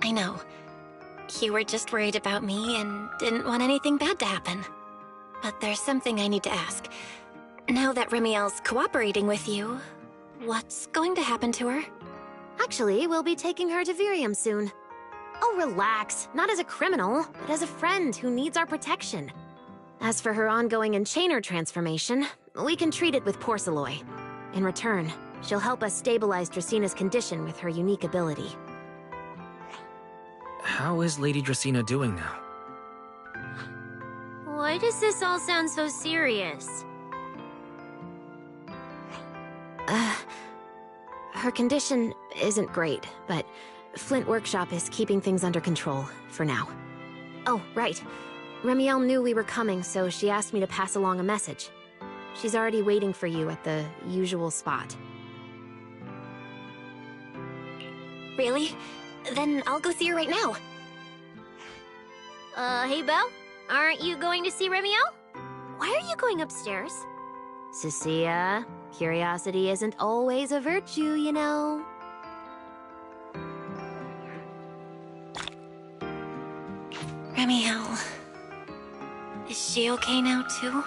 I know. You were just worried about me and didn't want anything bad to happen. But there's something I need to ask. Now that Remielle's cooperating with you, what's going to happen to her? Actually, we'll be taking her to Virium soon. Oh, relax. Not as a criminal, but as a friend who needs our protection. As for her ongoing enchainer transformation, we can treat it with Porcelloy. In return, she'll help us stabilize Dracina's condition with her unique ability. How is Lady Dracina doing now? Why does this all sound so serious? Her condition isn't great, but Flint Workshop is keeping things under control, for now. Oh, right. Remielle knew we were coming, so she asked me to pass along a message. She's already waiting for you at the usual spot. Really? Then I'll go see her right now. Hey, Belle? Aren't you going to see Remielle? Why are you going upstairs? Cecilia, curiosity isn't always a virtue, you know. Remielle... Is she okay now, too?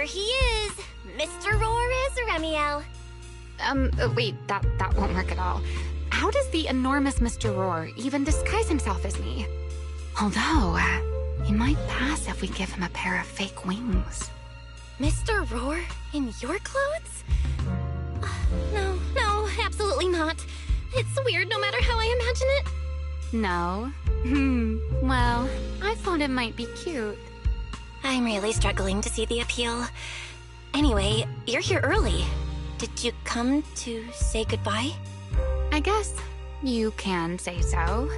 he is! Mr. Roar is Remielle. Wait, that won't work at all. How does the enormous Mr. Roar even disguise himself as me? Although, he might pass if we give him a pair of fake wings. Mr. Roar in your clothes? No, absolutely not. It's weird no matter how I imagine it. No? Well, I thought it might be cute. I'm really struggling to see the appeal. Anyway, you're here early. Did you come to say goodbye? I guess you can say so.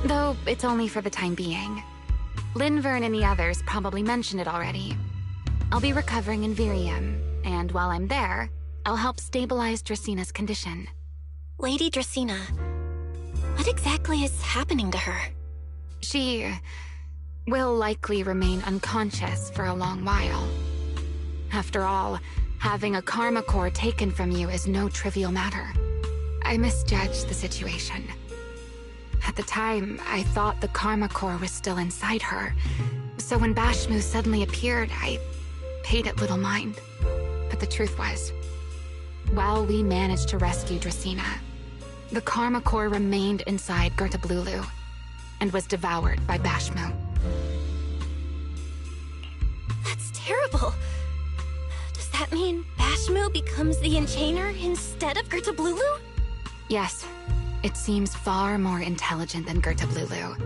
Though it's only for the time being. Lindverne and the others probably mentioned it already. I'll be recovering in Virium, and while I'm there, I'll help stabilize Dracena's condition. Lady Dracena, what exactly is happening to her? She will likely remain unconscious for a long while. After all, having a karma core taken from you is no trivial matter. I misjudged the situation. At the time, I thought the karma core was still inside her. So when Bashmu suddenly appeared, I paid it little mind. But the truth was, while we managed to rescue Dracena, the karma core remained inside Gertablulu and was devoured by Bashmu. That's terrible. Does that mean Bashmu becomes the Enchainer instead of Gertablulu? Yes, it seems far more intelligent than Gertablulu.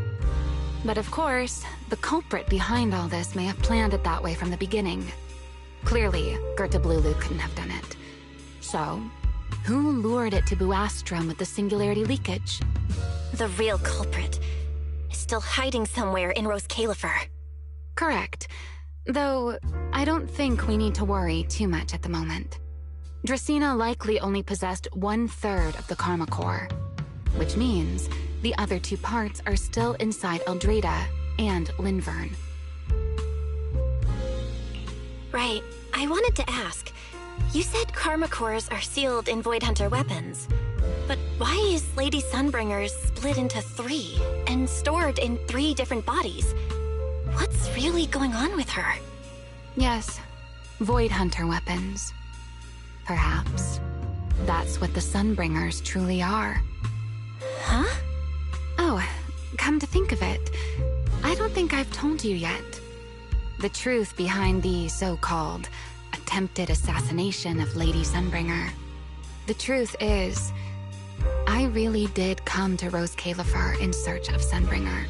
But of course, the culprit behind all this may have planned it that way from the beginning. Clearly, Gertablulu couldn't have done it. So, who lured it to Buastrom with the singularity leakage? The real culprit is still hiding somewhere in Roscaelifer. Correct. Though, I don't think we need to worry too much at the moment. Dracena likely only possessed 1/3 of the karma core, which means the other 2 parts are still inside Eldreda and Lindverne. Right. I wanted to ask. You said karma cores are sealed in Void Hunter weapons. But why is Lady Sunbringer split into 3 and stored in 3 different bodies? What's really going on with her? Yes, Void Hunter weapons. Perhaps that's what the Sunbringers truly are. Huh? Oh, come to think of it, I don't think I've told you yet. The truth behind the so-called attempted assassination of Lady Sunbringer. The truth is, I really did come to Roscaelifer in search of Sunbringer.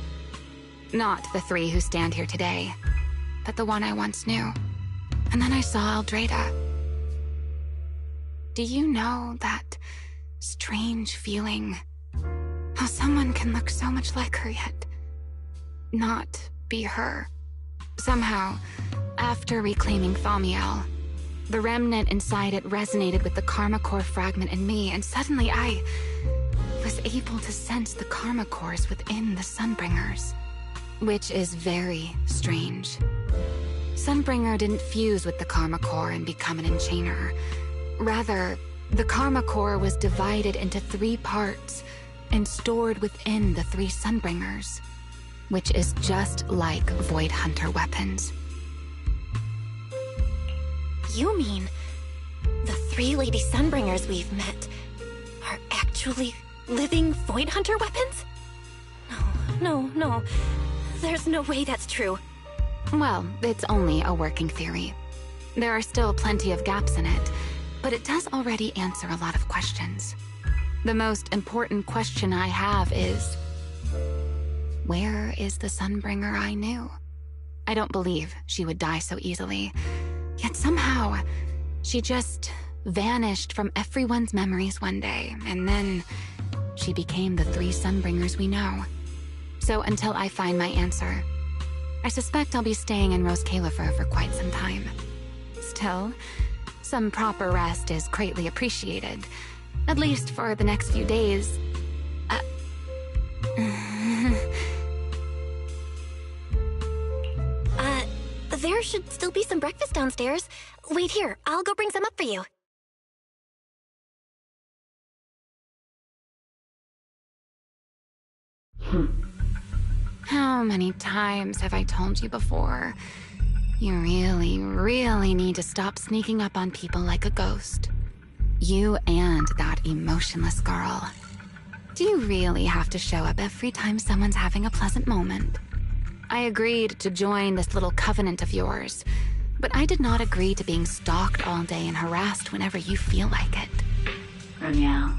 Not the 3 who stand here today, but the one I once knew. And then I saw Eldreda. Do you know that strange feeling? How someone can look so much like her yet not be her. Somehow, after reclaiming Thaumiel, the remnant inside it resonated with the karma core fragment in me, and suddenly I was able to sense the karma cores within the Sunbringers, which is very strange. Sunbringer didn't fuse with the karma core and become an enchainer. Rather, the karma core was divided into 3 parts and stored within the 3 Sunbringers, which is just like Void Hunter weapons. You mean the 3 Lady Sunbringers we've met are actually living Void Hunter weapons? No. There's no way that's true. Well, it's only a working theory. There are still plenty of gaps in it, but it does already answer a lot of questions. The most important question I have is, where is the Sunbringer I knew? I don't believe she would die so easily. Yet somehow, she just vanished from everyone's memories one day, and then she became the 3 Sunbringers we know. So until I find my answer, I suspect I'll be staying in Roscaelifer for quite some time. Still, some proper rest is greatly appreciated, at least for the next few days. There should still be some breakfast downstairs. Wait here, I'll go bring some up for you. How many times have I told you before? You really need to stop sneaking up on people like a ghost. You and that emotionless girl. Do you really have to show up every time someone's having a pleasant moment? I agreed to join this little covenant of yours, but I did not agree to being stalked all day and harassed whenever you feel like it. Remielle,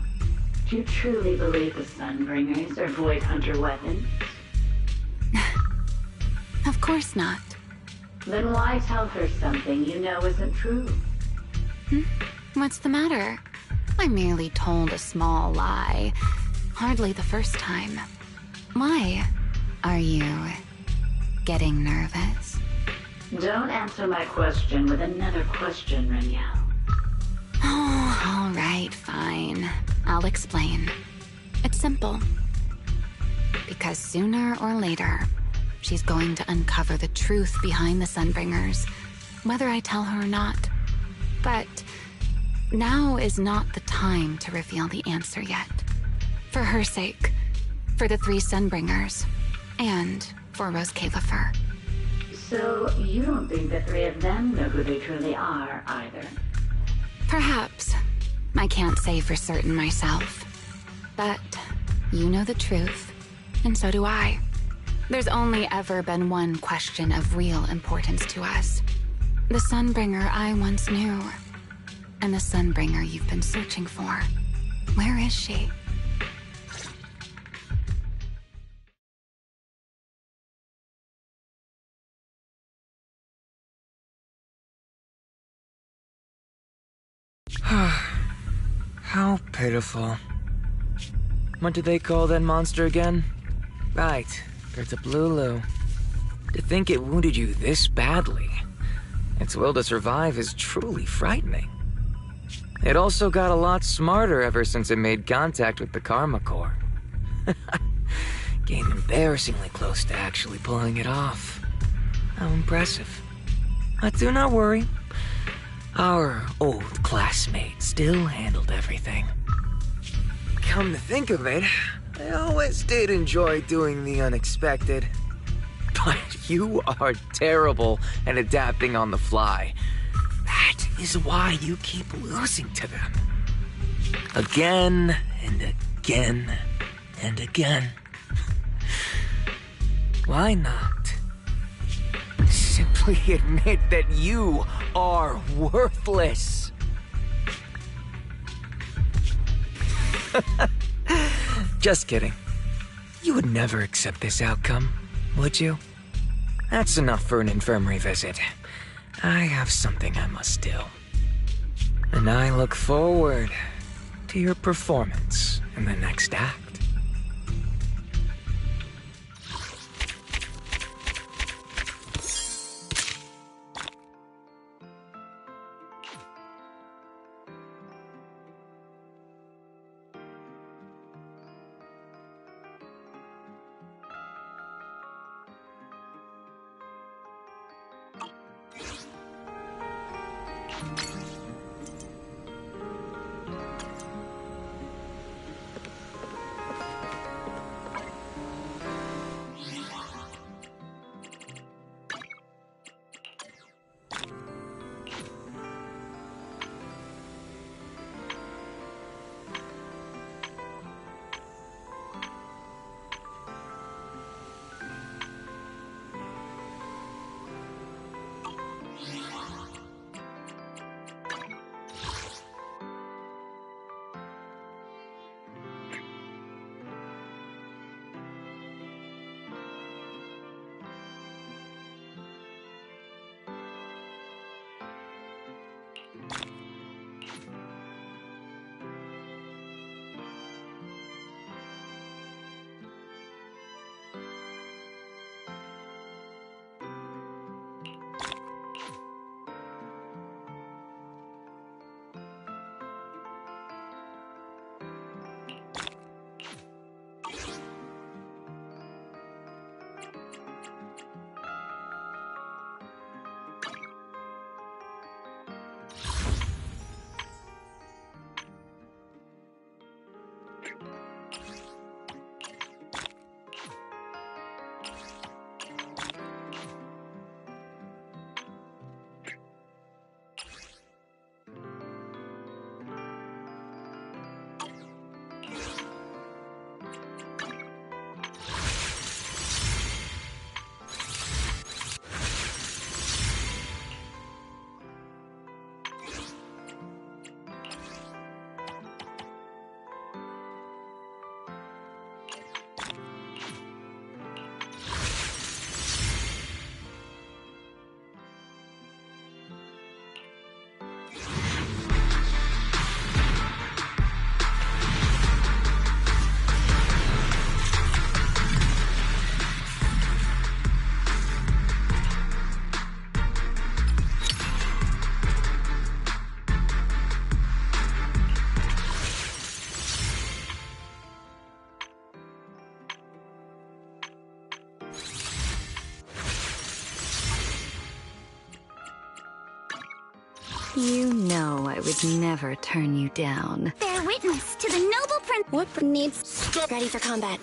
do you truly believe the Sunbringers are Void Hunter weapons? Of course not. Then why tell her something you know isn't true? What's the matter? I merely told a small lie. Hardly the first time. Why? Are you getting nervous? Don't answer my question with another question, Remielle. Oh, all right, fine. I'll explain. It's simple. Because sooner or later, she's going to uncover the truth behind the Sunbringers, whether I tell her or not. But now is not the time to reveal the answer yet. For her sake, for the 3 Sunbringers, and for Roscaelifer. So you don't think the 3 of them know who they truly are, either? Perhaps. I can't say for certain myself. But you know the truth, and so do I. There's only ever been one question of real importance to us. The Sunbringer I once knew. And the Sunbringer you've been searching for. Where is she? How pitiful. What do they call that monster again? Right, Gertablulu. To think it wounded you this badly. Its will to survive is truly frightening. It also got a lot smarter ever since it made contact with the Karma Core. Came embarrassingly close to actually pulling it off. How impressive. But do not worry. Our old classmate still handled everything. Come to think of it, I always did enjoy doing the unexpected. But you are terrible at adapting on the fly. That is why you keep losing to them. Again and again and again. Why not? Simply admit that you are worthless. Just kidding. You would never accept this outcome, would you? That's enough for an infirmary visit. I have something I must do. And I look forward to your performance in the next act. You know I would never turn you down. Bear witness to the noble prince. What needs? Ready for combat.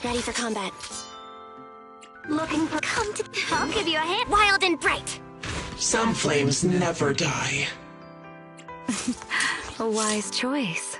Ready for combat. Looking for come to. I'll give you a hand. Wild and bright. Some flames never die. A wise choice.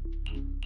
Remielle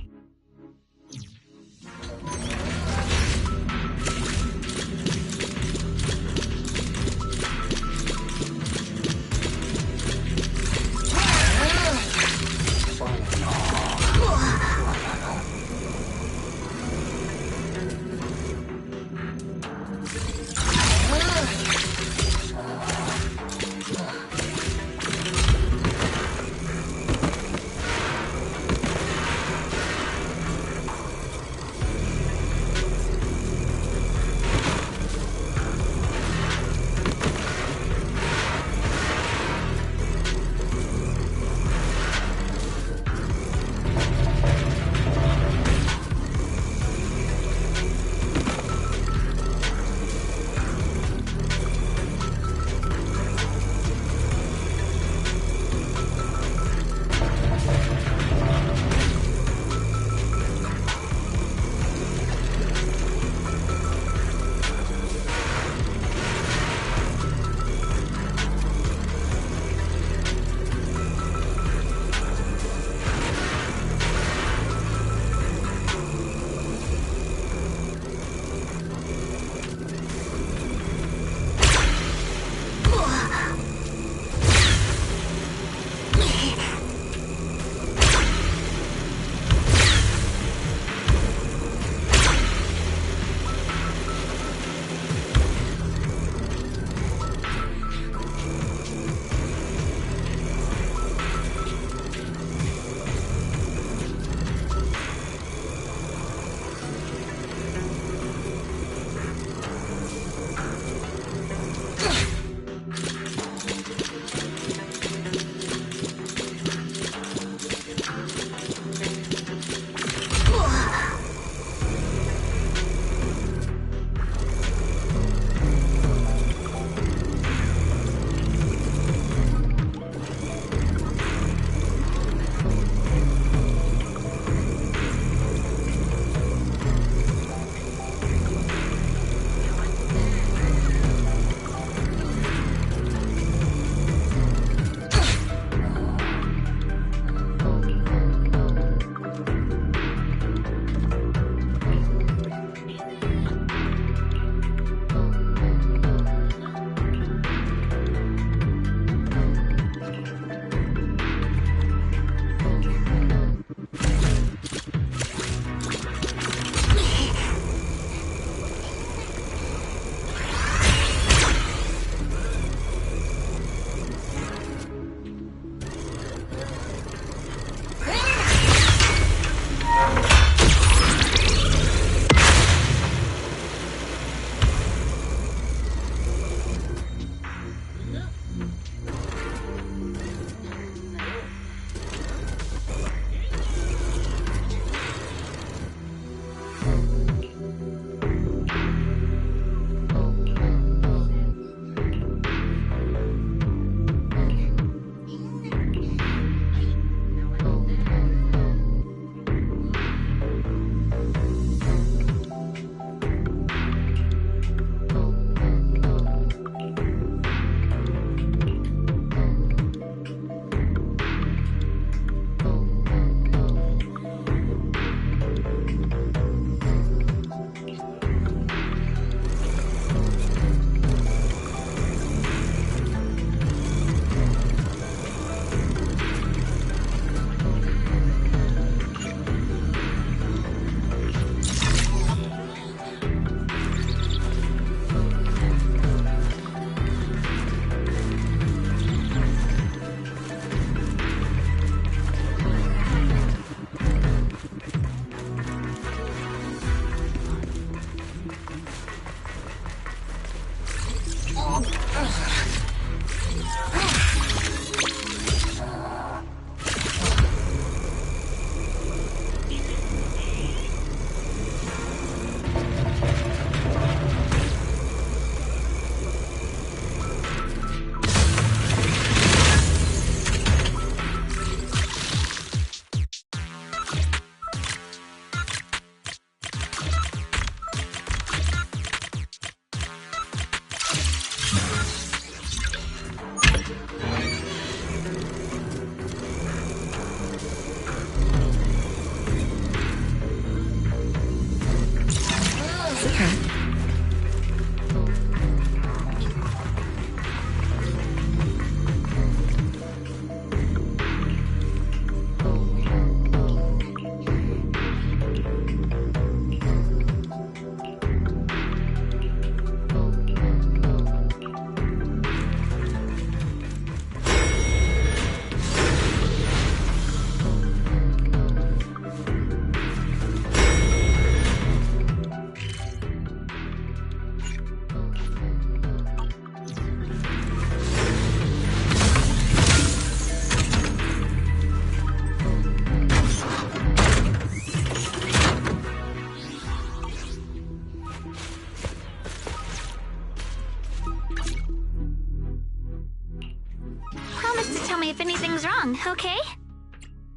along, okay?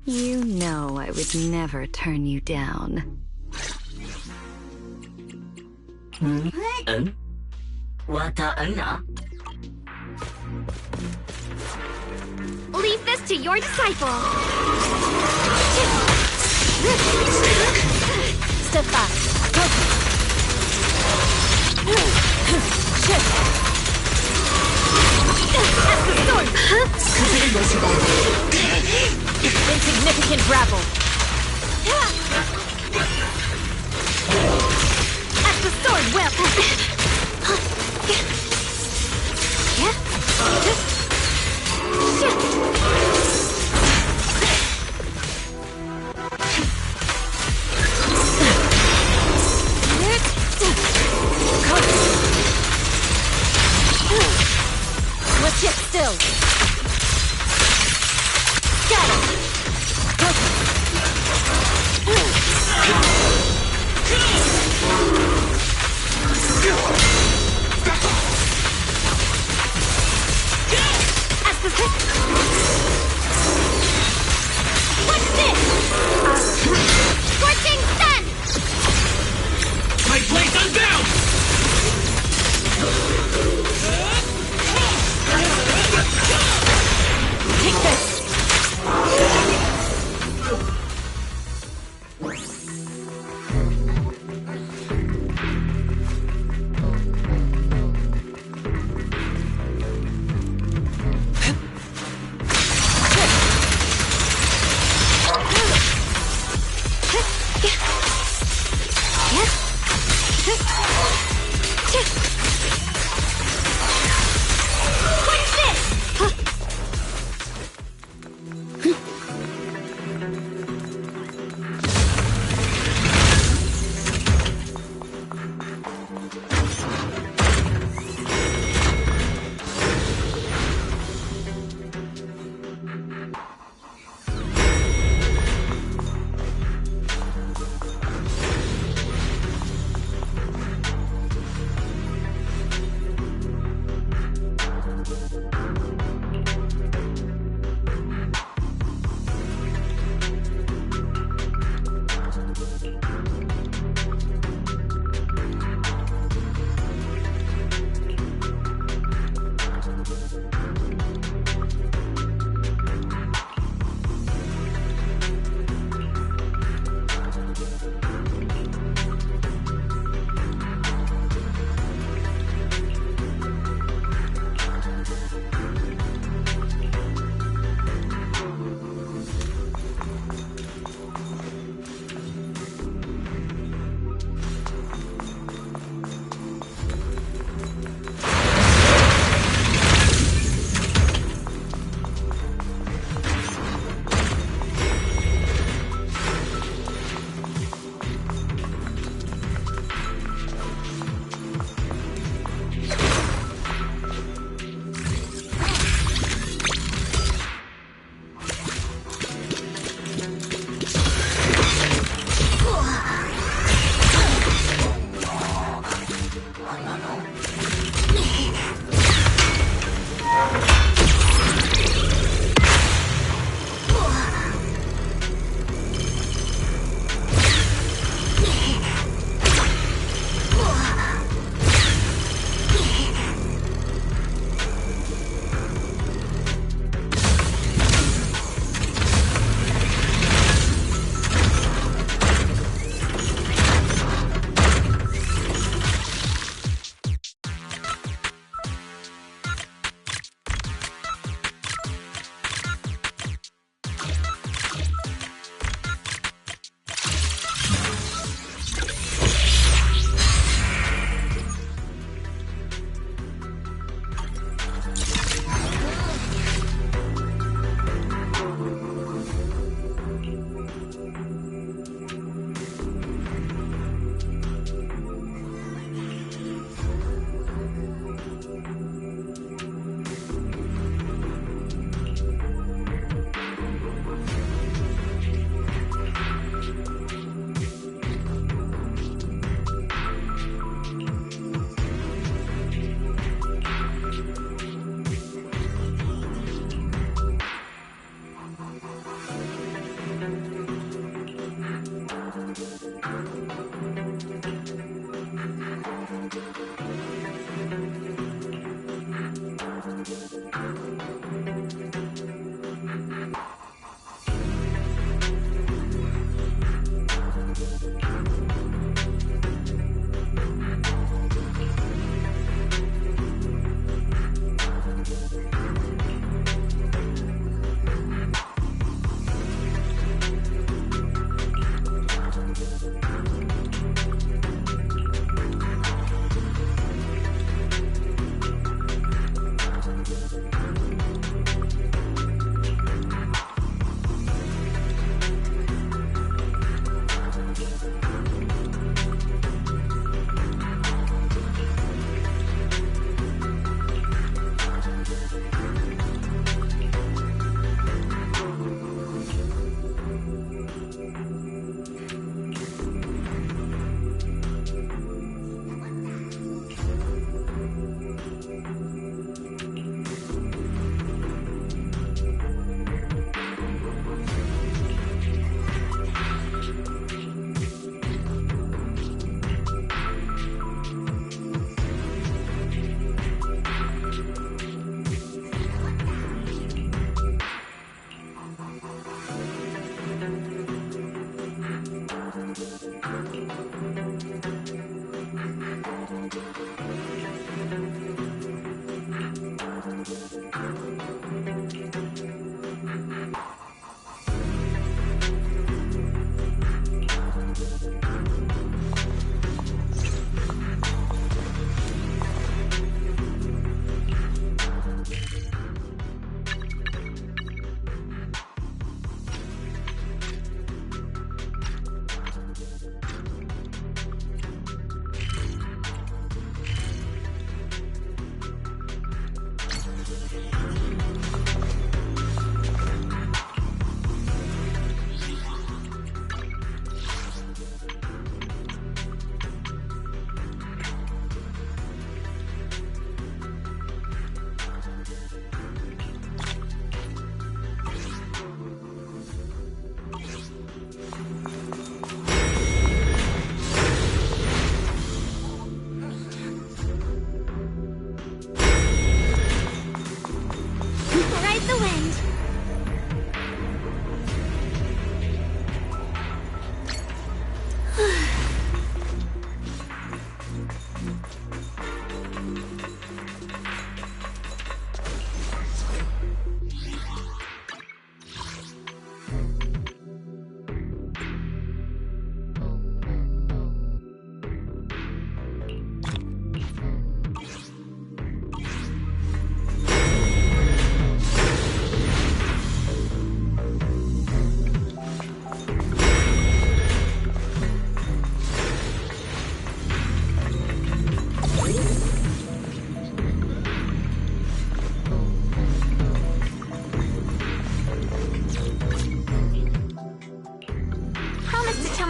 You know I would never turn you down. Leave this to your disciple. Step back. Shift. That's the sword. Insignificant rabble. That's the sword. Well. Let's sit still. Scatter.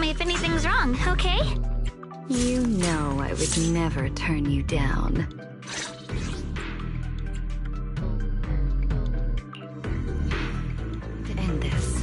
If anything's wrong, okay? You know I would never turn you down. To end this.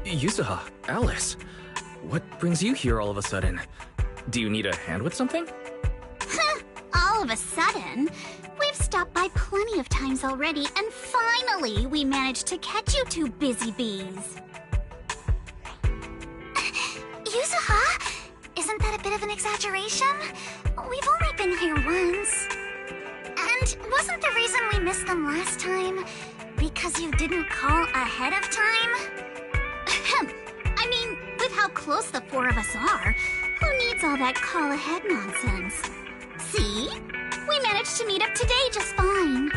Yusuha, Alice, what brings you here all of a sudden? Do you need a hand with something? All of a sudden? We've stopped by plenty of times already, and finally we managed to catch you two busy bees. Yusuha? Isn't that a bit of an exaggeration? We've only been here once. And wasn't the reason we missed them last time because you didn't call ahead of time? I mean, with how close the four of us are, who needs all that call ahead nonsense? See? We managed to meet up today just fine.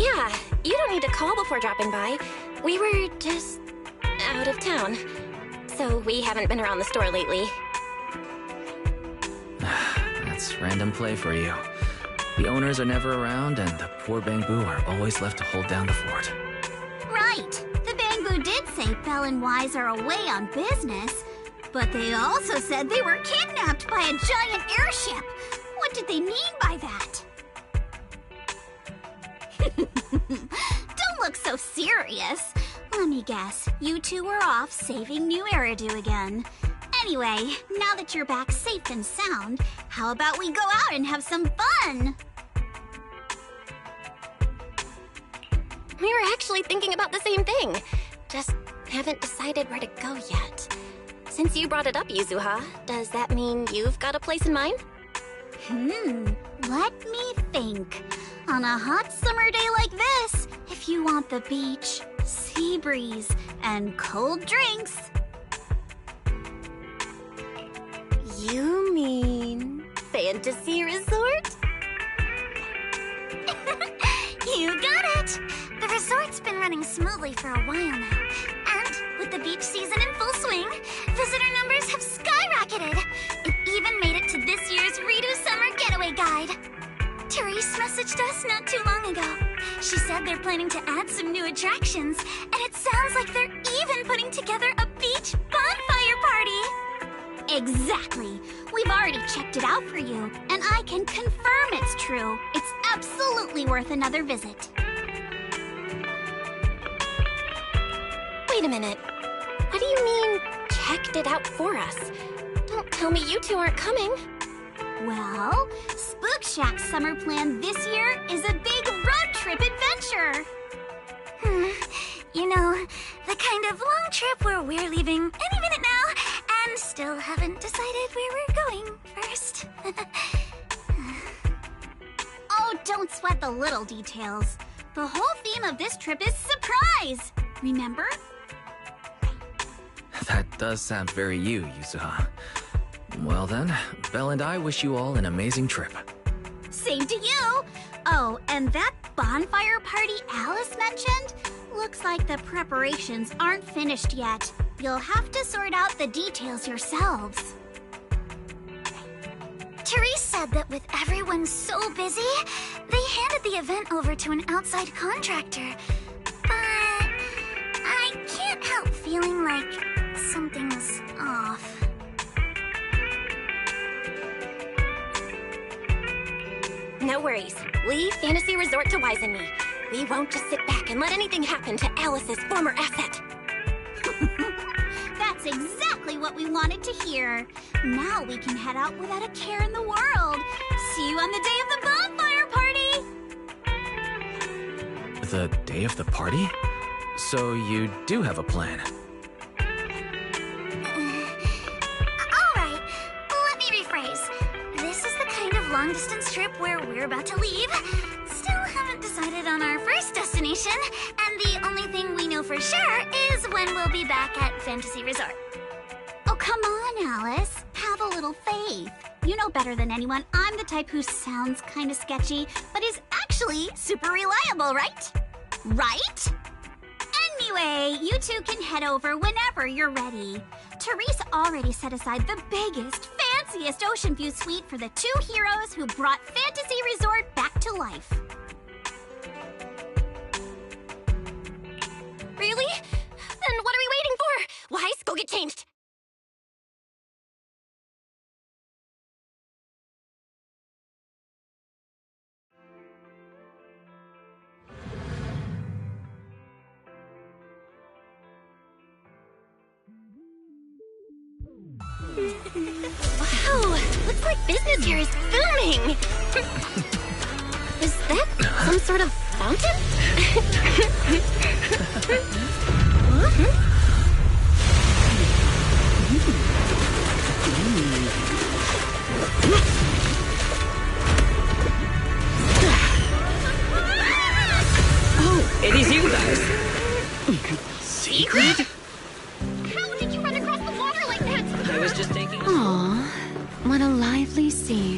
Yeah, you don't need to call before dropping by. We were just out of town, so we haven't been around the store lately. That's random play for you. The owners are never around, and the poor Bangbu are always left to hold down the fort. Right. The Bangbu did say Belle and Wise are away on business, but they also said they were kidnapped by a giant airship. What did they mean by that? Don't look so serious. Let me guess, you two were off saving New Eridu again. Anyway, now that you're back safe and sound, how about we go out and have some fun? We were actually thinking about the same thing. Just haven't decided where to go yet. Since you brought it up, Yuzuha, does that mean you've got a place in mind? Let me think. On a hot summer day like this, if you want the beach, sea breeze, and cold drinks... You mean Fantasy Resort? You got it! The resort's been running smoothly for a while now. And with the beach season in full swing, visitor numbers have skyrocketed. It even made it to this year's Redo Summer Getaway Guide. Therese messaged us not too long ago. She said they're planning to add some new attractions, and it sounds like they're even putting together a beach bonfire party. Exactly. We've already checked it out for you, and I can confirm it's true. It's absolutely worth another visit. Wait a minute. What do you mean, checked it out for us? Don't tell me you two aren't coming. Well, Spook Shack's summer plan this year is a big road trip adventure. You know, the kind of long trip where we're leaving any minute now and still haven't decided where we're going first. Oh, don't sweat the little details. The whole theme of this trip is surprise. Remember? That does sound very you, Yuzuha. Well then, Belle and I wish you all an amazing trip. Same to you! Oh, and that bonfire party Alice mentioned? Looks like the preparations aren't finished yet. You'll have to sort out the details yourselves. Therese said that with everyone so busy, they handed the event over to an outside contractor. But I can't help feeling like something's off. No worries. Leave Fantasy Resort to Wise and me. We won't just sit back and let anything happen to Alice's former asset. That's exactly what we wanted to hear. Now we can head out without a care in the world. See you on the day of the bonfire party! The day of the party? So you do have a plan? Alright, let me rephrase. This is the kind of long-distance trip where we're about to leave. Still haven't decided on our first destination, and the only thing we know for sure is when we'll be back at Fantasy Resort. Oh, come on, Alice. Have a little faith. You know better than anyone I'm the type who sounds kind of sketchy, but is actually super reliable, right? Right? Anyway, you two can head over whenever you're ready. Therese already set aside the biggest, fanciest ocean view suite for the two heroes who brought Fantasy Resort back to life. Really? Then what are we waiting for? Wise, go get changed. Wow, looks like business here is booming. Is that some sort of fountain? Oh, it is you guys. Secret? How did you run across the water like that? I was just taking a... Aw, what a lively scene.